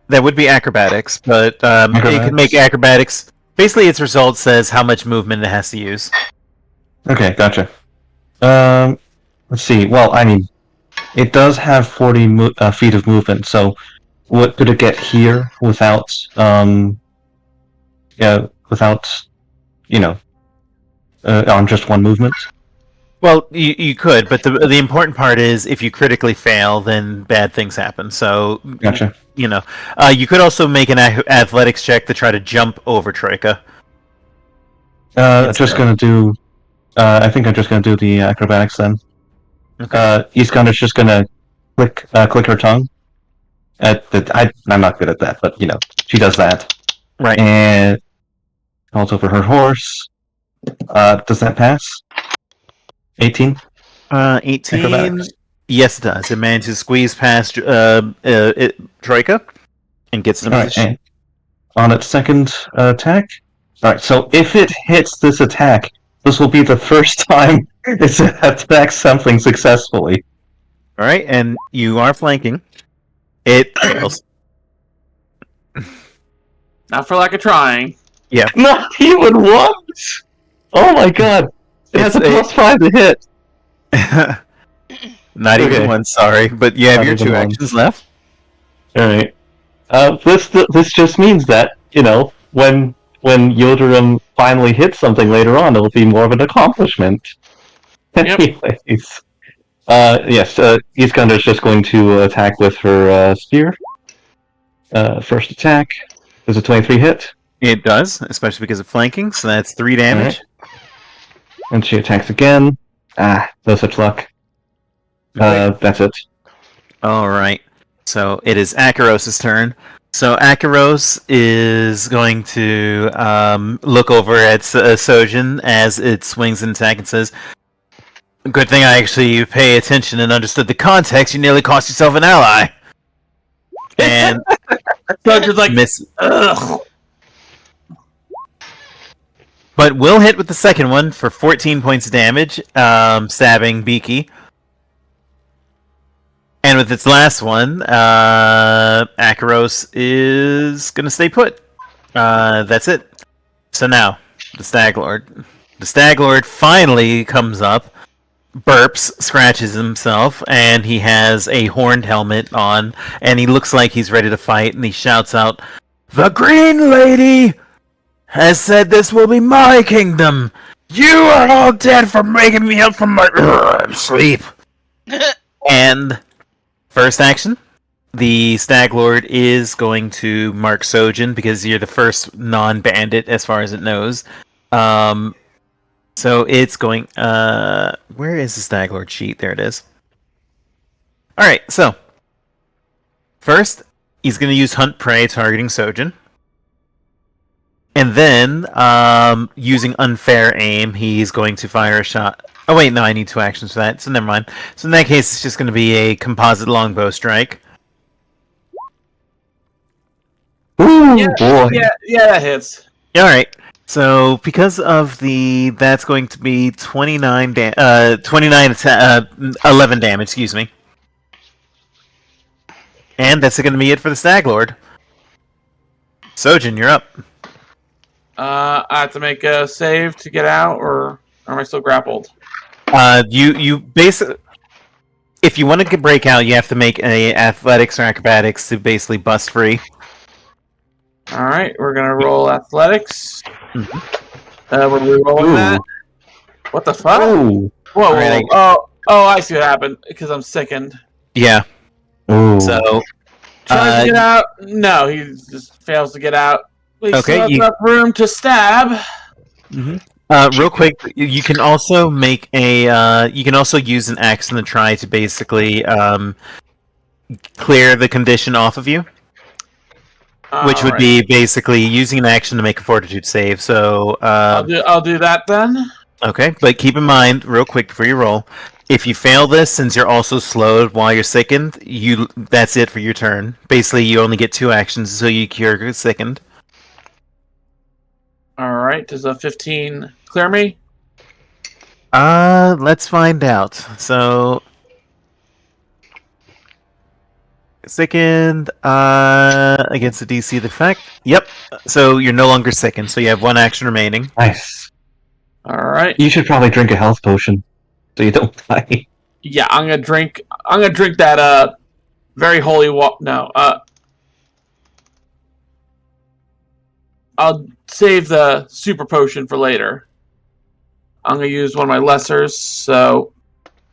that would be acrobatics, but it Acrobatics. can make acrobatics. Basically, its result says how much movement it has to use. Okay, gotcha. Let's see. Well, I mean, it does have 40 feet of movement. So, what could it get here without without on just one movement? Well, you could, but the important part is if you critically fail, then bad things happen. So, Gotcha. you could also make an athletics check to try to jump over Troika. Just gonna do. I think I'm just gonna do the acrobatics then. Okay. Iskander's just gonna click her tongue. I'm not good at that, but she does that. Right. And calls over her horse. Does that pass? 18. 18. Acrobatics. Yes, it does. It manages to squeeze past Troika and gets in All right. position. And on its second attack. All right. So if it hits this attack, this will be the first time it's attacked something successfully. All right, and you are flanking. It fails. Not for lack of trying. Not even once. Oh my god! It has a +5 to hit. Not even Okay. one, sorry, but you have Not your even 2 one. actions left. All right. This just means that when Yildirim finally hit something later on, it'll be more of an accomplishment. Yep. Anyways, yes, Iskander's just going to attack with her spear. First attack. Does a 23 hit? It does, especially because of flanking, so that's 3 damage. And she attacks again. No such luck. That's it. Alright. So it is Akaros' turn. So Akaros is going to look over at Sojin as it swings an attack and says, "Good thing I actually pay attention and understood the context. You nearly cost yourself an ally." And Sojin's like, miss, ugh. but will hit with the second one for 14 points of damage, stabbing Beaky. And with its last one, Akaros is going to stay put. That's it. So now, the Stag Lord. The Stag Lord finally comes up, burps, scratches himself, and he has a horned helmet on, and he looks like he's ready to fight, and he shouts out, "The Green Lady has said this will be my kingdom! You are all dead for making me up from my sleep!" And first action, the Stag Lord is going to mark Sojin because you're the first non-bandit as far as it knows. So it's going... where is the Stag Lord sheet? There it is. Alright, so first, he's going to use Hunt Prey targeting Sojin. And then, using Unfair Aim, he's going to fire a shot. Oh wait, no, I need 2 actions for that, so never mind. So in that case, it's just going to be a composite longbow strike. Ooh, Yeah, boy. yeah, that hits. Alright, so because of the... That's going to be 11 damage, excuse me. And that's going to be it for the Stag Lord. Sojin, you're up. I have to make a save to get out, or am I still grappled? You basically... If you want to break out, you have to make a athletics or acrobatics to basically bust free. Alright, we're gonna roll athletics. Mhm. We're re-rolling Ooh. that. What the fuck? Oh. Whoa, Alright, I see what happened, because I'm sickened. Yeah, Ooh. so... Tries to get out. No, he just fails to get out. We Okay, still have enough room to stab. real quick, you can also make a... you can also use an action to try to basically clear the condition off of you. Which would be basically using an action to make a fortitude save. So I'll do that then. okay, but keep in mind, real quick before you roll, if you fail this, since you're also slowed while you're sickened, that's it for your turn. Basically, you only get 2 actions until you cure sickened. Alright, does a 15 clear me? Let's find out. So sickened against the DC effect. Yep. So you're no longer sickened, so you have 1 action remaining. Nice. Alright. You should probably drink a health potion so you don't die. Yeah, I'm gonna drink that very holy I'll save the super potion for later. I'm gonna use one of my lessers, so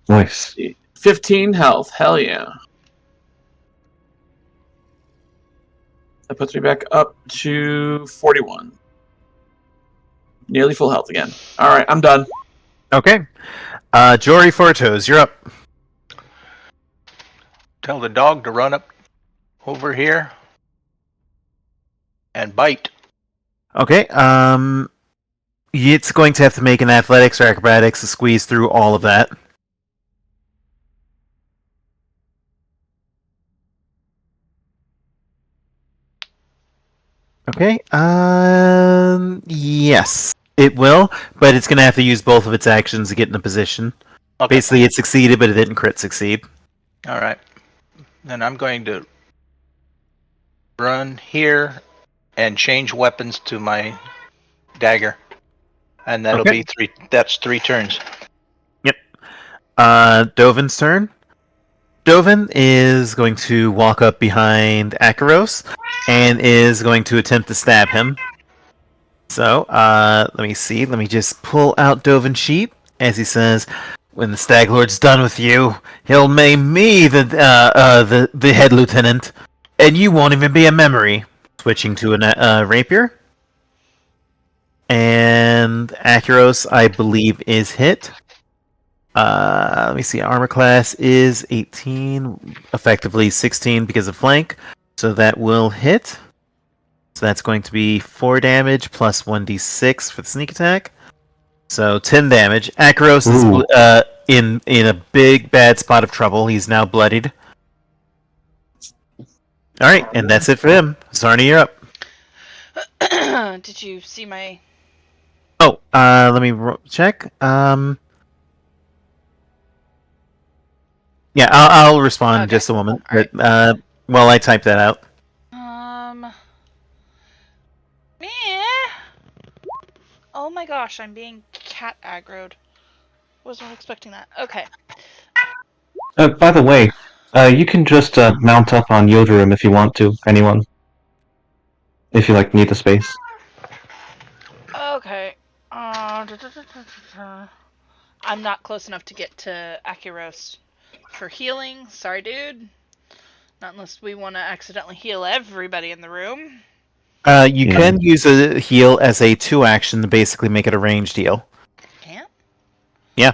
Nice. 15 health. Hell yeah. That puts me back up to 41. Nearly full health again. Alright, I'm done. Okay. Jory Fortos, you're up. Tell the dog to run up over here and bite. Okay, it's going to have to make an athletics or acrobatics to squeeze through all of that. Okay, yes, it will, but it's going to have to use both of its actions to get in a position. Okay. Basically, it succeeded, but it didn't crit succeed. All right. Then I'm going to run here and change weapons to my dagger. And that'll Okay. be 3. That's 3 turns. Dovin's turn. Dovin is going to walk up behind Akaros and is going to attempt to stab him. So, let me see. Let me just pull out Dovin Sheep as he says, "When the Stag Lord's done with you, he'll maim me, the head lieutenant, and you won't even be a memory." Switching to a rapier, and Acuros, I believe, is hit. Let me see. Armor class is 18, effectively 16 because of flank, so that will hit. So that's going to be 4 damage plus 1d6 for the sneak attack. So 10 damage. Acuros is in a big bad spot of trouble. He's now bloodied. All right, and that's it for him. Zarni, you're up. Did you see my... Oh, let me check. Yeah, I'll respond in Okay. just a moment. All right. But while I type that out. Meh. Oh my gosh, I'm being cat aggroed. Wasn't expecting that. Okay. By the way, you can just mount up on Yildirim if you want to. Anyone, if you need the space. Okay. I'm not close enough to get to Acuros for healing. Sorry, dude. Not unless we want to accidentally heal everybody in the room. You can use a heal as a 2-action to basically make it a ranged heal. Can't? Yeah.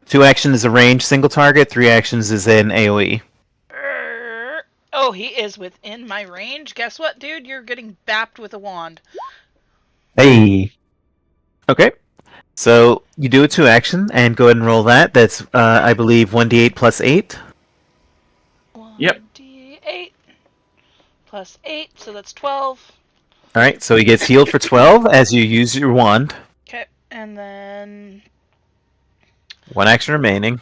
2-action is a range single target, 3 actions is an AoE. Oh, he is within my range? Guess what, dude? You're getting bapped with a wand. Hey. Okay. So you do a 2-action and go ahead and roll that. That's, I believe, 1d8 plus 8. Yep. 1d8 plus 8, so that's 12. Alright, so he gets healed for 12 as you use your wand. Okay, and then... 1 action remaining.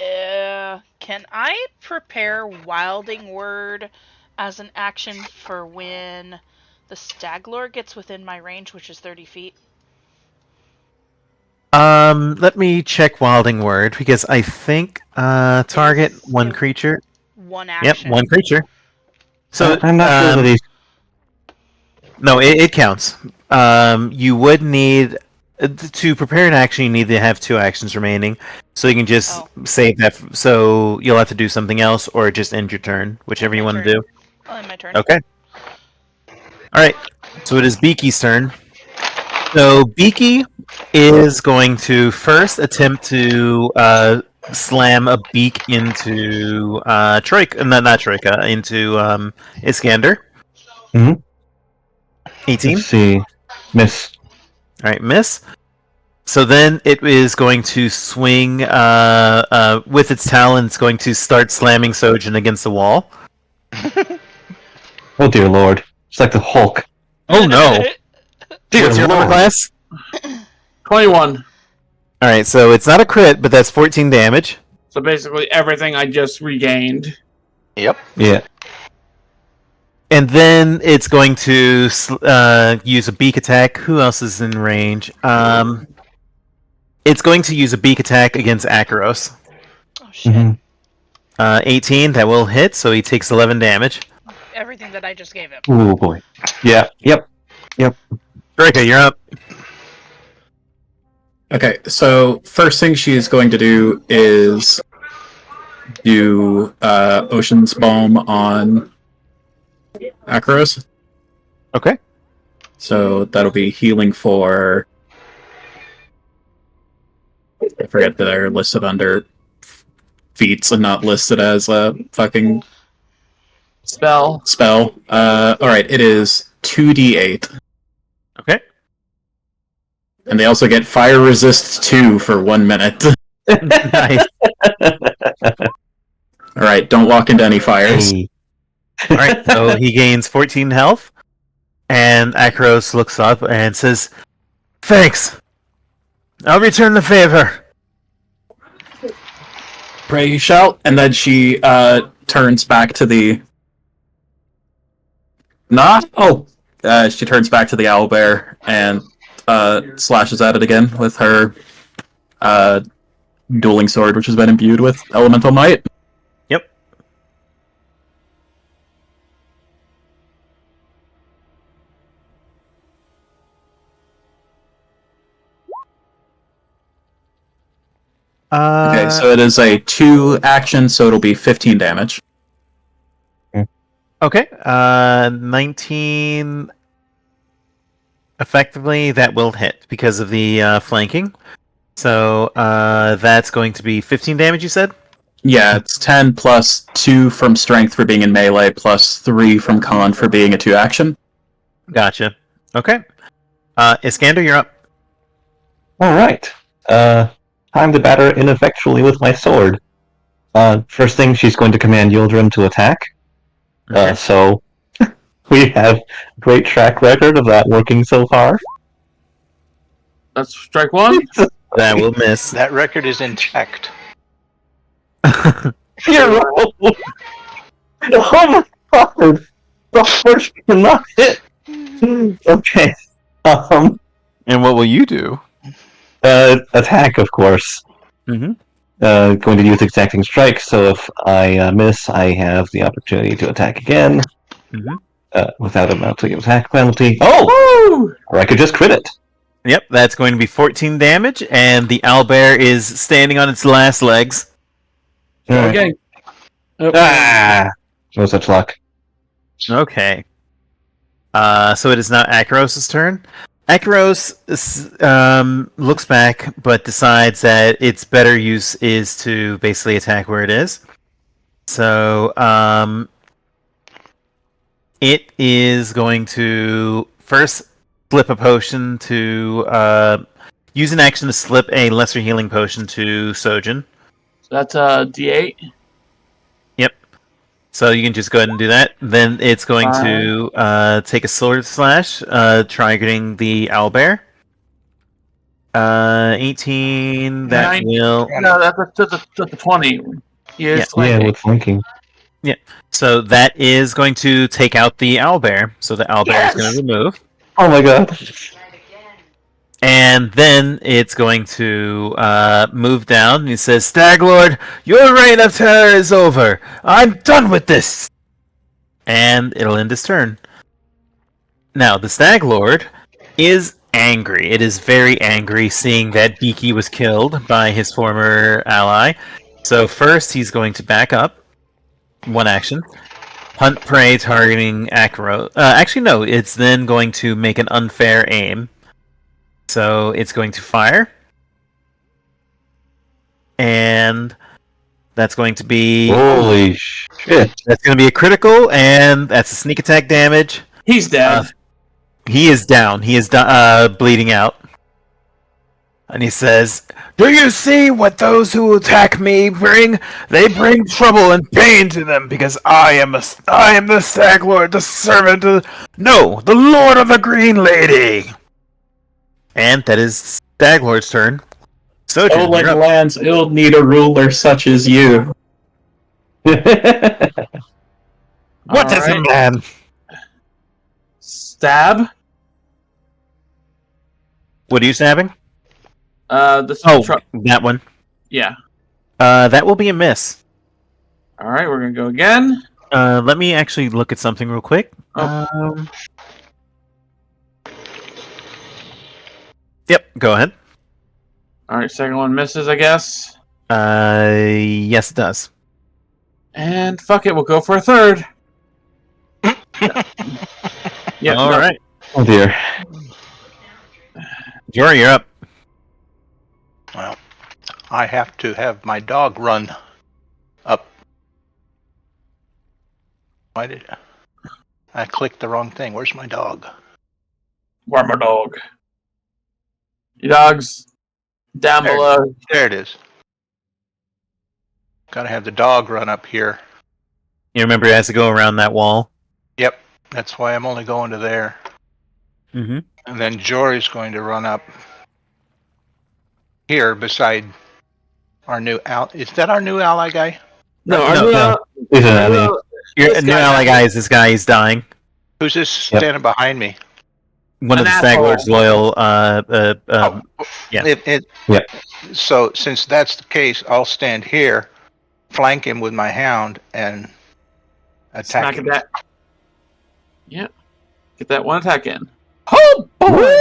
Yeah... Can I prepare Wilding Word as an action for when the Stag Lord gets within my range, which is 30 feet? Let me check Wilding Word, because I think, target Is 1 it creature. one Yep, action? 1 creature. So, I'm not sure that he's... no, it counts. You would need to prepare an action. You need to have 2 actions remaining, so you can just save that. So you'll have to do something else, or just end your turn, whichever you want to do. I'll end my turn. Okay. All right. So it is Beaky's turn. So Beaky is going to first attempt to slam a beak into Troika, not Troika, into Iskander. Mhm. 18. Let's see. Miss. All right, miss. So then it is going to swing with its talon. It's going to start slamming Sojin against the wall. Oh dear lord. It's like the Hulk. Oh no! Dear What's your armor lord. class? 21. All right, so it's not a crit, but that's 14 damage. So basically everything I just regained. Yep. Yeah. And then it's going to use a beak attack. Who else is in range? It's going to use a beak attack against Acuros. Oh shit. Mhm. 18, that will hit, so he takes 11 damage. Everything that I just gave him. Oh boy. Yeah. Yep. Draco, you're up. Okay, so first thing she is going to do is do Ocean's Balm on Akros. Okay. So that'll be healing for... I forget that they're listed under feats and not listed as a fucking Spell. Alright, it is 2d8. Okay. And they also get Fire Resist 2 for 1 minute. Nice. Alright, don't walk into any fires. Hey. All right, so he gains 14 health, and Akros looks up and says, "Thanks. I'll return the favor." Pray you shall. And then she turns back to the... Not? Oh! She turns back to the owlbear and slashes at it again with her dueling sword, which has been imbued with elemental might. Yep. Okay, so it is a 2 action, so it'll be 15 damage. Okay. 19. Effectively, that will hit because of the flanking. So that's going to be 15 damage, you said? Yeah, it's 10 plus 2 from strength for being in melee, plus 3 from con for being a 2 action. Gotcha. Okay. Iskander, you're up. All right. Time to batter ineffectually with my sword. First thing, she's going to command Yildrim to attack. Okay. So we have a great track record of that working so far. That's strike one. That will miss. That record is intact. You're right. Oh my god! The first cannot hit. Okay. And what will you do? Attack, of course. Mm-hmm. Going to use exacting strike, so if I miss, I have the opportunity to attack again. Mm-hmm. Without a mounting attack penalty. Oh! Woo! Or I could just crit it. Yep, that's going to be 14 damage, and the owlbear is standing on its last legs. Alright. Okay. Ah! No such luck. Okay. So it is now Akaros' turn. Akaros looks back, but decides that its better use is to basically attack where it is. So it is going to first slip a potion to use an action to slip a lesser healing potion to Sojin. So that's a D8. So you can just go ahead and do that. Then it's going to take a sword slash, targeting the owlbear. 18. That Nine. will. No, that's a 20. He is Yeah. flanking. Yeah, with flanking. So that is going to take out the owlbear. So the owlbear is going to remove. Oh my god. And then it's going to move down. And he says, Stag Lord, your reign of terror is over. I'm done with this. And it'll end his turn. Now, the Stag Lord is angry. It is very angry seeing that Beaky was killed by his former ally. So first, he's going to back up. One action. Hunt prey targeting Akro. Actually, no. It's then going to make an unfair aim. So it's going to fire. And that's going to be... Holy shit. That's going to be a critical, and that's a sneak attack damage. He's dead. He is down. He is bleeding out. And he says, Do you see what those who attack me bring? They bring trouble and pain to them, because I am the Stag Lord, the servant of... No, the Lord of the Green Lady! And that is Stag Lord's turn. Sojin, Oleg you're up. lands ill need a ruler such as you. What is Alright. it, man? Stab. What are you stabbing? This Oh, truck. that one. Yeah. That will be a miss. Alright, we're gonna go again. Let me actually look at something real quick. Oh. Yep, go ahead. Alright, second one misses, I guess. Yes, it does. And fuck it, we'll go for a third. Yep, All no. right. Oh dear. Jory, you're up. Well, I have to have my dog run up. Why did I clicked the wrong thing? Where's my dog? Where my dog? Your dog's down There. below. There it is. Gotta have the dog run up here. You remember he has to go around that wall? Yep, that's why I'm only going to there. Mm-hmm. And then Jory's going to run up here beside our new Is that our new ally guy? No, our No, new- no. He's an enemy. Your This new guy- ally guy is this guy. He's dying. Who's this Yep. standing behind me? One of An the Stag asshole. Lord's loyal. Yeah. Yep. So since that's the case, I'll stand here, flank him with my hound, and attack Smack him. at that. Yep. Get that one attack in. Oh, boy.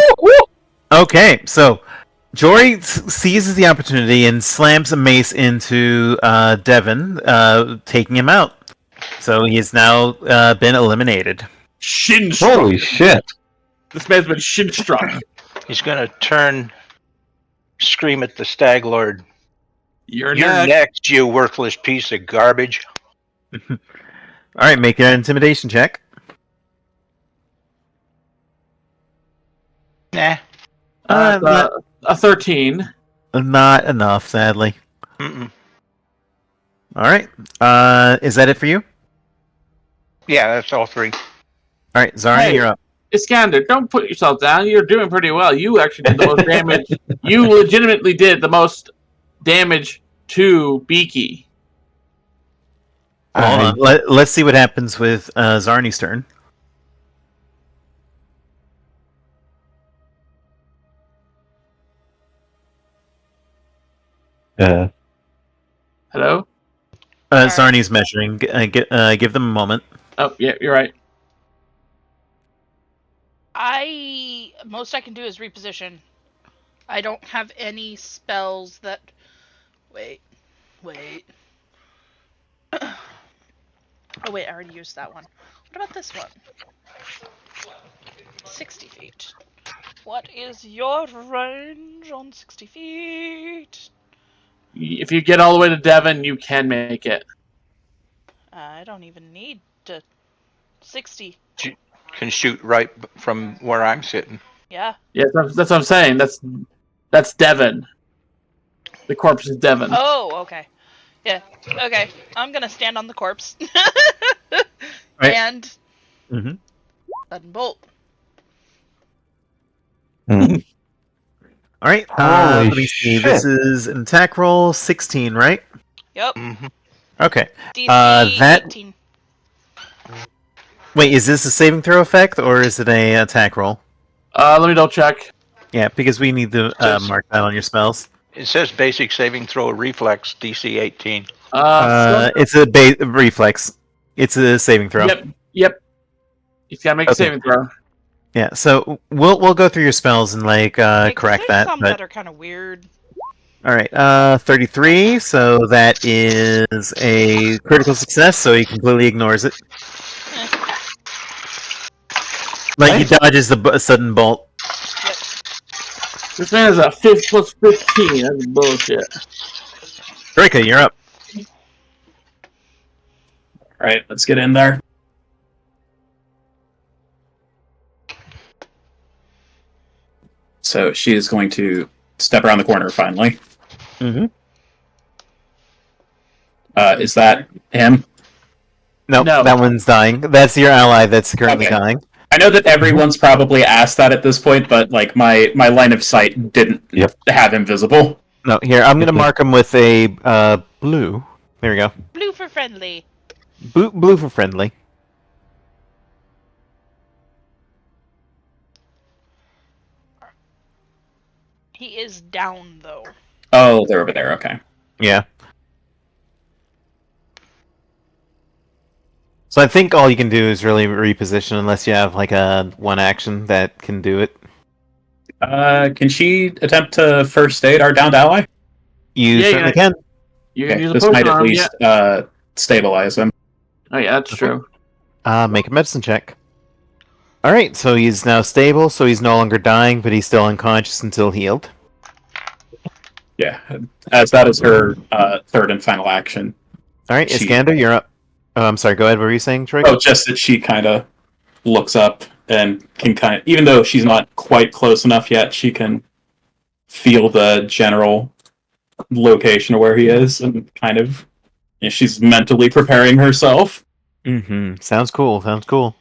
Okay, so Jory seizes the opportunity and slams a mace into Devon, taking him out. So he has now been eliminated. Shin struck. Holy shit! This man's been shin struck. He's gonna turn, scream at the Stag Lord. You're You're next. next, you worthless piece of garbage. All right, make an intimidation check. Nah. A 13. Not enough, sadly. Mm-mm. All right. Is that it for you? Yeah, that's all three. All right, Zarni, Hey. you're up. Iskander, don't put yourself down. You're doing pretty well. You actually did the most damage. You legitimately did the most damage to Beaky. Hold on. Let's see what happens with Zarni's turn. Hello? Zarni's measuring. Give them a moment. Oh, yeah, you're right. Most I can do is reposition. I don't have any spells that. Wait. Oh wait, I already used that one. What about this one? 60 feet. What is your range on 60 feet? If you get all the way to Devon, you can make it. I don't even need to. 60. Can shoot right from where I'm sitting. Yeah. Yeah, that's what I'm saying. That's Devon. The corpse is Devon. Oh, okay. Yeah. Okay. I'm gonna stand on the corpse. Right. And. Mhm. Sudden bolt. All right. Holy Let me see. shit. This is an attack roll 16, right? Yep. Mm-hmm. Okay. DC that- 18. Wait, is this a saving throw effect or is it a attack roll? Let me double check. Yeah, because we need to Just- mark that on your spells. It says basic saving throw reflex DC 18. It's a reflex. It's a saving throw. Yep. You gotta make a Okay. saving throw. Yeah, so we'll go through your spells and correct There's that. some But that are kind of weird. all right, 33. So that is a critical success. So he completely ignores it. Like he dodges the sudden bolt. This man is a 5 plus 15. That's bullshit. Rika, you're up. All right, let's get in there. So she is going to step around the corner finally. Mm-hmm. Is that him? No, No. that one's dying. That's your ally that's currently Okay. dying. I know that everyone's probably asked that at this point, but like my line of sight didn't have him visible. No, here I'm gonna mark him with a blue. There we go. Blue for friendly. Blue for friendly. He is down though. Oh, they're over there. Okay. Yeah. So I think all you can do is really reposition unless you have like a one action that can do it. Can she attempt to first aid our downed ally? You certainly can. You can Okay, use a this potion might at on him, least stabilize him. Oh yeah, that's true. Make a medicine check. All right, so he's now stable, so he's no longer dying, but he's still unconscious until healed. Yeah, as that is her third and final action. All right, She- Iskander, you're up. Oh, I'm sorry. Go ahead. What were you saying, Troy? Oh, just that she kind of looks up and can kind of, even though she's not quite close enough yet, she can feel the general location of where he is, and kind of, she's mentally preparing herself. Mm-hmm. Sounds cool. Sounds cool.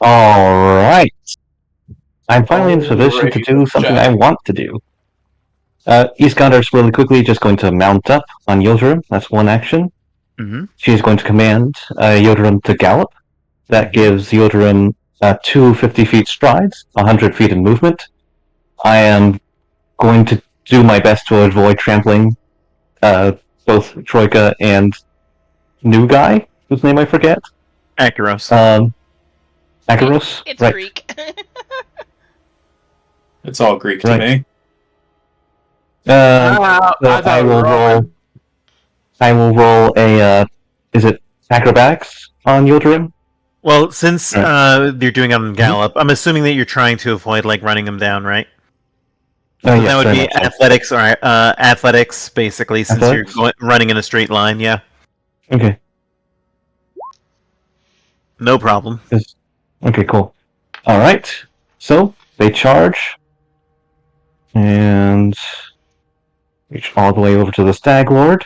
All right. I'm finally in position to Alright, do something Jack. I want to do. Iskander's really quickly just going to mount up on Yildirim. That's one action. Mm-hmm. She's going to command Yildirim to gallop. That gives Yildirim 2 50-feet strides, 100 feet in movement. I am going to do my best to avoid trampling both Troika and new guy, whose name I forget. Akaros. Akaros? It's right. Greek. It's all Greek to Right. me. So I thought we were rolling. I will roll a. Is it acrobatics on Yildirim? Well, since Right. you're doing it on Gallop, I'm assuming that you're trying to avoid like running him down, right? Oh So yes, that would very be much so. athletics or athletics, basically, since you're Athletics? running in a straight line. Yeah, Okay. no problem. Okay, cool. All right. So they charge and reach all the way over to the Stag Lord.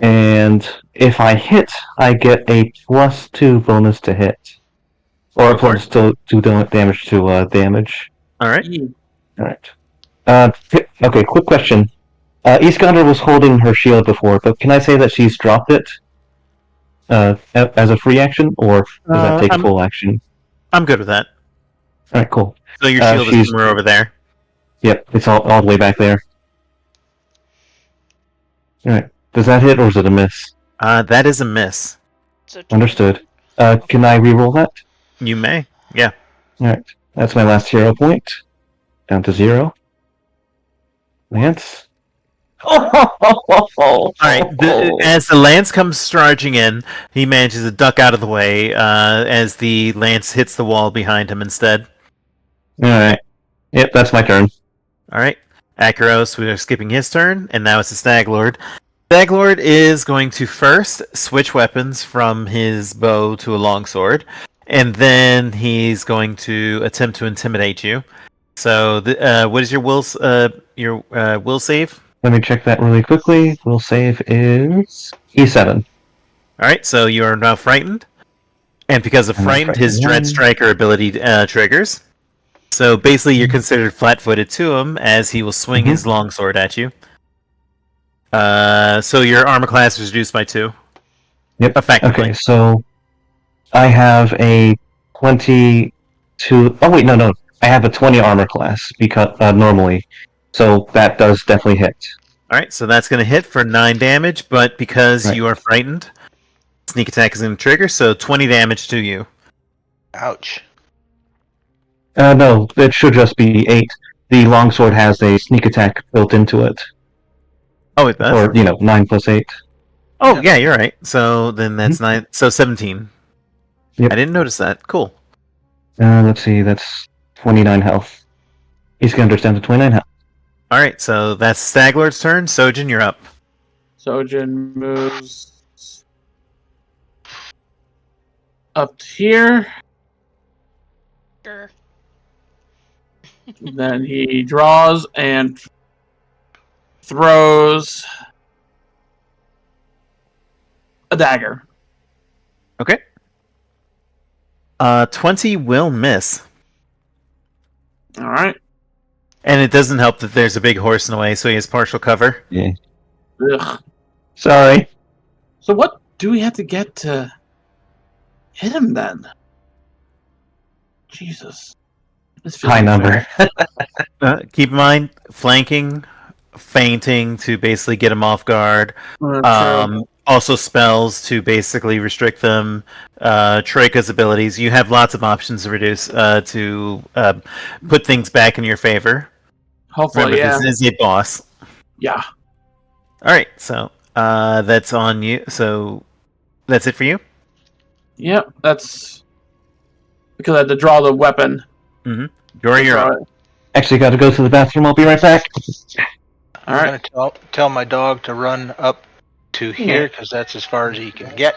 And if I hit, I get a +2 bonus to hit, or a Go for it. +2 damage to damage. All right. All right. Okay. Quick question. Iskander was holding her shield before, but can I say that she's dropped it as a free action, or does that take a I'm full action? I'm good with that. All right, cool. So your shield is She's somewhere over there. Yep, it's all the way back there. All right. Does that hit, or is it a miss? That is a miss. So 20. Understood. Can I re-roll that? You may. Yeah. All right. That's my last hero point. Down to 0. Lance. All right. As the lance comes charging in, he manages to duck out of the way as the lance hits the wall behind him instead. All right. Yep, that's my turn. All right. Akaros, we are skipping his turn, and now it's the Stag Lord. Stag Lord is going to first switch weapons from his bow to a longsword, and then he's going to attempt to intimidate you. So, what is your will save? Let me check that really quickly. Will save is E7. All right. So you are now frightened, and because of I'm not frightened, his frightened. Dread Striker ability triggers. So basically, you're considered flat-footed to him, as he will swing his longsword at you. So your armor class is reduced by 2. Yep. Effectively. Okay, so I have a 22. Oh wait, no. I have a 20 armor class because normally, so that does definitely hit. All right, so that's going to hit for 9 damage, but because Right. you are frightened, sneak attack is going to trigger, so 20 damage to you. Ouch. No, it should just be 8. The longsword has a sneak attack built into it, Oh, it does? or 9 plus 8. Oh, yeah, you're right. So then that's 9. So 17. Yep. I didn't notice that. Cool. Let's see, that's 29 health. He's going to understand to 29 health. All right, so that's Stag Lord's turn. Sojin, you're up. Sojin moves up here. Grr. Then he draws and throws a dagger. Okay. 20 will miss. All right. And it doesn't help that there's a big horse in the way, so he has partial cover. Yeah. Ugh. Sorry. So what do we have to get to hit him then? Jesus. This feels High unfair. number. Keep in mind, flanking, feinting to basically get him off guard. True. Also spells to basically restrict them. Troika's abilities. You have lots of options to reduce to put things back in your favor. Hopefully, Remember, yeah. this is a boss. Yeah. All right, so that's on you. So that's it for you. Yep, that's because I had to draw the weapon. Jory, you're up. Actually, got to go to the bathroom. I'll be right back. All I'm right. gonna tell my dog to run up to here because that's as far as he can get.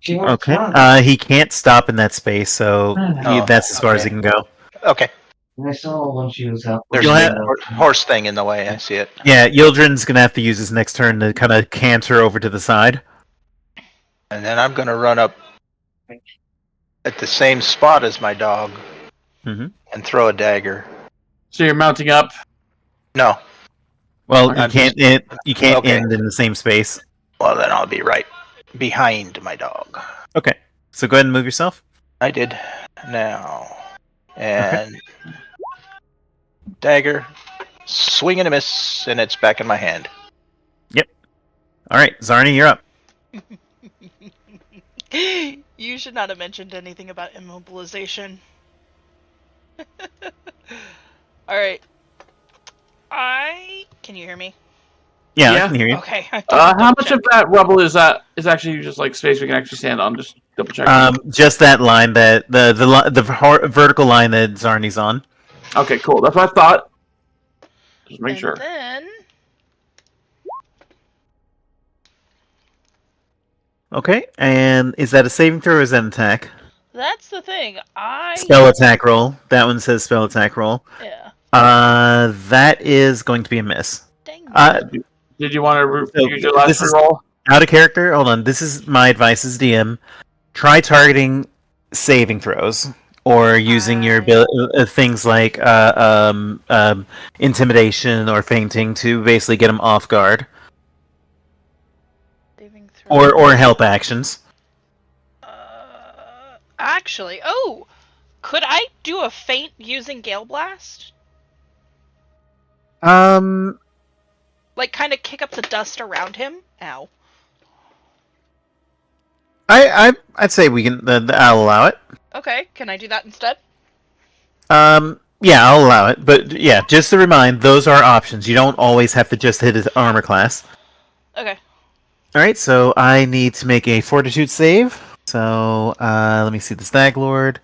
Okay. He can't stop in that space, so Oh, that's as far as he okay. can go. Okay. I saw when she was out. There's You'll a have- horse thing in the way. I see it. Yeah, Yildren's gonna have to use his next turn to kind of canter over to the side. And then I'm gonna run up at the same spot as my dog Mhm. and throw a dagger. So you're mounting up. No. Well, Okay. you can't Okay. end in the same space. Well, then I'll be right behind my dog. Okay, so go ahead and move yourself. I did. Now. And dagger. Swing and a miss, and it's back in my hand. All right, Zarni, you're up. You should not have mentioned anything about immobilization. Alright. Can you hear me? Yeah, I Yeah. can hear you. Okay. How much of that rubble is actually just like space we can actually stand on? Just double check. Just that line that the vertical line that Zarni's on. Okay, cool. That's what I thought. Just make And sure. then Okay, and is that a saving throw or is that an attack? that's the thing. Spell attack roll. That one says spell attack roll. Yeah. That is going to be a miss. Dang. Did you want to So use your last this is- roll? Out of character. Hold on. This is my advice as DM. Try targeting saving throws or using your things like intimidation or fainting to basically get them off guard, Saving throw. or help actions. Actually, could I do a feint using Gale Blast? Like, kind of kick up the dust around him? Ow. I'd say we can. I'll allow it. Okay, can I do that instead? Yeah, I'll allow it. But yeah, just to remind, those are options. You don't always have to just hit his armor class. Okay. All right, so I need to make a Fortitude save. So let me see the Stag Lord.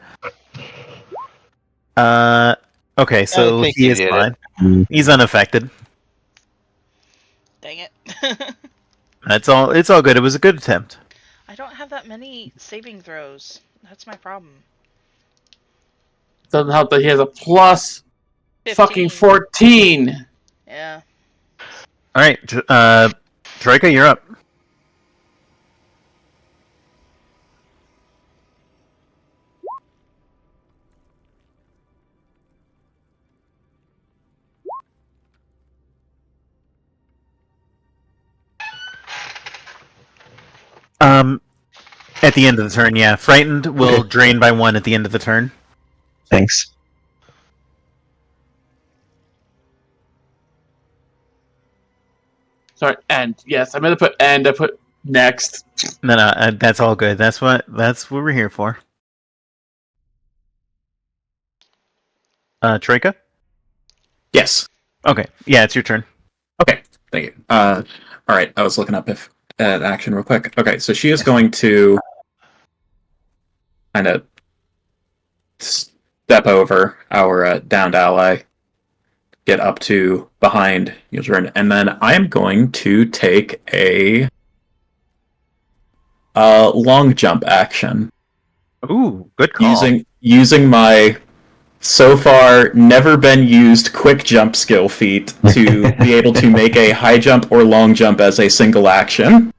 Okay, so think he you is did fine. He's unaffected. Dang it. That's all. It's all good. It was a good attempt. I don't have that many saving throws. That's my problem. Doesn't help that he has a plus 15. fucking 14. Yeah. All right, Troika, you're up. At the end of the turn, yeah. Frightened will Okay. drain by 1 at the end of the turn. Thanks. Sorry, end. Yes, I meant to put end. I put next. No, that's all good. That's what we're here for. Troika? Yes. Okay, yeah, it's your turn. Okay. Thank you. All right. I was looking up at action real quick. Okay, so she is going to kind of step over our downed ally, get up to behind Yuzrin, and then I am going to take a long jump action Ooh, good call. using my so far never been used quick jump skill feat to be able to make a high jump or long jump as a single action.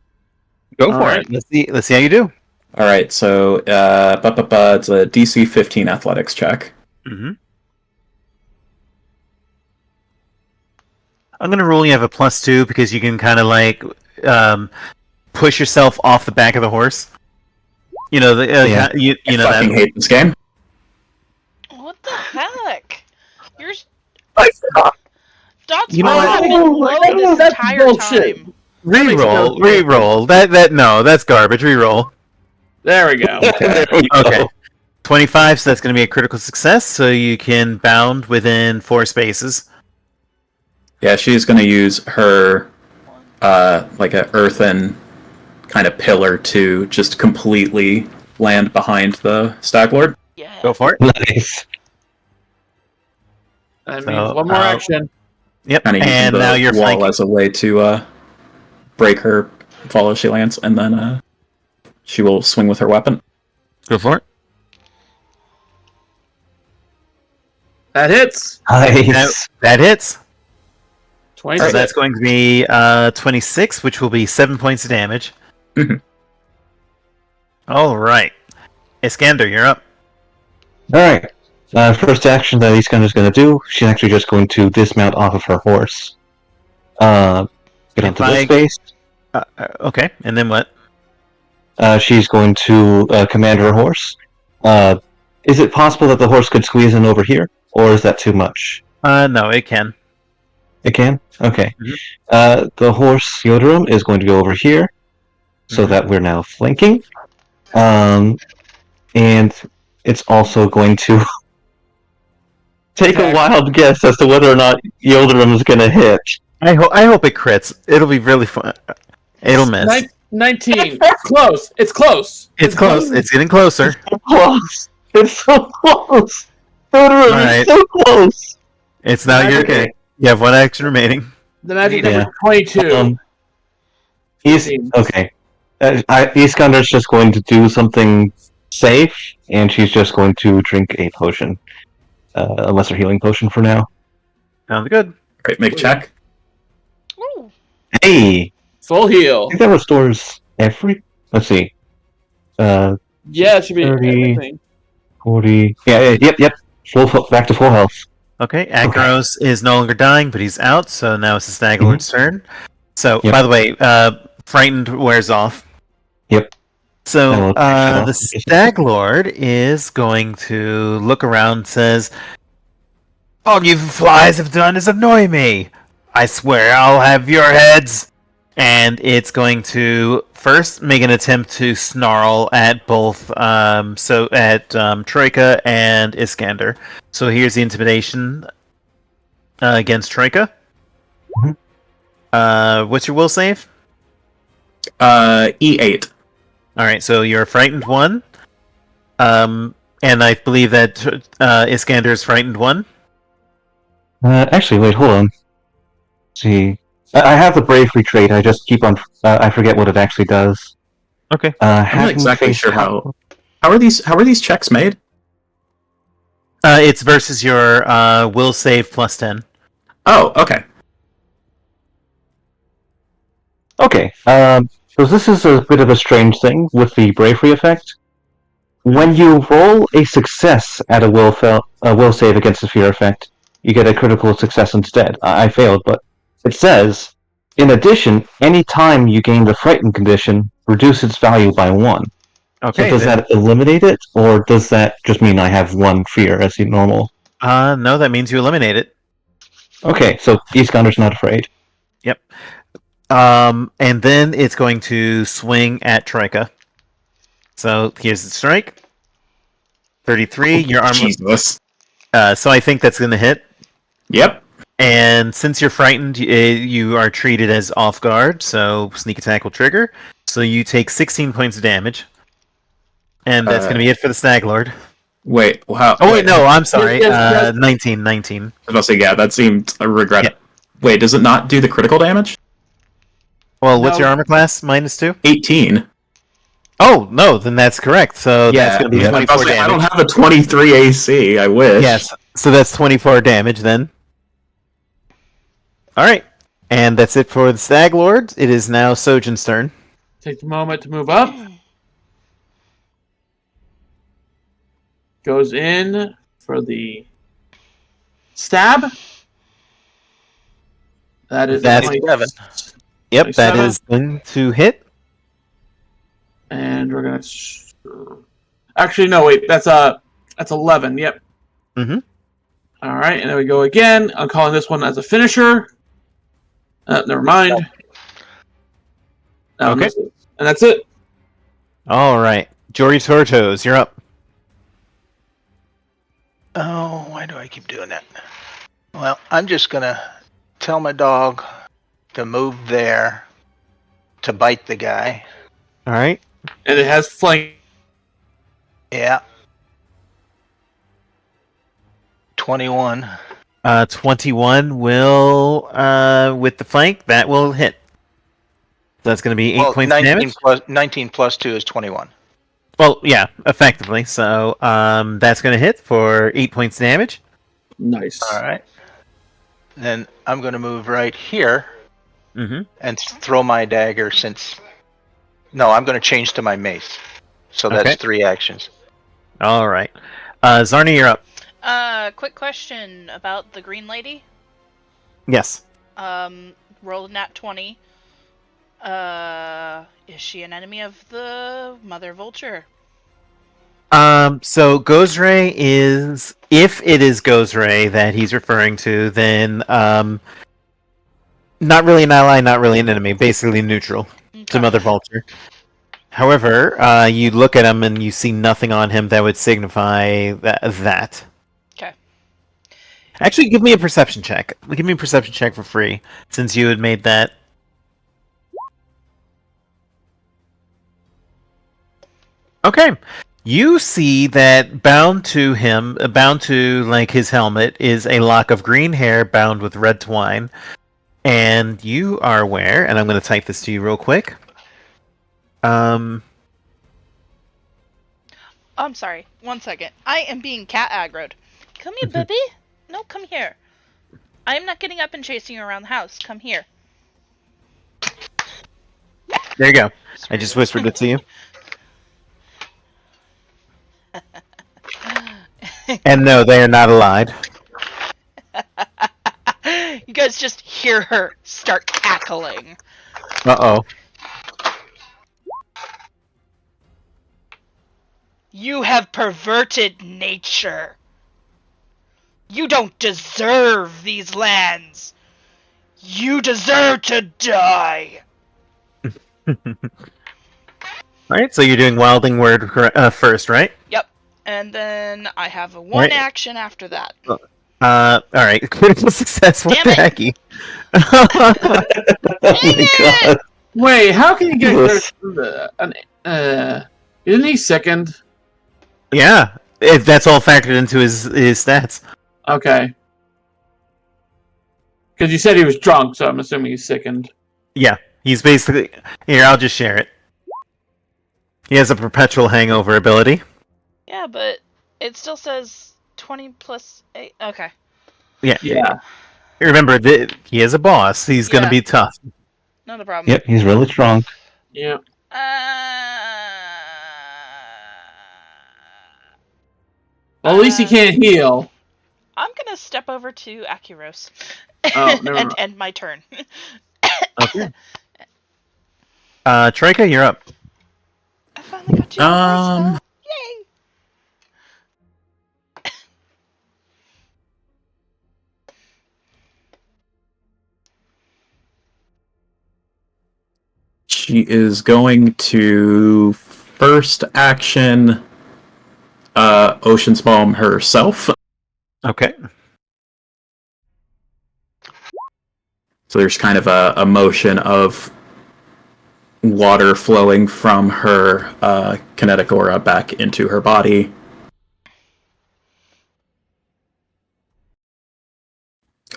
Go for Alright. it. Let's see how you do. All right, so it's a DC 15 athletics check. Mm-hmm. I'm gonna rule you have a +2 because you can kind of like push yourself off the back of the horse. You know Yeah. you I know fucking that. hate this game. What the heck? You're I forgot. Dot's You know probably what? been low this That's entire bullshit. time. Reroll. That's garbage. Reroll. There we go. Okay. Okay. 25, so that's going to be a critical success, so you can bound within 4 spaces. Yeah, she's going to use her like an earthen kind of pillar to just completely land behind the Stag Lord. Yeah. Go for it. Nice. That So, means one more action. Yep. Kind of using And the now you're wall flanking. as a way to break her fall as she lands, and then she will swing with her weapon. Go for it. That hits. Nice. That hits. So 26. that's going to be 26, which will be 7 points of damage. Mhm. All right. Iskander, you're up. Alright. First action that Iskander's going to do, she's actually just going to dismount off of her horse. Get onto this space. Okay, and then what? She's going to command her horse. Is it possible that the horse could squeeze in over here? Or is that too much? No, it can. It can? Okay. Mhm. The horse, Yoderum, is going to go over here. So Mhm. that we're now flanking. And it's also going to take a Attack. wild guess as to whether or not Yildirim is going to hit. I hope it crits. It'll be really fun. It'll miss. 19. Close. It's close. It's close. It's getting closer. So close. It's so close. Yildirim Alright. is so close. It's now your Okay. You have one action remaining. The magic Yeah. number 22. Okay. Iskander's just going to do something safe, and she's just going to drink a potion. A lesser healing potion for now. Sounds good. Great, make a check. Ooh. Hey! Full I heal. think that restores every... Let's see. Yeah, it should be 30. everything. 40... Yep. Back to full health. Okay, Akros is no longer dying, but he's out, so now it's the Stag Lord's turn. So, Yep. by the way, Frightened wears off. Yep. So, I will take that the off. Stag Lord is going to look around and says, "All you flies have done is annoy me. I swear I'll have your heads." And it's going to first make an attempt to snarl at both, Troika and Iskander. So here's the intimidation against Troika. What's your will save? E8. All right, so you're a frightened one, and I believe that Iskander is frightened one. Actually, wait, hold on. Let's see. I have the bravery trait, I just keep on... I forget what it actually does. Okay. I'm not exactly sure how are these checks made? It's versus your will save plus 10. Oh, okay. Okay, so this is a bit of a strange thing with the bravery effect. When you roll a success at a will save against the fear effect, you get a critical success instead. I failed, but it says, in addition, any time you gain the frightened condition, reduce its value by 1. Okay. So does that eliminate it, or does that just mean I have 1 fear as the normal? No, that means you eliminate it. Okay, so Iskander's not afraid. Yep. And then it's going to swing at Troika. So here's the strike. 33. Your armor. Jesus. So I think that's going to hit. Yep. And since you're frightened, you are treated as off guard, so sneak attack will trigger. So you take 16 points of damage. And that's going to be it for the Stag Lord. Wait, wow. Oh, wait, no, I'm sorry. Yes. 19. I was about to say, yeah, that seemed a regret. Yeah. Wait, does it not do the critical damage? Well, what's No. your armor class? -2? 18. Oh, no, then that's correct. So that's going to be yeah. I was 24 about to say, I don't damage. have a 23 AC. I wish. Yes, so that's 24 damage then. Alright, and that's it for the Stag Lord. It is now Sojin's turn. Take the moment to move up. Goes in for the stab. That is That's 27. Yep, that 27. is going to hit. And we're gonna. Actually, no, wait. That's 11. Yep. Mhm. All right, and then we go again. I'm calling this one as a finisher. Never mind. That one Okay. misses. And that's it. Alright, Jory Tortos, you're up. Oh, why do I keep doing that? Well, I'm just gonna tell my dog to move there to bite the guy. Alright, And it has flank. Yeah. 21. 21 will, with the flank, that will hit. That's going to be 8 points of damage. 19 plus 2 is 21. Well, yeah, effectively. So that's going to hit for 8 points of damage. Nice. All right. Then I'm going to move right here Mm-hmm. and throw my dagger since... No, I'm going to change to my mace. So that's Okay. 3 actions. All right. Zarni, you're up. Quick question about the green lady. Yes. Rolled nat 20. Is she an enemy of the Mother Vulture? So Gozray is, if it is Gozray that he's referring to, then not really an ally, not really an enemy, basically neutral to Okay. Mother Vulture. However, you look at him and you see nothing on him that would signify that. Actually, give me a perception check. Give me a perception check for free, since you had made that. Okay. You see that bound to him, bound to like his helmet, is a lock of green hair bound with red twine. And you are aware, and I'm going to type this to you real quick. I'm sorry. 1 second. I am being cat aggroed. Come here, baby. No, come here. I am not getting up and chasing you around the house. Come here. There you go. I just whispered it to you. And no, they are not allied. You guys just hear her start cackling. Uh-oh. You have perverted nature. You don't deserve these lands. You deserve to die. Alright, so you're doing Wilding Word first, right? Yep. And then I have a one action after that. Alright, critical success, what Damn the it. hecky? Oh my god. Wait, how can you get Yes. isn't he sickened? Yeah, that's all factored into his stats. Okay. Because you said he was drunk, so I'm assuming he's sickened. Yeah, he's basically... Here, I'll just share it. He has a perpetual hangover ability. Yeah, but it still says 20 plus 8. Okay. Yeah. Remember, he is a boss. He's going to Yeah. be tough. Not a problem. Yep, he's really strong. Yeah. Well, at least he can't heal. I'm gonna step over to Akiros. Oh, never and mind. end my turn. Okay. Troika, you're up. I finally got you. Yay! She is going to first action Ocean's Balm herself. Okay. So there's kind of a motion of water flowing from her kinetic aura back into her body.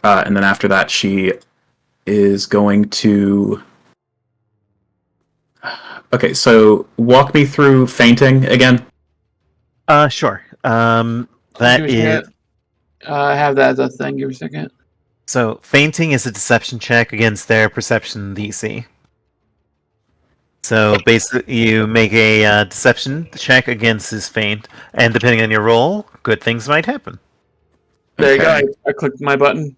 And then after that, she is going to... Okay, so walk me through fainting again. Sure. That Give me a is... second. I have that as a thing. Give me a second. So, fainting is a deception check against their perception DC. So, basically, you make a deception check against his feint, and depending on your roll, good things might happen. There you Okay. go. I clicked my button.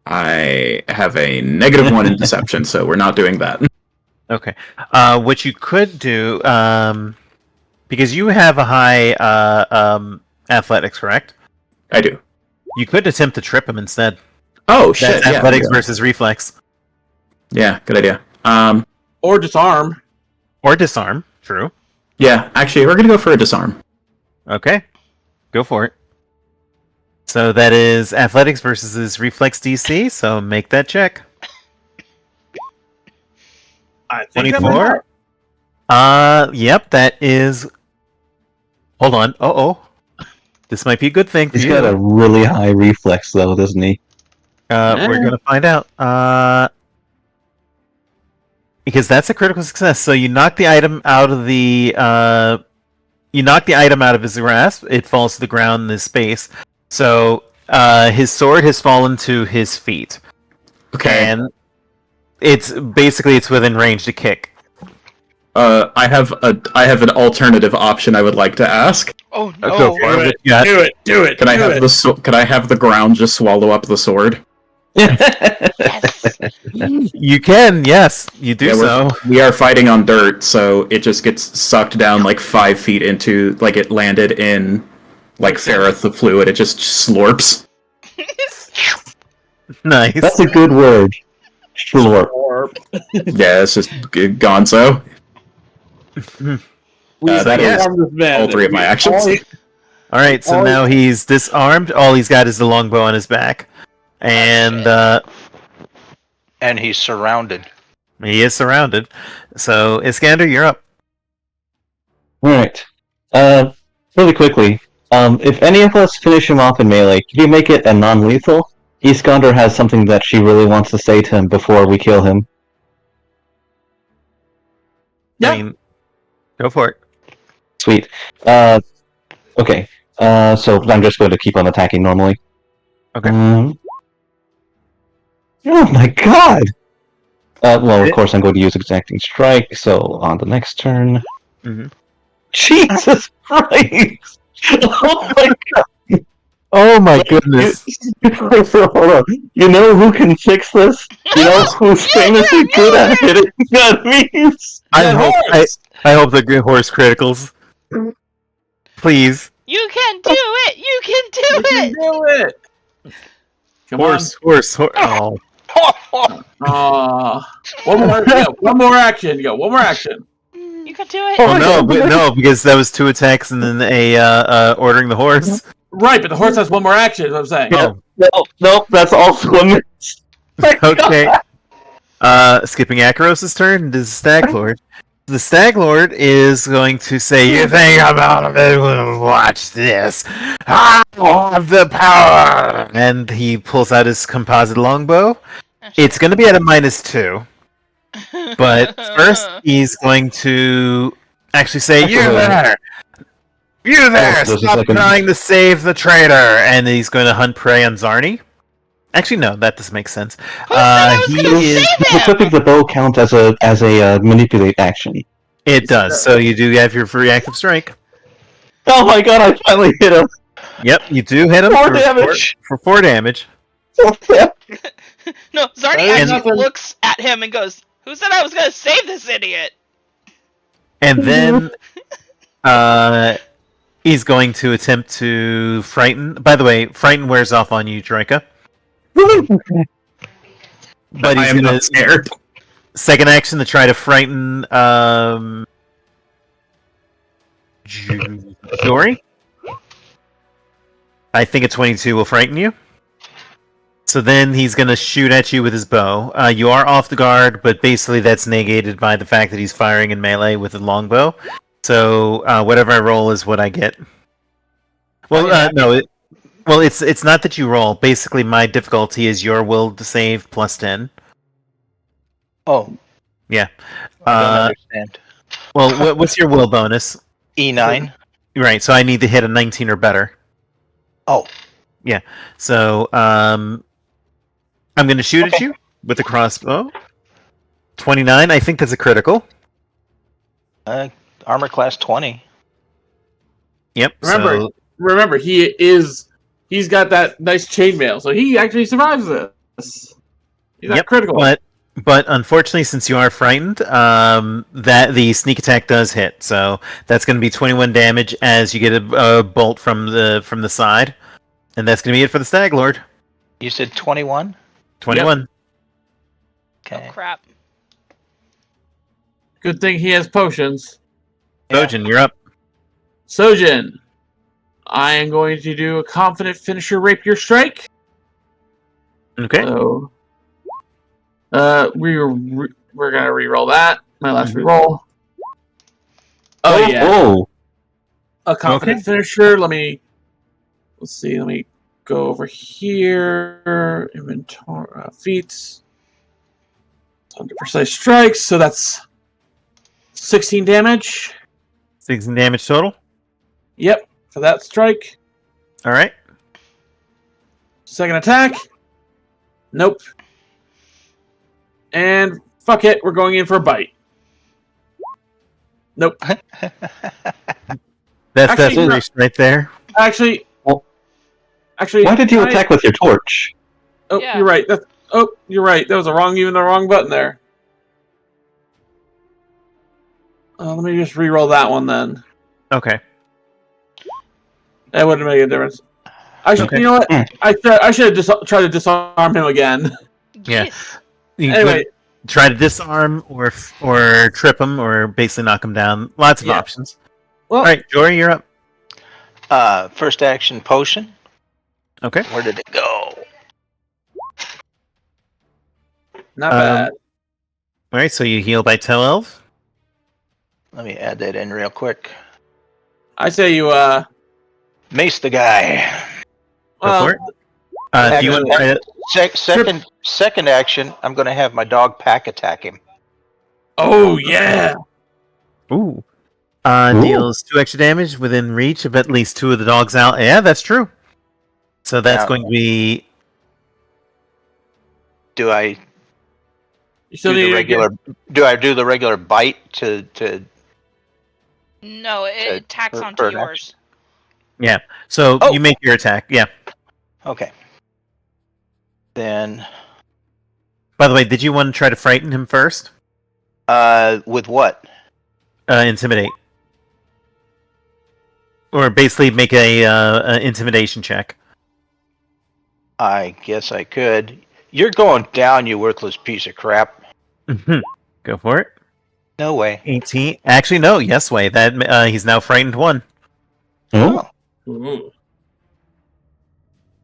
I have a -1 in deception, so we're not doing that. Okay. What you could do, because you have a high athletics, correct? I do. You could attempt to trip him instead. Oh, shit, That's yeah. athletics versus reflex. Yeah, good idea. Or disarm. Or disarm. True. Yeah, actually, we're going to go for a disarm. Okay. Go for it. So that is athletics versus his reflex DC, so make that check. I think 24? Yep, that is... Hold on. Uh-oh. This might be a good thing for He's you. got a really high reflex, though, doesn't he? We're going to find out. Because that's a critical success. So you knock the item out of the... you knock the item out of his grasp. It falls to the ground in this space. So his sword has fallen to his feet. Okay. And it's within range to kick. I have an alternative option I would like to ask. Oh no! Go for it. Yeah. Do it. Can I have can I have the ground just swallow up the sword? Yes. You can, yes. You do Yeah, so. we are fighting on dirt, so it just gets sucked down like 5 feet into, like it landed in, like Ferrith the fluid. It just slurps. Nice. That's a good word. Sure. Yeah, it's just gonzo. We that we is have this man. all 3 of my actions. All right, so now he's disarmed. All he's got is the longbow on his back, and And he's surrounded. he is surrounded. So Iskander, you're up. Alright. Really quickly, if any of us finish him off in melee, can you make it a non-lethal? Iskander has something that she really wants to say to him before we kill him. Yeah. I mean, go for it. Sweet. Okay. So I'm just going to keep on attacking normally. Okay. Oh my god! Well, of course I'm going to use Exacting Strike, so on the next turn... Mhm. Jesus Christ! Oh my god! Oh my goodness! Hold on. You know who can fix this? You know who's famously good at hitting enemies? I hope the good horse criticals. Please. You can do it! You can do You can it! do it! Come Horse. Oh. on. One more action. Go. One more action. You can do it! Oh no, because that was 2 attacks and then a ordering the horse. Right, but the horse has one more action, is what I'm saying. No, that's also a miss. Okay. Skipping Akaros' turn to the Stag Lord. The Stag Lord is going to say, "You think about it? Watch this. I have the power!" And he pulls out his composite longbow. It's going to be at a -2. But first, he's going to actually say, "You there! You there! Stop trying to save the traitor!" And he's going to hunt prey on Zarni. Actually, no, that doesn't make sense. Does equipping the bow count as a manipulate action? It does. So you do have your reactive strike. Oh my god! I finally hit him. Yep, you do hit him 4 damage. for 4 damage. No, Zarni actually looks at him and goes, "Who said I was going to save this idiot?" And then he's going to attempt to frighten. By the way, frighten wears off on you, Troika. But he's going to scared. second action to try to frighten Jory. I think a 22 will frighten you. So then he's going to shoot at you with his bow. You are off the guard, but basically that's negated by the fact that he's firing in melee with a longbow. So whatever I roll is what I get. Well, no. It's not that you roll. Basically, my difficulty is your will to save plus 10. Oh. Yeah. I don't understand. Well, what's your will bonus? E9. Right, so I need to hit a 19 or better. Oh. Yeah. So I'm going to shoot at you with the crossbow. 29. I think that's a critical. Armor class 20. Yep. Remember, he's got that nice chainmail, so he actually survives this. He's not critical. But unfortunately, since you are frightened, that the sneak attack does hit. So that's going to be 21 damage as you get a bolt from the side, and that's going to be it for the Stag Lord. You said 21? 21. Yep. Okay. Oh, crap. Good thing he has potions. Sojin, you're up. Sojin, I am going to do a confident finisher rapier strike. Okay. So, we're gonna re-roll that. My last re-roll. Oh yeah. Oh. A confident finisher. Let's see. Let me go over here. Inventory feats. Under precise strikes. So that's 16 damage. 16 damage total. Yep, for that strike. All right. Second attack. Nope. And fuck it, we're going in for a bite. Nope. That's that right there. Actually, why did you attack with your torch? Oh, Yeah. you're right. You're right. That was the wrong button there. Let me just re-roll that one then. Okay. That wouldn't make a difference. You know what? I should have tried to disarm him again. Yeah. Yes. You Anyway, could try to disarm or trip him or basically knock him down. Lots of options. well, All right, Jory, you're up. First action potion. Okay. Where did it go? Not bad. All right, so you heal by 12. Let me add that in real quick. I say you, Mace the guy. Go well, for it. Do you want to try to... Second action, I'm going to have my dog pack attack him. oh, yeah. Ooh. Ooh. Deals 2 extra damage within reach of at least 2 of the dogs out. Yeah, that's true. So that's Now- going to be... Do I You still do need the to regular? Do I do the regular bite to? No, it tacks for- onto for an yours. Yeah. So Oh! you make your attack. Yeah. Okay. Then, By the way, did you want to try to frighten him first? with what? Intimidate. Or basically make a intimidation check. I guess I could. You're going down, you worthless piece of crap. Go for it. No way. 18. Actually, no. Yes way. That he's now frightened 1. Oh, Ooh.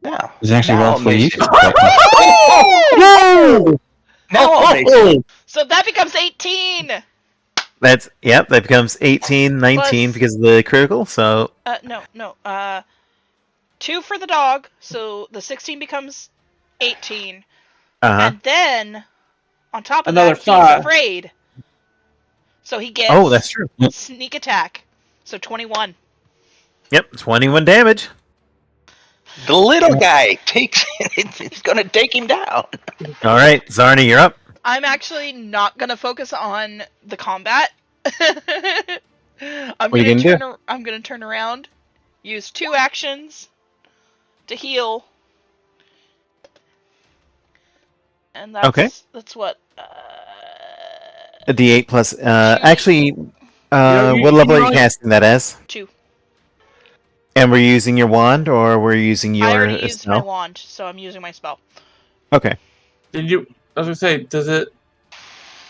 Now. it's actually now relatively Mace- easy. Now I'll Mace him. So that becomes 18. That becomes 18, 19 Plus- because of the critical. So No. 2 for the dog, so the 16 becomes 18. And then, on top of Another that, he's 5. afraid. So he gets oh, that's true. sneak attack. So 21. Yep, 21 damage. The little guy takes. It's going to take him down. All right, Zarni, you're up. I'm actually not gonna focus on the combat. I'm What are you gonna do? I'm gonna turn around, use 2 actions to heal, and that's what. A D8 plus. Actually, you what level are you know- casting that as? 2. And were you using your wand or were you using your I already used my spell? wand, so I'm using my spell. Okay. Did you? I was gonna say, does it?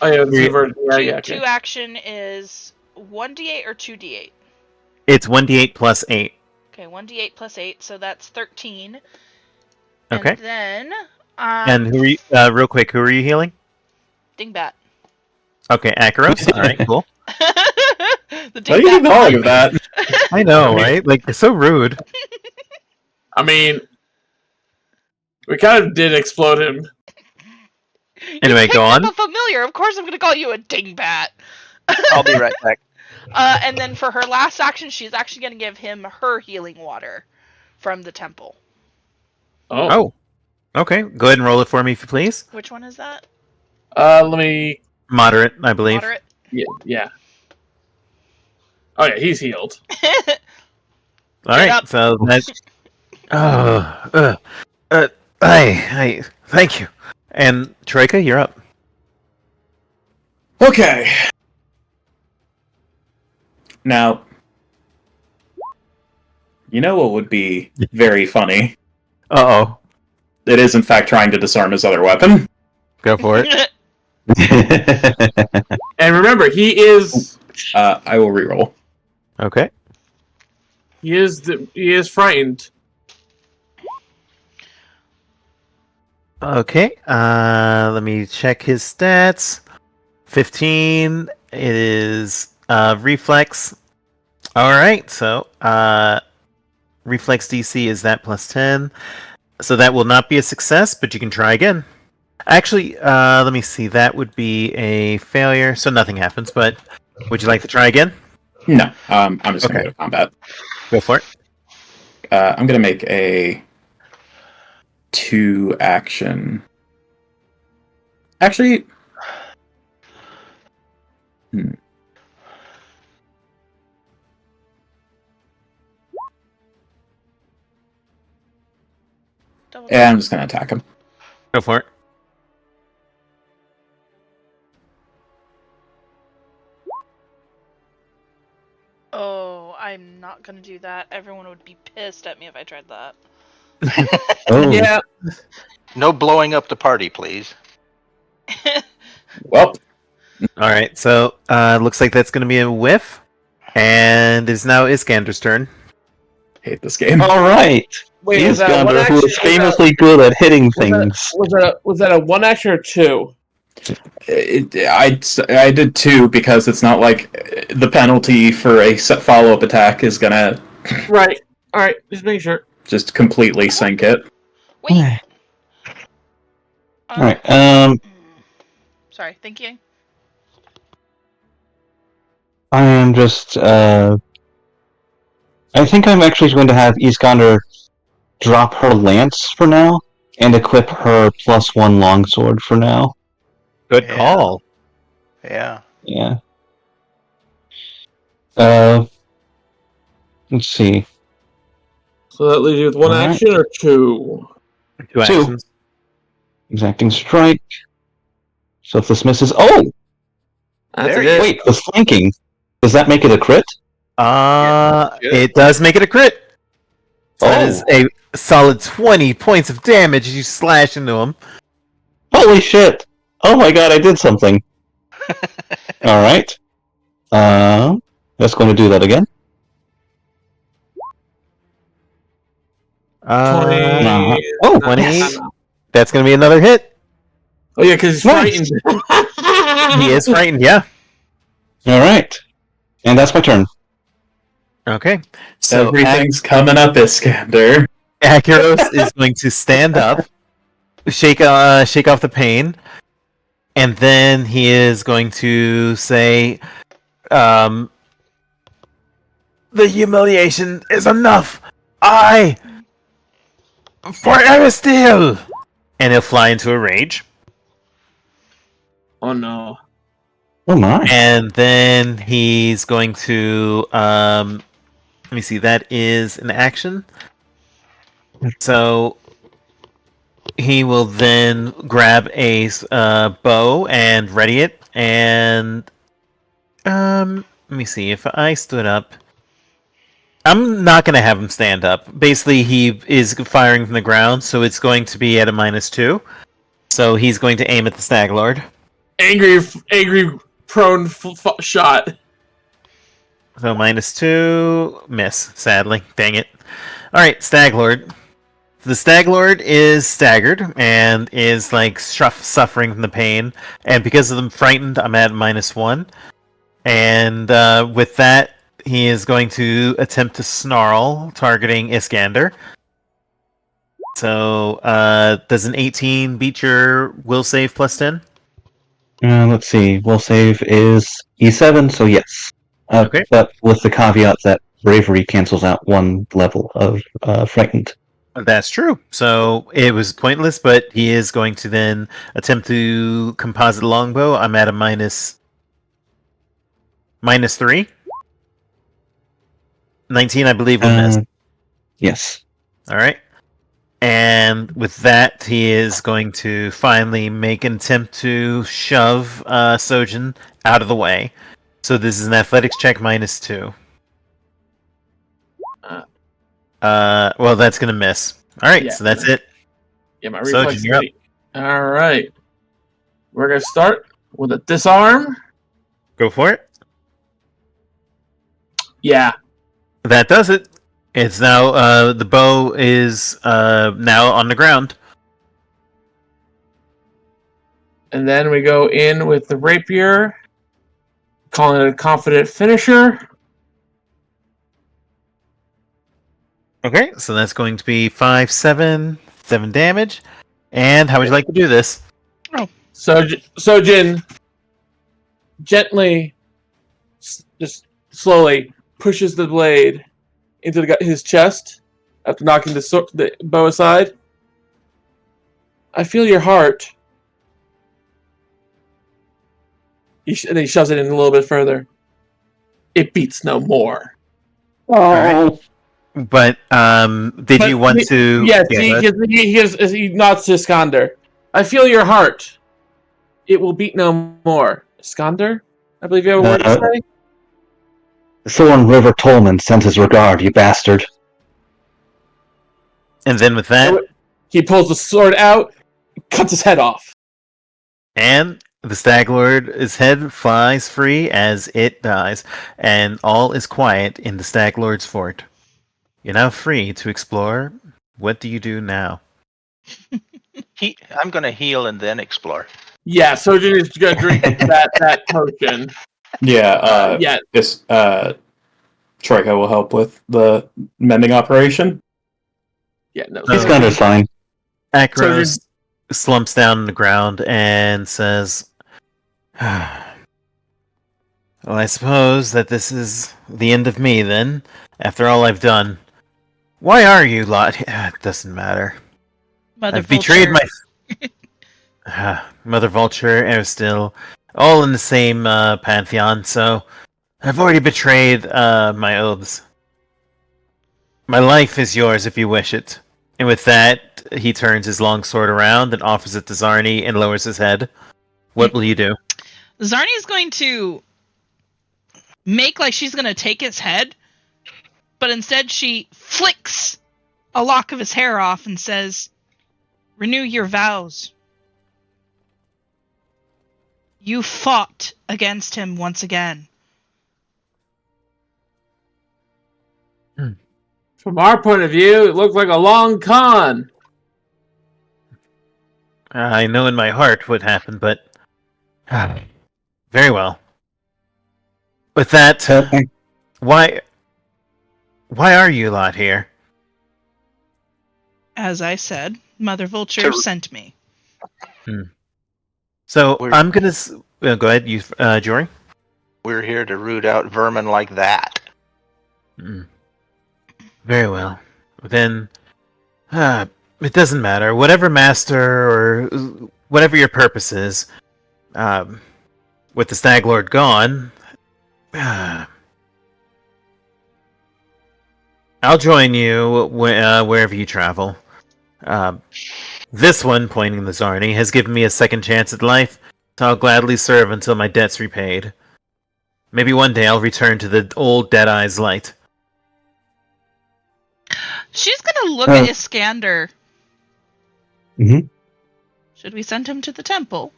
Oh yeah, the Yeah. version. Yeah, Two okay. action is 1d8 or 2d8. It's 1d8 plus 8. Okay, 1d8 plus 8, so that's 13. Okay. And then And who are you, real quick, who are you healing? Dingbat. Okay, Akaros. All right, cool. The Why do you dingbat think all behind of me. that? I know, right? Like, so rude. I mean, we kind of did explode him. Anyway, You go picked on. up a familiar. Of course, I'm gonna call you a dingbat. I'll be right back. And then for her last action, she's actually gonna give him her healing water from the temple. Oh. Okay, go ahead and roll it for me, if you please. Which one is that? Let me. Moderate, I believe. Moderate. Yeah. Oh yeah, he's healed. All right, up. so that's. I thank you. And Troika, you're up. Okay. Now, you know what would be very funny? Uh-oh. It is, in fact, trying to disarm his other weapon. Go for it. And remember, he is I will reroll. Okay. he is frightened. Okay, let me check his stats. 15 is reflex. Alright, so reflex DC is that plus 10. So that will not be a success, but you can try again. Actually, let me see, that would be a failure, so nothing happens, but would you like to try again? No, I'm just going to Okay. go to combat. Go for it. I'm going to make a 2 action. Actually, Double yeah, I'm just going to attack him. Go for it. Oh, I'm not gonna do that. Everyone would be pissed at me if I tried that. Oh, Yeah. No blowing up the party, please. Well, Alright, so looks like that's going to be a whiff. And it is now Iskander's turn. hate this game. All right. Wait, was that a one Iskander, action? who is famously good at hitting things. Was that a one action or two? I did 2 because it's not like the penalty for a follow-up attack is gonna Right. All right. Just making sure. just completely sink it. Wait. All right. Sorry, thinking. I am just. I think I'm actually going to have Iskander drop her lance for now and equip her +1 longsword for now. Good Yeah. call. Yeah. Yeah. Let's see. So that leaves you with one All right. action or two. 2 actions. Exacting strike. So if this misses, oh That's There a you hit. wait, the flanking. Does that make it a crit? It does make it a crit. So that is Oh. a solid 20 points of damage as you slash into him. Holy shit! Oh my god, I did something. All right. That's going to do that again. 20. Oh, 20. yes. That's going to be another hit. Oh yeah, because he's Nice. frightened. He is frightened, yeah. All right. And that's my turn. Okay. So Everything's coming up, Iskander. Akaros is going to stand up, shake off the pain, and then he is going to say, "The humiliation is enough. I forever still," and he'll fly into a rage. Oh no. Oh my. And then he's going to let me see, that is an action. So he will then grab a bow and ready it, and let me see, if I stood up, I'm not going to have him stand up. Basically, he is firing from the ground, so it's going to be at a -2. So he's going to aim at the Stag Lord. Angry, prone shot. So -2, miss, sadly. Dang it. Alright, Stag Lord. The Stag Lord is staggered and is like suffering from the pain. And because of them frightened, I'm at -1. And with that, he is going to attempt to snarl, targeting Iskander. So, does an 18 beat your will save +10? Let's see. Will save is E7, so yes. Okay. But with the caveat that bravery cancels out 1 level of frightened. That's true. So it was pointless, but he is going to then attempt to composite longbow. I'm at a -3. 19, I believe, will miss. Yes. All right. And with that, he is going to finally make an attempt to shove Sojin out of the way. So this is an athletics check -2. Well, that's going to miss. All right, Yeah. so that's it. Yeah, my Sojin, reflex. you're up. All right. We're gonna start with a disarm. Go for it. Yeah. That does it. It's now the bow is now on the ground. And then we go in with the rapier, calling it a confident finisher. Okay, so that's going to be 7 damage. And how would you like to do this? Sojin gently, just slowly pushes the blade into his chest after knocking the bow aside. I feel your heart. And then he shoves it in a little bit further. It beats no more. Oh. But did you want to? Yes, he nods to Iskander. I feel your heart. It will beat no more. Iskander? I believe you have a word to say? Thorn River Tolman sent his regard, you bastard. And then with that, he pulls the sword out, cuts his head off. and the Stag Lord's head flies free as it dies, and all is quiet in the Stag Lord's fort. You're now free to explore. What do you do now? I'm going to heal and then explore. Yeah, Sojin is gonna drink that potion. Yeah, Yeah. this Troika will help with the mending operation. Yeah, no. So- Iskander's fine. Akros slumps down on the ground and says, "Well, I suppose that this is the end of me, then, after all I've done. Why are you lot? It doesn't matter. Mother I've betrayed Vulture. my Mother Vulture, Airstill, all in the same pantheon, so I've already betrayed my oaths. My life is yours if you wish it." And with that, he turns his long sword around and offers it to Zarni and lowers his head. What will you do? Zarni is going to make like she's going to take his head, but instead she flicks a lock of his hair off and says, "Renew your vows. You fought against him once again." From our point of view, it looked like a long con. I know in my heart what happened, but... Very well. With that, why are you lot here? As I said, Mother Vulture To- sent me. So, We're- I'm gonna... go ahead, you, Jory? We're here to root out vermin like that. Very well. Then, it doesn't matter. Whatever master or whatever your purpose is, with the Stag Lord gone, I'll join you wherever you travel. This one, pointing to Zarni, has given me a second chance at life, so I'll gladly serve until my debt's repaid. Maybe one day I'll return to the old Deadeye's light. She's going to look at Iskander. Mhm. Should we send him to the temple?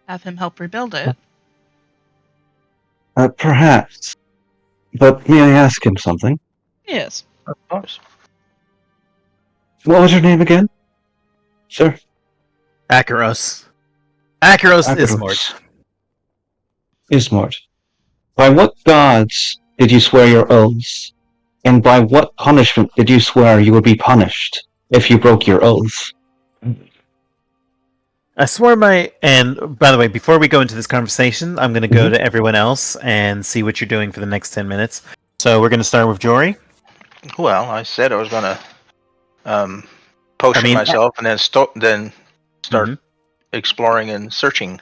Have him help rebuild it? Perhaps. But may I ask him something? Yes. Of course. What was your name again? Sir? Akaros. Akaros Ismort. Ismort. By what gods did you swear your oaths? And by what punishment did you swear you would be punished if you broke your oaths? I swore my... And, by the way, before we go into this conversation, I'm going to go to everyone else and see what you're doing for the next 10 minutes. So we're going to start with Jory. Well, I said I was going to potion myself and then start exploring and searching.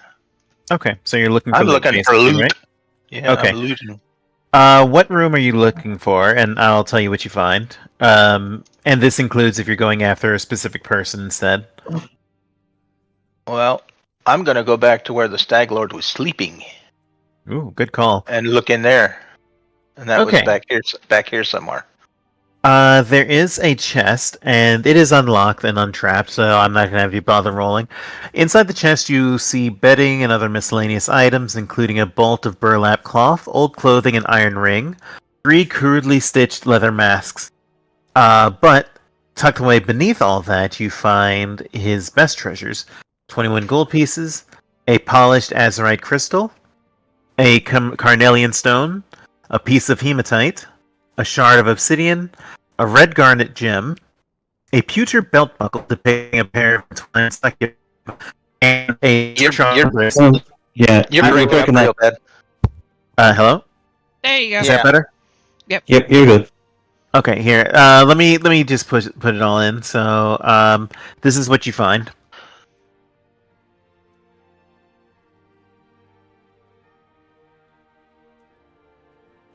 Okay, so you're looking for I'm loot, looking for basically, loot. right? Yeah, Okay. I'm looting. What room are you looking for? And I'll tell you what you find. And this includes if you're going after a specific person instead. Well, I'm going to go back to where the Stag Lord was sleeping Ooh, good call. and look in there. And that Okay. was back here somewhere. There is a chest, and it is unlocked and untrapped, so I'm not going to have you bother rolling. Inside the chest, you see bedding and other miscellaneous items, including a bolt of burlap cloth, old clothing, and iron ring, 3 crudely stitched leather masks. But tucked away beneath all that, you find his best treasures: 21 gold pieces, a polished azurite crystal, a carnelian stone, a piece of hematite, a shard of obsidian, a red garnet gem, a pewter belt buckle depicting a pair of twin succubus, and a You're Yeah, You're I'm breaking up breaking real that. bad. Hello? There you go. Is Yeah. that better? Yep, you're good. Okay, here. Let me just put it all in. So, this is what you find.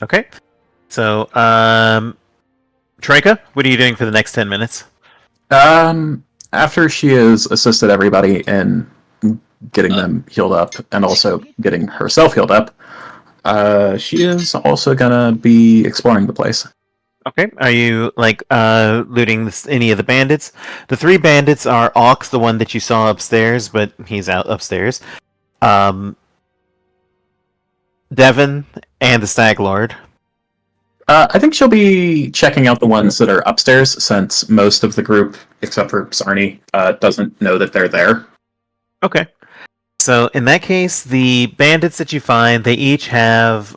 Okay. So, Trika, what are you doing for the next 10 minutes? After she has assisted everybody in getting them healed up and also getting herself healed up, she is also gonna be exploring the place. Okay. Are you looting any of the bandits? The 3 bandits are Ox, the one that you saw upstairs, but he's out upstairs. Devon and the Stag Lord. I think she'll be checking out the ones that are upstairs, since most of the group, except for Sarni, doesn't know that they're there. Okay. So in that case, the bandits that you find, they each have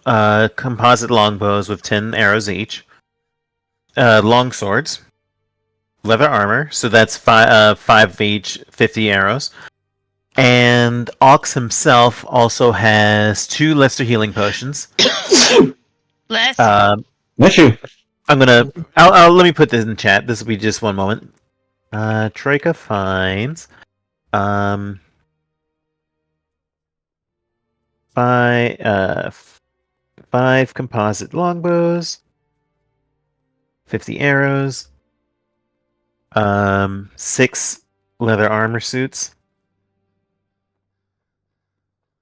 composite longbows with 10 arrows each. Long swords, leather armor, so that's 5 of each, 50 arrows. And Ox himself also has 2 lesser healing potions. Bless. Bless you. I'll let me put this in chat. This will be just one moment. Troika finds five composite longbows, 50 arrows, 6 leather armor suits,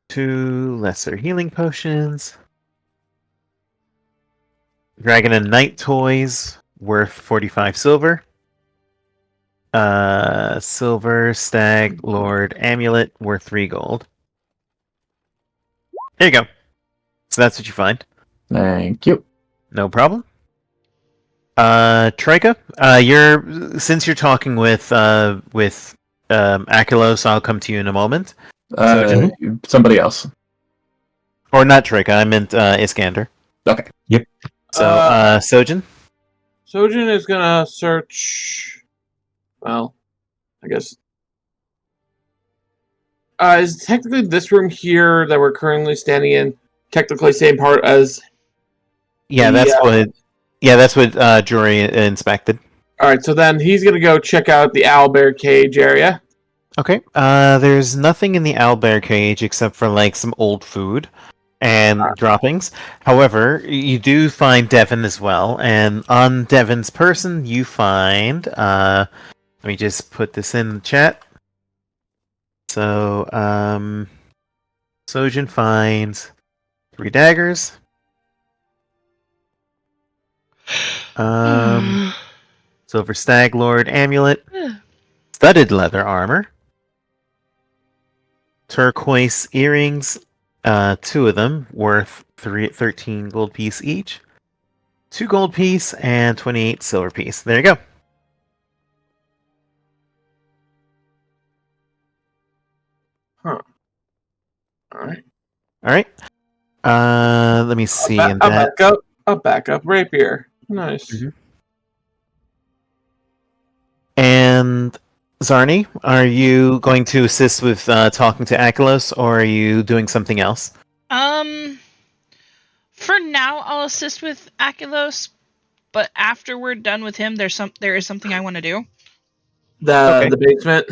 2 lesser healing potions, Dragon and Knight toys worth 45 silver. Silver Stag Lord amulet worth 3 gold. There you go. So that's what you find. Thank you. No problem. Trika, since you're talking with Achelos, I'll come to you in a moment. Somebody else. Or not Trika, I meant Iskander. Okay. Yep. So Sojin? Sojin is gonna search. Well, I guess. Is technically this room here that we're currently standing in technically same part as? Yeah, that's what Jury inspected. All right, so then he's gonna go check out the owlbear cage area. Okay. There's nothing in the owlbear cage except for like some old food and droppings. However, you do find Devon as well, and on Devon's person, you find. Let me just put this in the chat. So, Sojin finds 3 daggers. Silver Stag Lord amulet, studded leather armor, turquoise earrings, 2 of them worth 13 gold piece each, 2 gold piece and 28 silver piece. There you go. Huh. All right. All right. Let me see. A backup rapier. Nice. Mm-hmm. And Zarni, are you going to assist with talking to Achelos, or are you doing something else? For now, I'll assist with Achelos, but after we're done with him, there is something I want to do. The basement.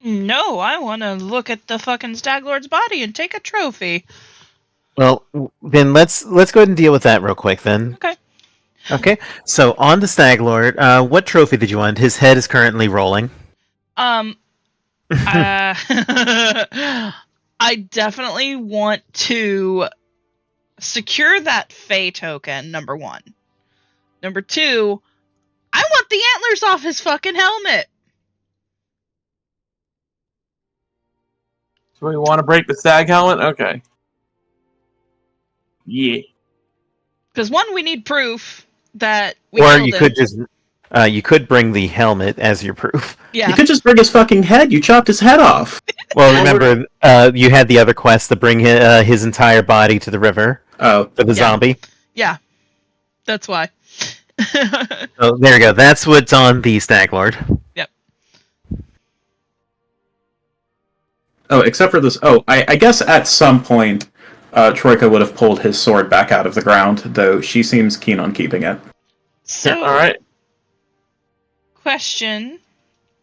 No, I want to look at the fucking Stag Lord's body and take a trophy. Well, then let's go ahead and deal with that real quick then. Okay. Okay. So on the Stag Lord, what trophy did you want? His head is currently rolling. I definitely want to secure that Fae token, number 1. Number 2, I want the antlers off his fucking helmet. So we want to break the stag helmet? Okay. Yeah. Because 1, we need proof that we Or killed you him. could just you could bring the helmet as your proof. Yeah. You could just bring his fucking head. You chopped his head off. Well, remember, you had the other quest to bring his entire body to the river Oh. for the zombie. Yeah. That's why. So there you go. That's what's on the Stag Lord. Yep. Oh, except for this. Oh, I guess at some point, Troika would have pulled his sword back out of the ground, though she seems keen on keeping it. So, All right. question.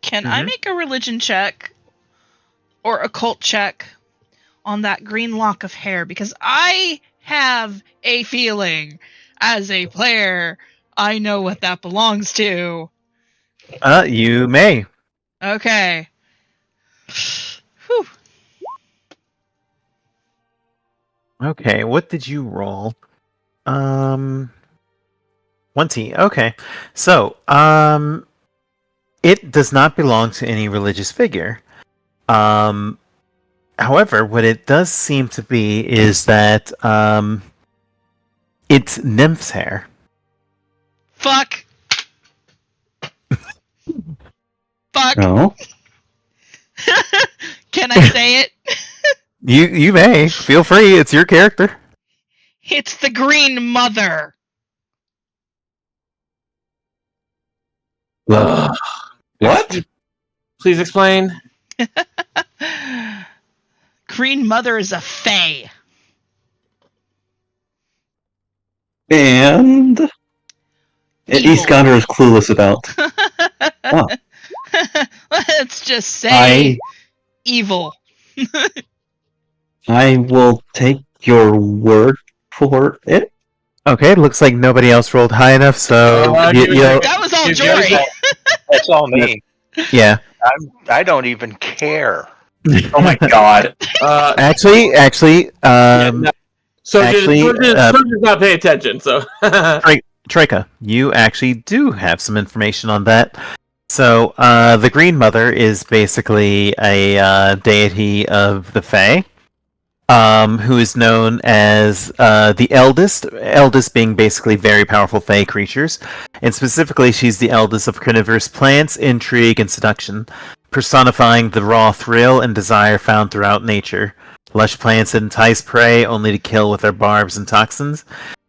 Can I make a religion check or occult check on that green lock of hair? Because I have a feeling, as a player, I know what that belongs to. You may. Okay. Whew. Okay, what did you roll? 20. Okay. So, it does not belong to any religious figure. However, what it does seem to be is that it's nymph's hair. Fuck. Fuck. No. Can I say it? You may feel free. It's your character. It's the Green Mother. What? What? Please explain. Green Mother is a fae. And Evil. Iskander is clueless about. Oh. Let's just say evil. I will take your word for it. Okay, looks like nobody else rolled high enough, so That was all you- Jory. That's all me. yeah. I don't even care. Oh my god. Actually, no. So actually, Soldier's not paying attention, so. Troika, you actually do have some information on that. So, the Green Mother is basically a deity of the Fae, who is known as the eldest being basically very powerful Fae creatures, and specifically she's the eldest of carnivorous plants, intrigue, and seduction, personifying the raw thrill and desire found throughout nature. Lush plants that entice prey only to kill with their barbs and toxins.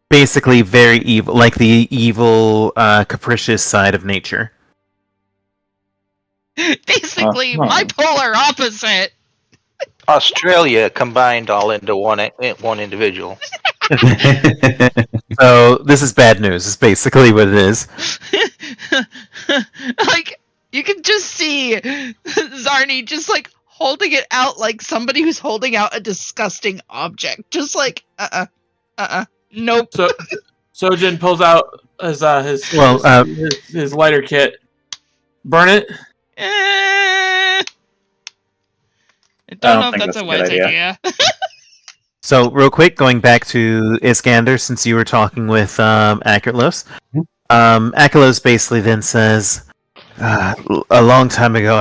Basically very evil, like the evil, capricious side of nature. Basically, Uh-huh. my polar opposite. Australia combined all into one individual. So this is bad news. Is basically what it is. Like, you can just see Zarni just like holding it out like somebody who's holding out a disgusting object. Just like, nope. So Sojin pulls out his his lighter kit. Burn it. I don't don't know if think that's that's a a wise good idea. idea. So real quick, going back to Iskander, since you were talking with Akerlos, Akerlos basically then says, a long time ago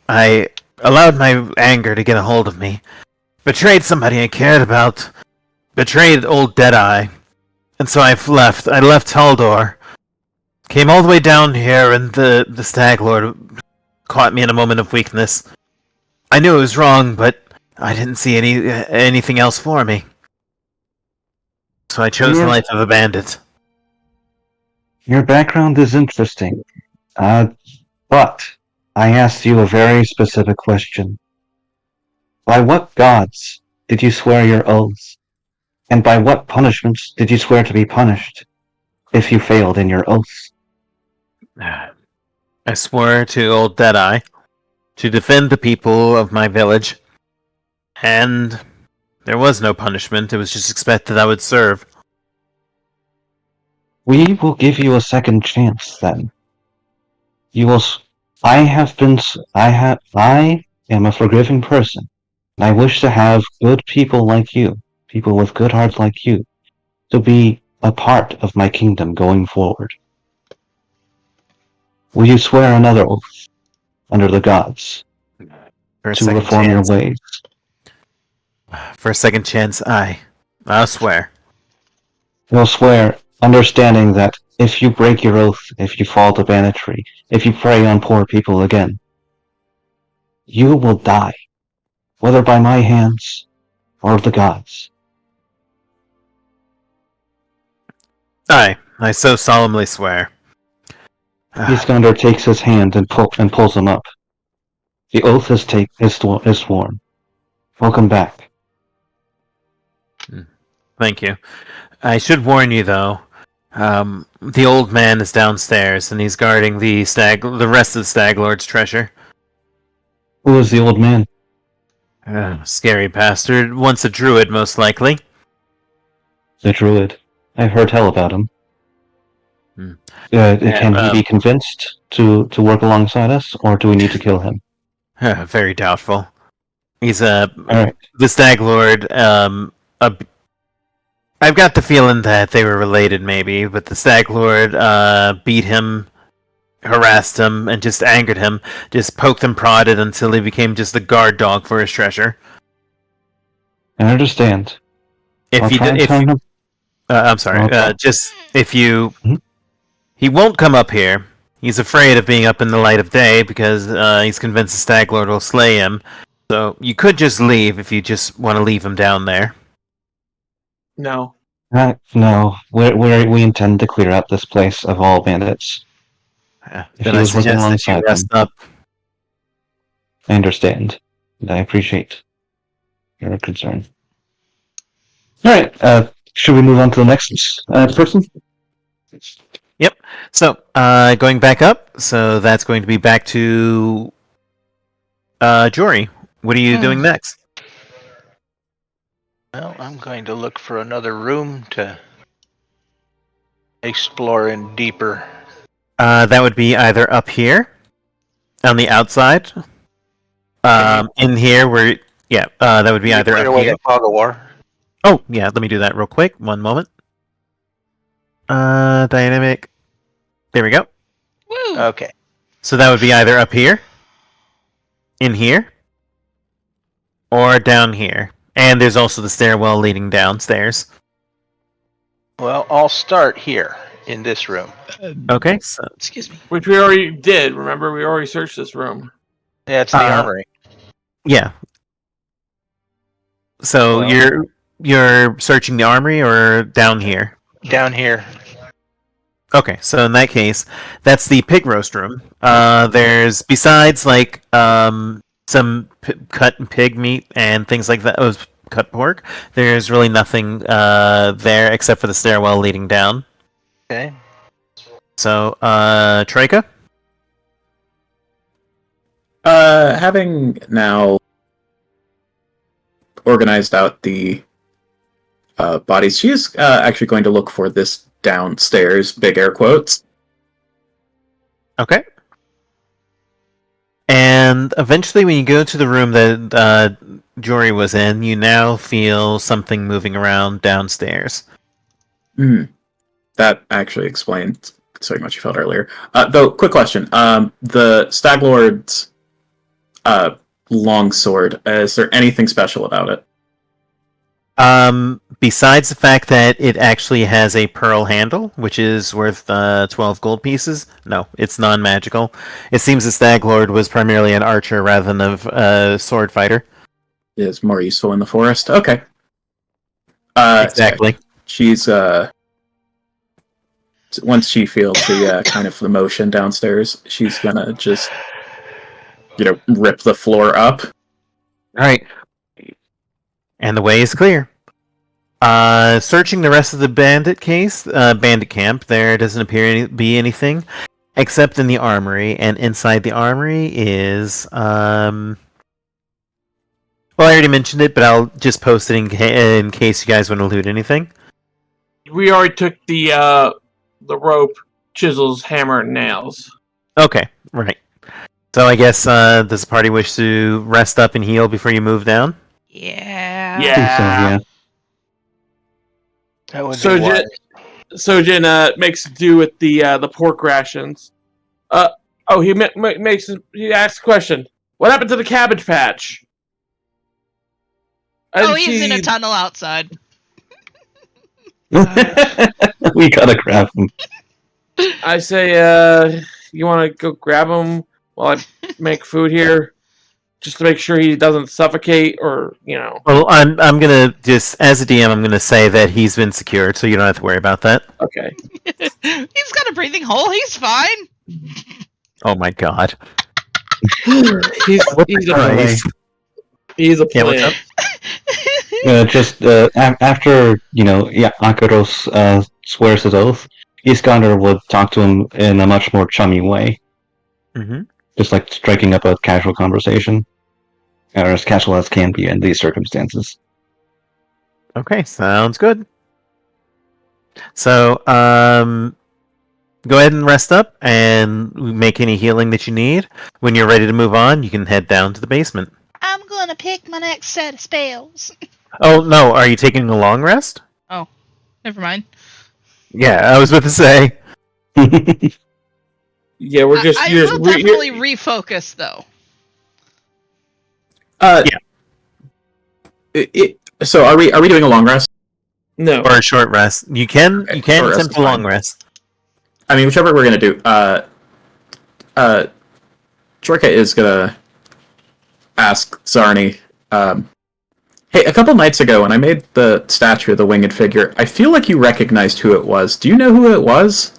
I allowed my anger to get a hold of me, betrayed somebody I cared about, betrayed old Deadeye, and so I left Taldor, came all the way down here, and the Stag Lord caught me in a moment of weakness. I knew it was wrong, but I didn't see anything else for me. So I chose the life of a bandit. Your background is interesting, but I asked you a very specific question. By what gods did you swear your oaths? And by what punishments did you swear to be punished if you failed in your oaths? I swore to old Deadeye to defend the people of my village, and there was no punishment. It was just expected I would serve. We will give you a second chance then. You will. I am a forgiving person, and I wish to have good people like you, people with good hearts like you, to be a part of my kingdom going forward. Will you swear another oath under the gods For a to second reform chance. your ways? For a second chance, I'll swear. You'll swear, understanding that if you break your oath, if you fall to banditry, if you prey on poor people again, you will die, whether by my hands or the gods. I so solemnly swear. Iskander takes his hand and pulls him up. The oath is sworn. Welcome back. Thank you. I should warn you, though. The old man is downstairs, and he's guarding the rest of the Stag Lord's treasure. Who is the old man? Scary bastard. Once a druid, most likely. The druid. I've heard tell about him. Hmm. Can he be convinced to work alongside us, or do we need to kill him? Very doubtful. He's Alright. the Stag Lord. I've got the feeling that they were related, maybe, but the Stag Lord beat him, harassed him, and just angered him. Just poked and prodded until he became just a guard dog for his treasure. I understand. I'm sorry. Okay. Just if you, Mhm. He won't come up here. He's afraid of being up in the light of day because he's convinced the Stag Lord will slay him. So you could just leave if you just want to leave him down there. No. No, we intend to clear out this place of all bandits. If Then he I was working suggest that you alongside rest them, up. I understand, and I appreciate your concern. All right, should we move on to the next person? Yep. So going back up, so that's going to be back to Jory. What are you doing next? Well, I'm going to look for another room to explore in deeper. That would be either up here, on the outside, in here where, that would be Can you either clear up away here. the fog of war? Oh, yeah, let me do that real quick. One moment. Dynamic. There we go. Woo! Okay. So that would be either up here, in here, or down here. And there's also the stairwell leading downstairs. Well, I'll start here in this room. Okay, so Excuse me. Which we already did. Remember, we already searched this room. Yeah, it's the armory. yeah. So Well- you're searching the armory or down here? Down here. Okay, so in that case, that's the pig roast room. There's besides like some cut pig meat and things like that. Oh, cut pork. There's really nothing there except for the stairwell leading down. Okay. So, Troika? Having now organized out the bodies, she is actually going to look for this downstairs, big air quotes. Okay. And eventually, when you go to the room that Jory was in, you now feel something moving around downstairs. That actually explains so much you felt earlier. Though, quick question. The Stag Lord's longsword, is there anything special about it? Besides the fact that it actually has a pearl handle, which is worth 12 gold pieces, no, it's non-magical. It seems the Stag Lord was primarily an archer rather than a sword fighter. It is more useful in the forest. Okay. Exactly. She's once she feels the kind of the motion downstairs, she's gonna just rip the floor up. All right. And the way is clear. Searching the rest of the bandit camp, there doesn't appear to be anything except in the armory, and inside the armory is well, I already mentioned it, but I'll just post it in case you guys want to loot anything. We already took the rope, chisels, hammer, and nails. Okay, right. So I guess does the party wish to rest up and heal before you move down? Yeah. I think so, yeah. That would So be wise. Sojin makes do with the pork rations. He asks a question. What happened to the cabbage patch? I Oh, didn't he's in a see- tunnel outside. We gotta grab him. I say, you want to go grab him while I make food here, just to make sure he doesn't suffocate, or Well, I'm gonna just as a DM, I'm gonna say that he's been secured, so you don't have to worry about that. Okay. He's got a breathing hole. He's fine. Oh my god. He's a Christ. He's a Yeah, what's plant. up? After Akaros swears his oath, Iskander would talk to him in a much more chummy way, Mm-hmm. just like striking up a casual conversation, or as casual as can be in these circumstances. Okay, sounds good. So, go ahead and rest up and make any healing that you need. When you're ready to move on, you can head down to the basement. I'm gonna pick my next set of spells. Oh no, are you taking a long rest? Never mind. Yeah, I was about to say. Yeah, we're just. I you're- will we're- definitely refocus though. So are we doing a long rest? No. Or a short rest. You can Okay, you can short rest attempt is a long fine. rest. I mean, whichever we're gonna do. Jorka is gonna ask Zarni. Hey, a couple nights ago when I made the statue of the winged figure, I feel like you recognized who it was. Do you know who it was?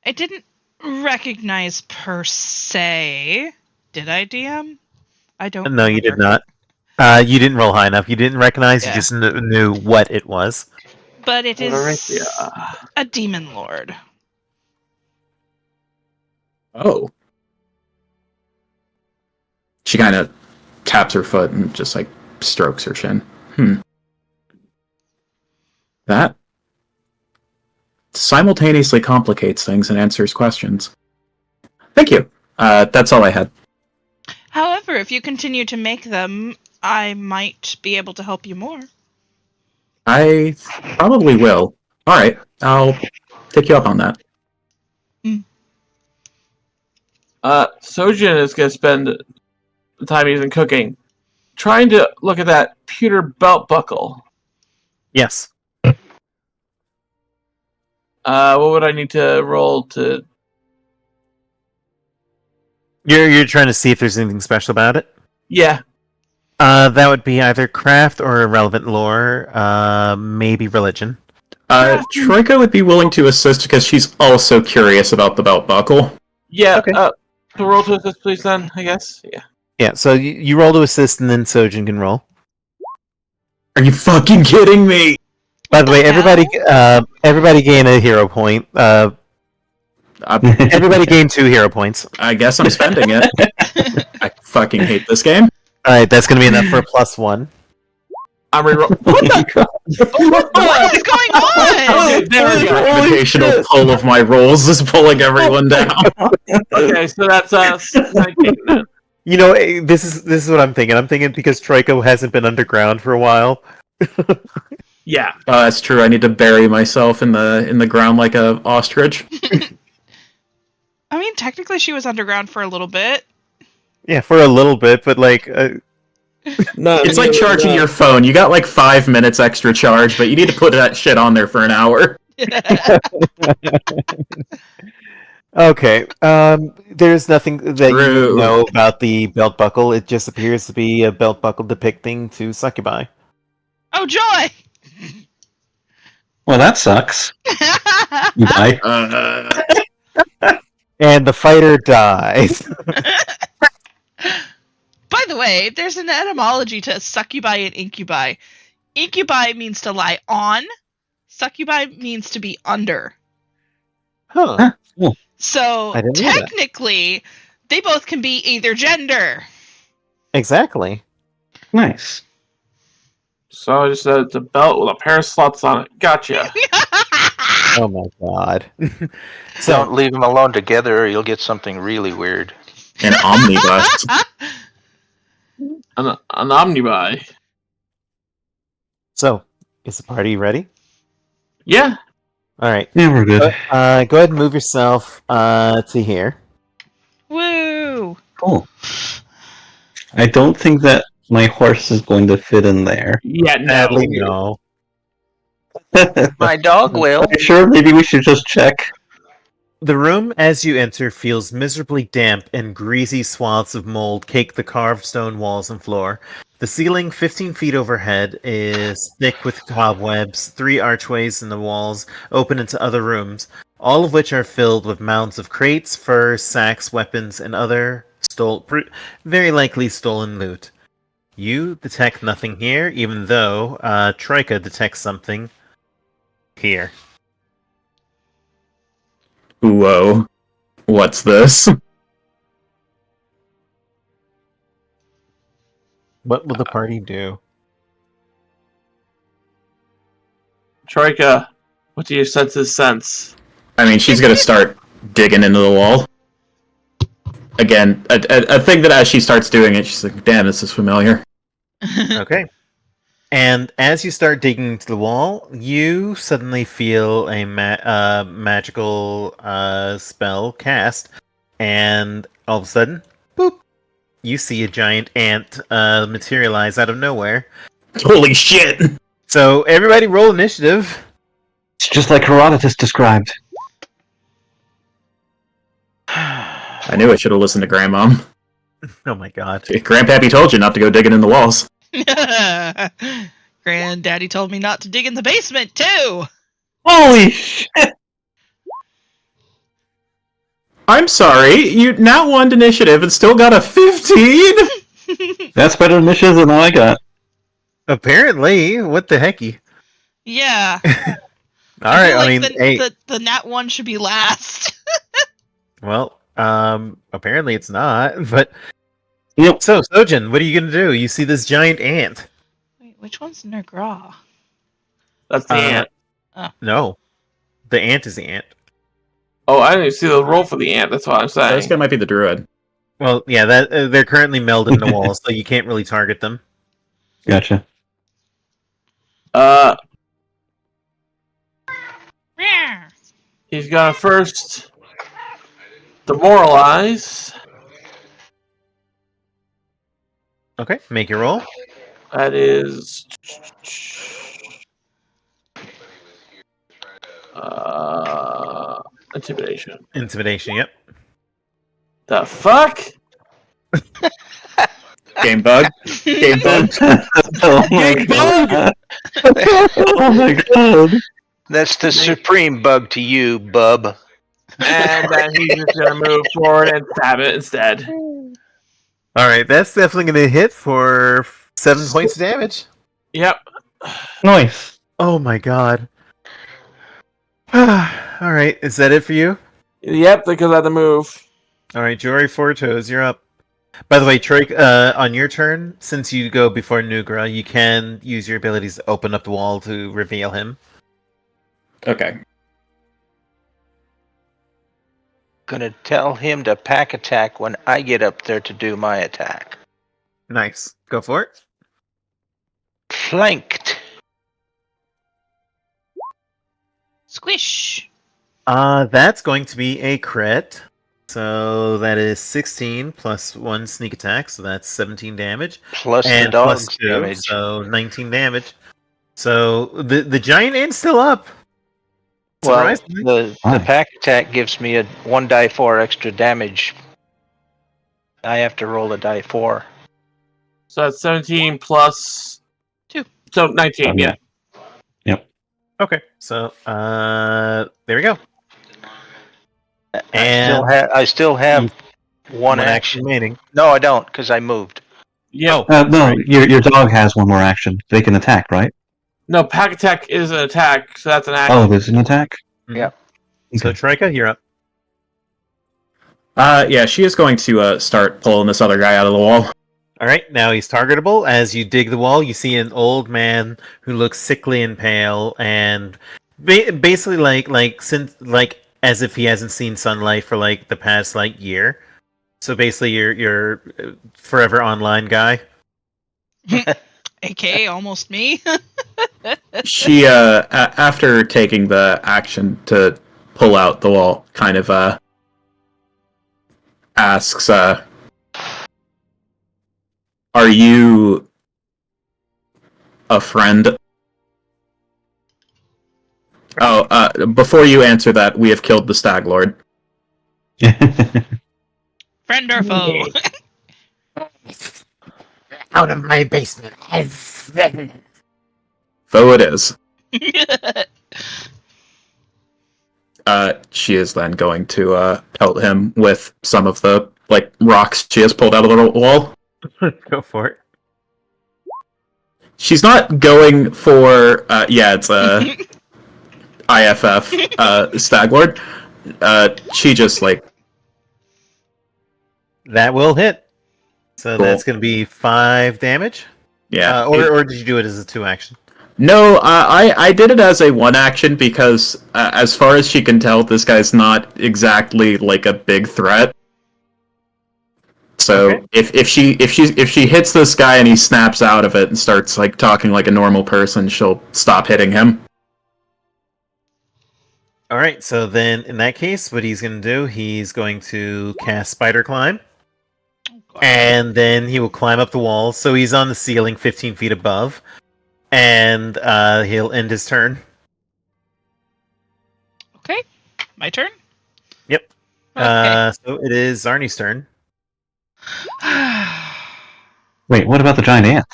I didn't recognize per se. Did I, DM? I don't. No, you did remember. not. You didn't roll high enough. You didn't recognize. Yeah. You just knew what it was. But it is Orythia. a demon lord. Oh. She kind of taps her foot and just like strokes her chin. That simultaneously complicates things and answers questions. Thank you. That's all I had. However, if you continue to make them, I might be able to help you more. I probably will. Alright, I'll take you up on that. Sojin is going to spend the time he's in cooking trying to look at that pewter belt buckle. Yes. What would I need to roll to... You're trying to see if there's anything special about it? Yeah. That would be either craft or relevant lore, maybe religion. Troika would be willing to assist because she's also curious about the belt buckle. Yeah, Okay. so roll to assist, please, then, I guess. Yeah. Yeah, so you roll to assist and then Sojin can roll. Are you fucking kidding me? By the way, Hell? everybody gain a hero point. Everybody gain 2 hero points. I guess I'm spending it. I fucking hate this game. Alright, that's gonna be enough for a +1. I'm reroll. What the? What is going on? Okay, there we The go. gravitational pull of my rolls is pulling everyone down. Okay, so that's 19 then. You know, this is what I'm thinking. I'm thinking because Troika hasn't been underground for a while. Yeah. That's true. I need to bury myself in the ground like a ostrich. I mean, technically she was underground for a little bit. Yeah, for a little bit, but like, No, It's like charging your phone. You got like 5 minutes extra charge, but you need to put that shit on there for an hour. okay. There's nothing that True. you know about the belt buckle. It just appears to be a belt buckle depicting 2 succubi. Oh, joy! Well, that sucks. You die. And the fighter dies. By the way, there's an etymology to succubi and incubi. Incubi means to lie on. Succubi means to be under. Huh. So I didn't know that. technically, they both can be either gender. Exactly. Nice. So I just said it's a belt with a pair of slots on it. Gotcha. Oh my god. Don't leave them alone together or you'll get something really weird. An omnibus. An omnibuy. So, is the party ready? Yeah. Alright. Yeah, we're good. Go ahead and move yourself to here. Woo! Cool. I don't think that my horse is going to fit in there. Yeah, no. Sadly, no. My dog will. Are you sure? Maybe we should just check. The room, as you enter, feels miserably damp, and greasy swaths of mold cake the carved stone walls and floor. The ceiling, 15 feet overhead, is thick with cobwebs. 3 archways in the walls open into other rooms, all of which are filled with mounds of crates, furs, sacks, weapons, and other very likely stolen loot. You detect nothing here, even though Troika detects something here. Whoa. What's this? What will the party do? Troika, what do your senses sense? I mean, she's gonna start digging into the wall. Again, a thing that as she starts doing it, she's like, damn, this is familiar. Okay. And as you start digging into the wall, you suddenly feel a magical spell cast, and all of a sudden, boop, you see a giant ant materialize out of nowhere. Holy shit! So everybody roll initiative. It's just like Herodotus described. I knew I should have listened to Grandmom. Oh my god. Grandpappy told you not to go digging in the walls. Granddaddy told me not to dig in the basement too. Holy shit! I'm sorry, you now won initiative and still got a 15? That's better than missions than I got. Apparently, what the hecky? Yeah. All right, feel I like mean, hey, the nat 1 should be last. well, apparently it's not. But Yep. so, Sojin, what are you gonna do? You see this giant ant? Wait, which one's Nergra? That's the ant. No, the ant is the ant. Oh, I didn't even see the roll for the ant. That's what I'm saying. This guy might be the druid. Well, yeah, that they're currently melded in the walls, so you can't really target them. Gotcha. He's gonna first demoralize. Okay, make your roll. That is intimidation. Intimidation. Yep. The fuck? Game bug. Game bug. Oh my god! Oh my god! That's the supreme bug to you, bub. And then he's just gonna move forward and stab it instead. All right, that's definitely gonna hit for 7 points of damage. Yep. Nice. Oh my god. All right, is that it for you? Yep, because I had to move. All right, Jory Four Toes, you're up. By the way, Troy, on your turn, since you go before Nugra, you can use your abilities to open up the wall to reveal him. Okay. Gonna tell him to pack attack when I get up there to do my attack. Nice. Go for it. Flanked. Squish. That's going to be a crit. So that is 16 plus 1 sneak attack, so that's 17 damage. Plus the And dog's plus 2, damage. so 19 damage. So the giant ant's still up. Well, Surprisingly. the pack attack gives me a 1 die 4 extra damage. I have to roll a die 4. So that's 17 plus 2. So 19, Okay. yeah. Okay, so there we go. I still have one action. remaining. No, I don't, because I moved. Yeah. Oh, No, sorry. your dog has one more action. They can attack, right? No, pack attack is an attack, so that's an action. Oh, there's an attack? Yeah. So Trika, you're up. Yeah, she is going to start pulling this other guy out of the wall. All right, now he's targetable. As you dig the wall, you see an old man who looks sickly and pale, and basically like as if he hasn't seen sunlight for like the past year. So basically, your forever online guy. AKA almost me. She, after taking the action to pull out the wall, kind of asks, "Are you a friend?" Oh, before you answer that, we have killed the Stag Lord. Friend or foe? Out of my basement. Though it is. She is then going to pelt him with some of the rocks she has pulled out of the wall. Go for it. She's not going for it's IFF Stag Lord. She just That will hit. So Cool. that's going to be 5 damage. yeah. Or did you do it as a 2 action? No, I did it as a 1 action because as far as she can tell, this guy's not exactly a big threat. So Okay. if she hits this guy and he snaps out of it and starts talking like a normal person, she'll stop hitting him. All right, so then in that case, what he's going to do, he's going to cast Spider Climb. And then he will climb up the wall. So he's on the ceiling 15 feet above. And he'll end his turn. Okay, my turn. Yep. So it is Zarni's turn. Wait, what about the giant ant?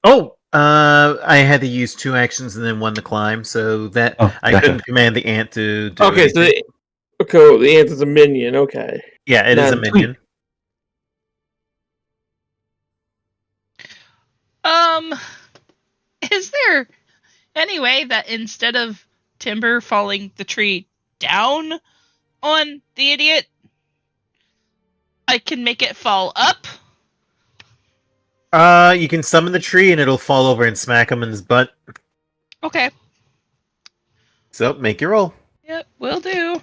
Oh, I had to use 2 actions and then 1 to climb, so that Oh, I gotcha. couldn't command the ant to do Okay, so anything. the ant is a minion. Okay. Yeah, it is a Now- minion. Is there any way that instead of timber falling the tree down on the idiot, I can make it fall up? You can summon the tree and it'll fall over and smack him in his butt. Okay. So make your roll. Yep, will do.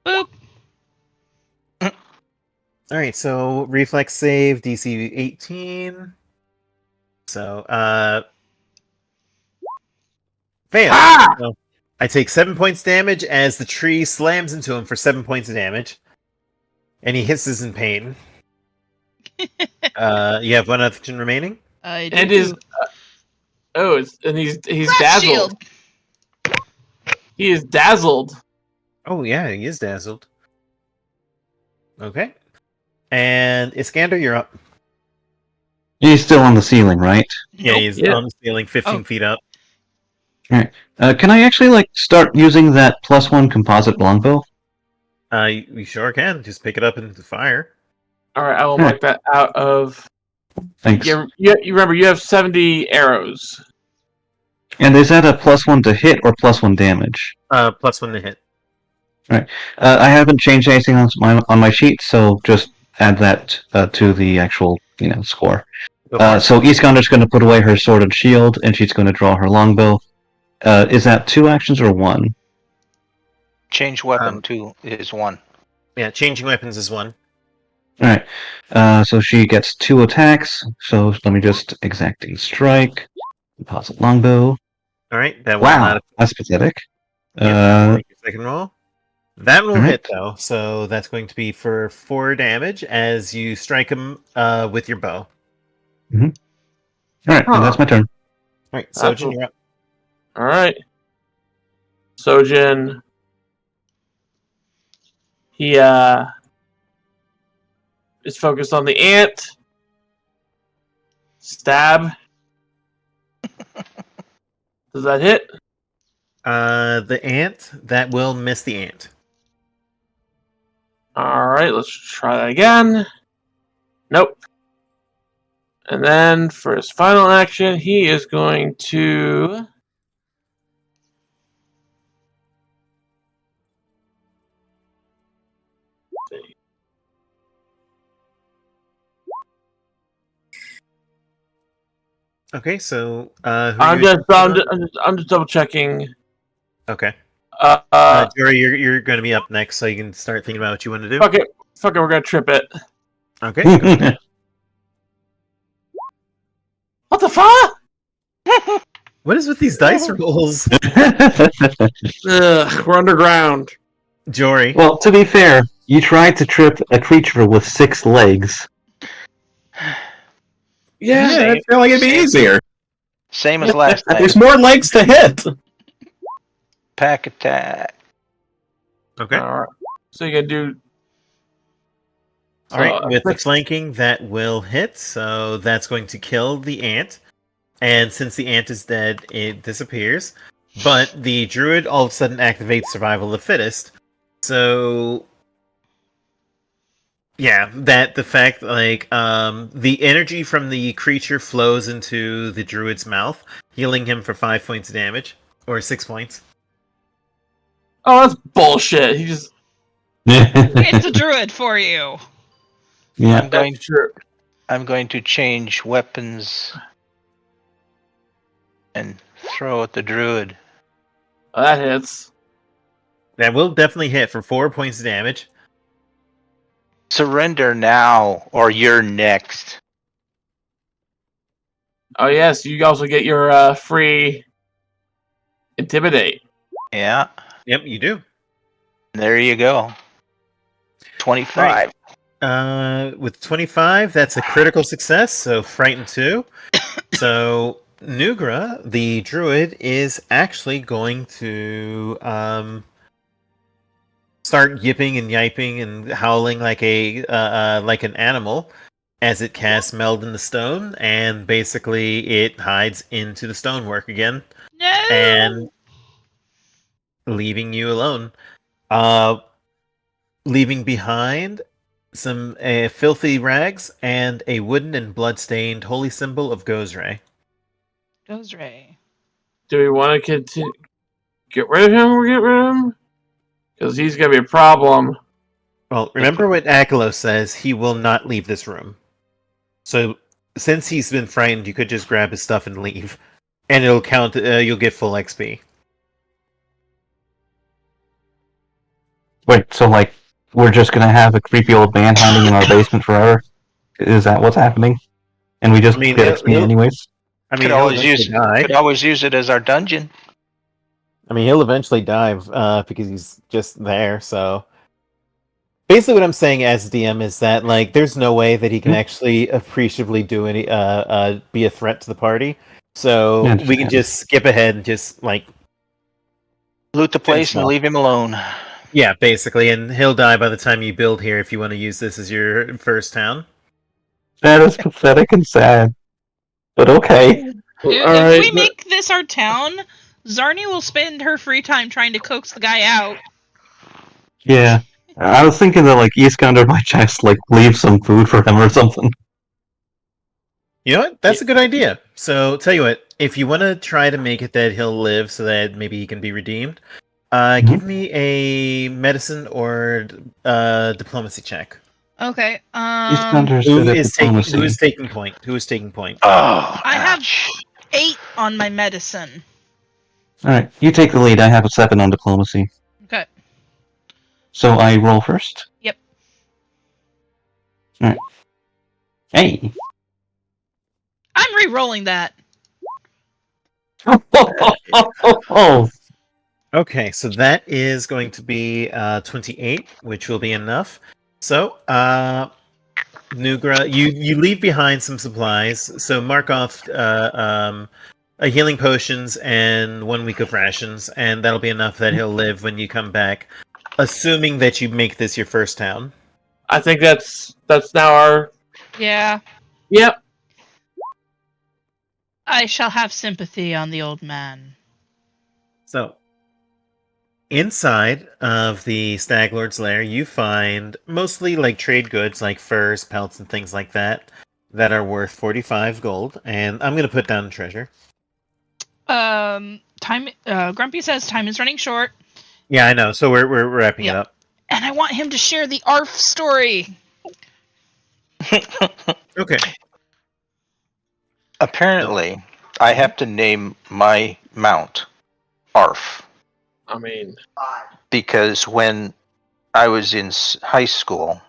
Boop. Alright, so reflex save, DC 18. So, fail. Ah! So, I take 7 points damage as the tree slams into him for 7 points of damage. And he hisses in pain. You have 1 action remaining? I do. And he's Frost dazzled. shield. He is dazzled. Oh yeah, he is dazzled. Okay. And Iskander, you're up. He's still on the ceiling, right? Yeah, Nope. he's Yeah. on the ceiling 15 Oh. feet up. Can I actually start using that +1 composite longbow? You sure can. Just pick it up into the fire. All right, I will mark that out of. Thanks. You remember you have 70 arrows. And is that a +1 to hit or +1 damage? +1 to hit. I haven't changed anything on my sheet, so just add that to the actual score. Go for it. So Iskander's going to put away her sword and shield, and she's going to draw her longbow. Is that 2 actions or 1? Change weapon to is 1. Yeah, changing weapons is 1. Alright, so she gets 2 attacks, so let me just exacting strike, composite longbow. Alright, that will Wow, not that's pathetic. make your second roll. That will Alright. hit though, so that's going to be for 4 damage as you strike him with your bow. Alright, Huh. and that's my turn. Alright, That's Sojin, cool. you're up. All right. Sojin. He is focused on the ant. Stab. Does that hit? The ant, that will miss the ant. All right, let's try that again. Nope. And then for his final action, he is going to. Okay, so I'm just double checking. Okay. Uh, Jory, you're going to be up next, so you can start thinking about what you want to do. fuck it, we're gonna trip it. Okay. Go. What the fuck? What is with these dice rolls? Ugh, we're underground. Jory. Well, to be fair, you tried to trip a creature with 6 legs. Yeah, I feel like it'd be easier. Same as last time. There's more legs to hit. Pack attack. Okay. All right. So you can do. All right, with the six- flanking, that will hit, so that's going to kill the ant. And since the ant is dead, it disappears. But the druid all of a sudden activates survival of the fittest. So, yeah, the fact the energy from the creature flows into the druid's mouth, healing him for 5 points of damage or 6 points. Oh, that's bullshit. He just. It's a druid for you. Yeah. That's true. I'm going to change weapons and throw at the druid. Oh, that hits. That will definitely hit for 4 points of damage. Surrender now, or you're next. Oh yes, you also get your free intimidate. Yeah, Yep, you do. there you go. 25. With 25, that's a critical success, so Frighten 2. So, Nugra, the druid, is actually going to start yipping and yiping and howling like an animal as it casts Meld in the Stone, and basically it hides into the stonework again No. and leaving you alone. Leaving behind some filthy rags and a wooden and blood-stained holy symbol of Gozray. Goes Ray. Do we want to continue? Get rid of him or get rid of him? Because he's gonna be a problem. Well, remember what Akelo says, he will not leave this room. So, since he's been frightened, you could just grab his stuff and leave. And it'll count, you'll get full XP. Wait, so like we're just gonna have a creepy old man hiding in our basement forever? Is that what's happening? And we just I mean, get XP anyways? I mean, Could he'll always eventually use die. could always use it as our dungeon. I mean, he'll eventually die because he's just there, so... Basically what I'm saying as DM is that, like, there's no way that he can actually appreciably do any, be a threat to the party. So, Yeah, we can just skip ahead and just, like... Loot the place and off. leave him alone. Yeah, basically, and he'll die by the time you build here if you want to use this as your first town. That is pathetic and sad. But okay. If we make this our town, Zarni will spend her free time trying to coax the guy out. Yeah. I was thinking that like Iskander might just like leave some food for him or something. You know what? That's a good idea. So, tell you what, if you want to try to make it that he'll live so that maybe he can be redeemed, give me a medicine or diplomacy check. Okay. Iskander's Who good at is diplomacy. taking point? Who is taking point? Oh, I have ouch. 8 on my medicine. Alright, you take the lead. I have a 7 on diplomacy. Okay. So I roll first? Yep. Alright. Hey! I'm re-rolling that. Oh, Okay, so that is going to be 28, which will be enough. So, Nugra, you leave behind some supplies. So mark off a healing potions and 1 week of rations, and that'll be enough that he'll live when you come back. Assuming that you make this your first town. I think that's now our. Yeah. Yep. I shall have sympathy on the old man. So, inside of the Stag Lord's lair, you find mostly like trade goods like furs, pelts, and things like that are worth 45 gold. And I'm going to put down treasure. Time. Grumpy says time is running short, Yeah, I know. So we're wrapping it up. and I want him to share the ARF story. Okay. Apparently, I have to name my mount Arf. I mean, Because when I was in high school,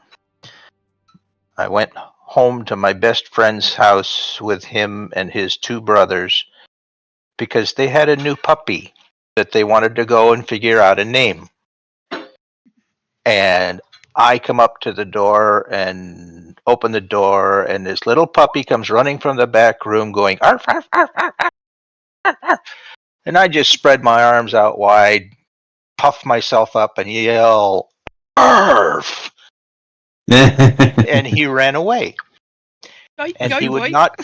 I went home to my best friend's house with him and his 2 brothers because they had a new puppy that they wanted to go and figure out a name. And I come up to the door and open the door, and this little puppy comes running from the back room going, arf, arf, arf, arf, arf, arf, arf. And I just spread my arms out wide, puff myself up, and yell, arf! And he ran away. And he would not,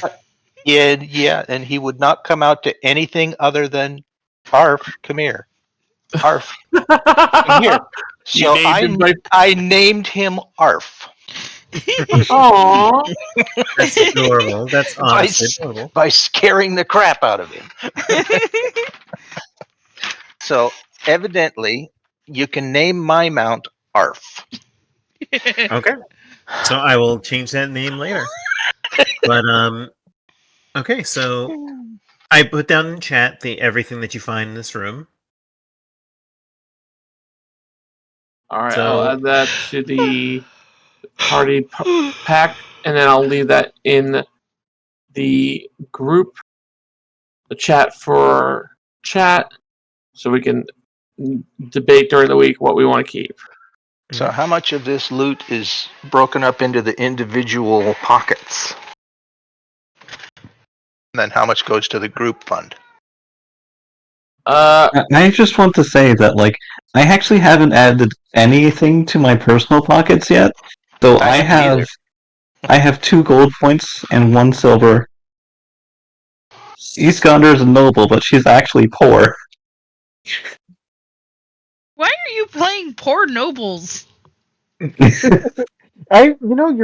and he would not come out to anything other than arf, come here. Arf, come here. So I named him Arf. aww. That's adorable. That's honestly adorable. By scaring the crap out of him. So evidently, you can name my mount Arf. Okay. So I will change that name later. But okay, so I put down in chat everything that you find in this room. All right, So- I'll add that to the party pack, and then I'll leave that in the group, the chat for chat, so we can debate during the week what we want to keep. So how much of this loot is broken up into the individual pockets? And then how much goes to the group fund? I just want to say that, like, I actually haven't added anything to my personal pockets yet, though I haven't either. I have 2 gold points and 1 silver. Iskander is a noble, but she's actually poor. Why are you playing poor nobles? You're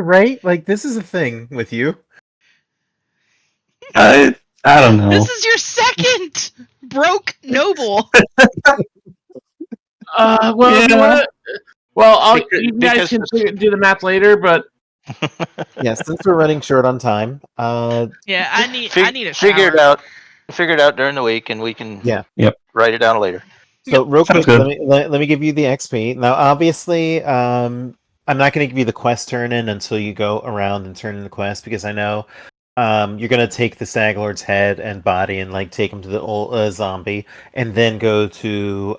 right. Like, this is a thing with you. I don't know. This is your second broke noble. Well, you know Yeah. what? Well, you guys Because can do the math later, but Yeah, since we're running short on time, Yeah, I need a figure it shower. out. Figure it out during the week, and we can write it down later. so real Sounds quick, good. let me give you the XP. Now, obviously, I'm not going to give you the quest turn in until you go around and turn in the quest, because I know you're going to take the Stag Lord's head and body and like take him to the old zombie, and then go to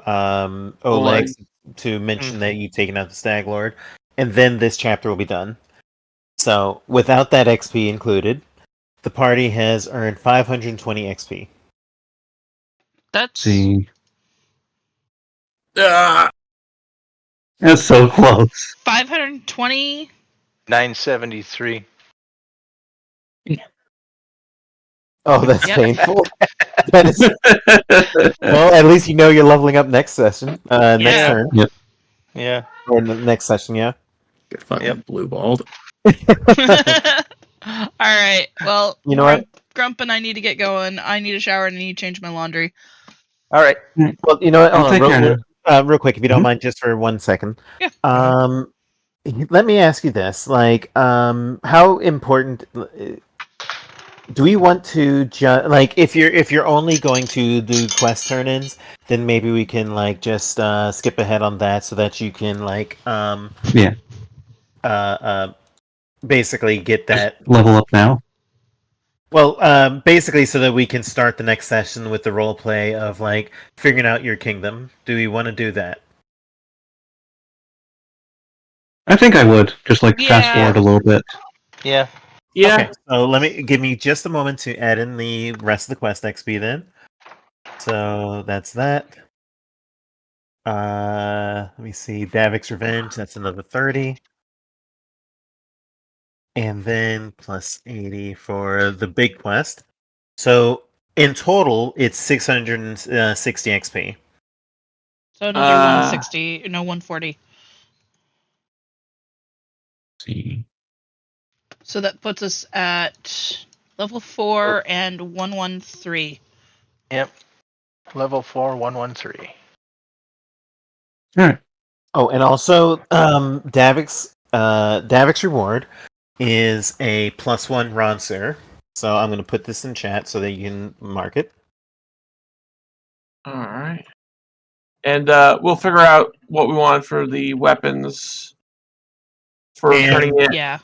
Oleg to mention that you've taken out the Stag Lord, and then this chapter will be done. So, without that XP included, the party has earned 520 XP. That's See. That's so close. 520. 973. Oh, that's Yep. painful. That is, well, at least you know you're leveling up next session, next Yeah. turn, Yeah. or next session. Yeah. Get fucking Yep. blue balled. All right. Well, You know what? Grump and I need to get going. I need a shower and I need to change my laundry. All right. Well, you know what? I'll Hold on, take care now. real quick, if you don't Mhm. mind, just for 1 second. Yeah. Let me ask you this: like, how important? Do we want to like if you're only going to do quest turn-ins, then maybe we can like just skip ahead on that so that you can like Yeah. basically get that. Level up now. Well, basically so that we can start the next session with the role play of like figuring out your kingdom. Do we want to do that? I think I would just like fast Yeah. forward a little bit. Yeah. yeah. Okay, so give me just a moment to add in the rest of the quest XP then. So that's that. Let me see. Davik's Revenge, that's another 30. And then plus 80 for the big quest. So in total, it's 660 XP. So another 160, no 140. See. So that puts us at level 4 and 113. Yep. Level 4, 113. All right. Oh, and also, Davik's reward is a +1 Ronser. So I'm going to put this in chat so that you can mark it. All right. And we'll figure out what we want for the weapons for And-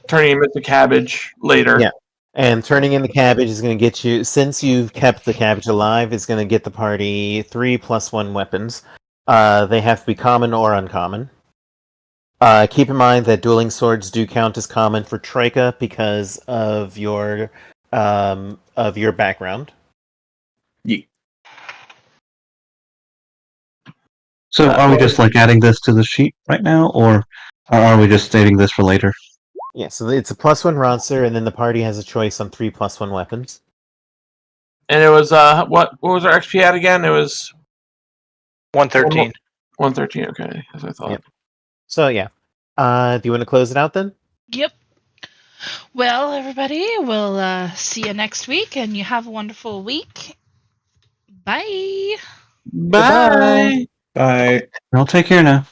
turning him into cabbage later. Yeah. And turning in the cabbage is going to get you, since you've kept the cabbage alive, it's going to get the party 3 +1 weapons. They have to be common or uncommon. Keep in mind that dueling swords do count as common for Troika because of your background. Ye- So are we just like adding this to the sheet right now, or are we just saving this for later? Yeah, so it's a +1 Ronser, and then the party has a choice on 3 +1 weapons. And it was what was our XP at again? It was 113. 113. Okay, as I thought. Yep. So yeah, do you want to close it out then? Yep. Well, everybody, we'll see you next week, and you have a wonderful week. Bye. Bye. Bye. I'll take care now.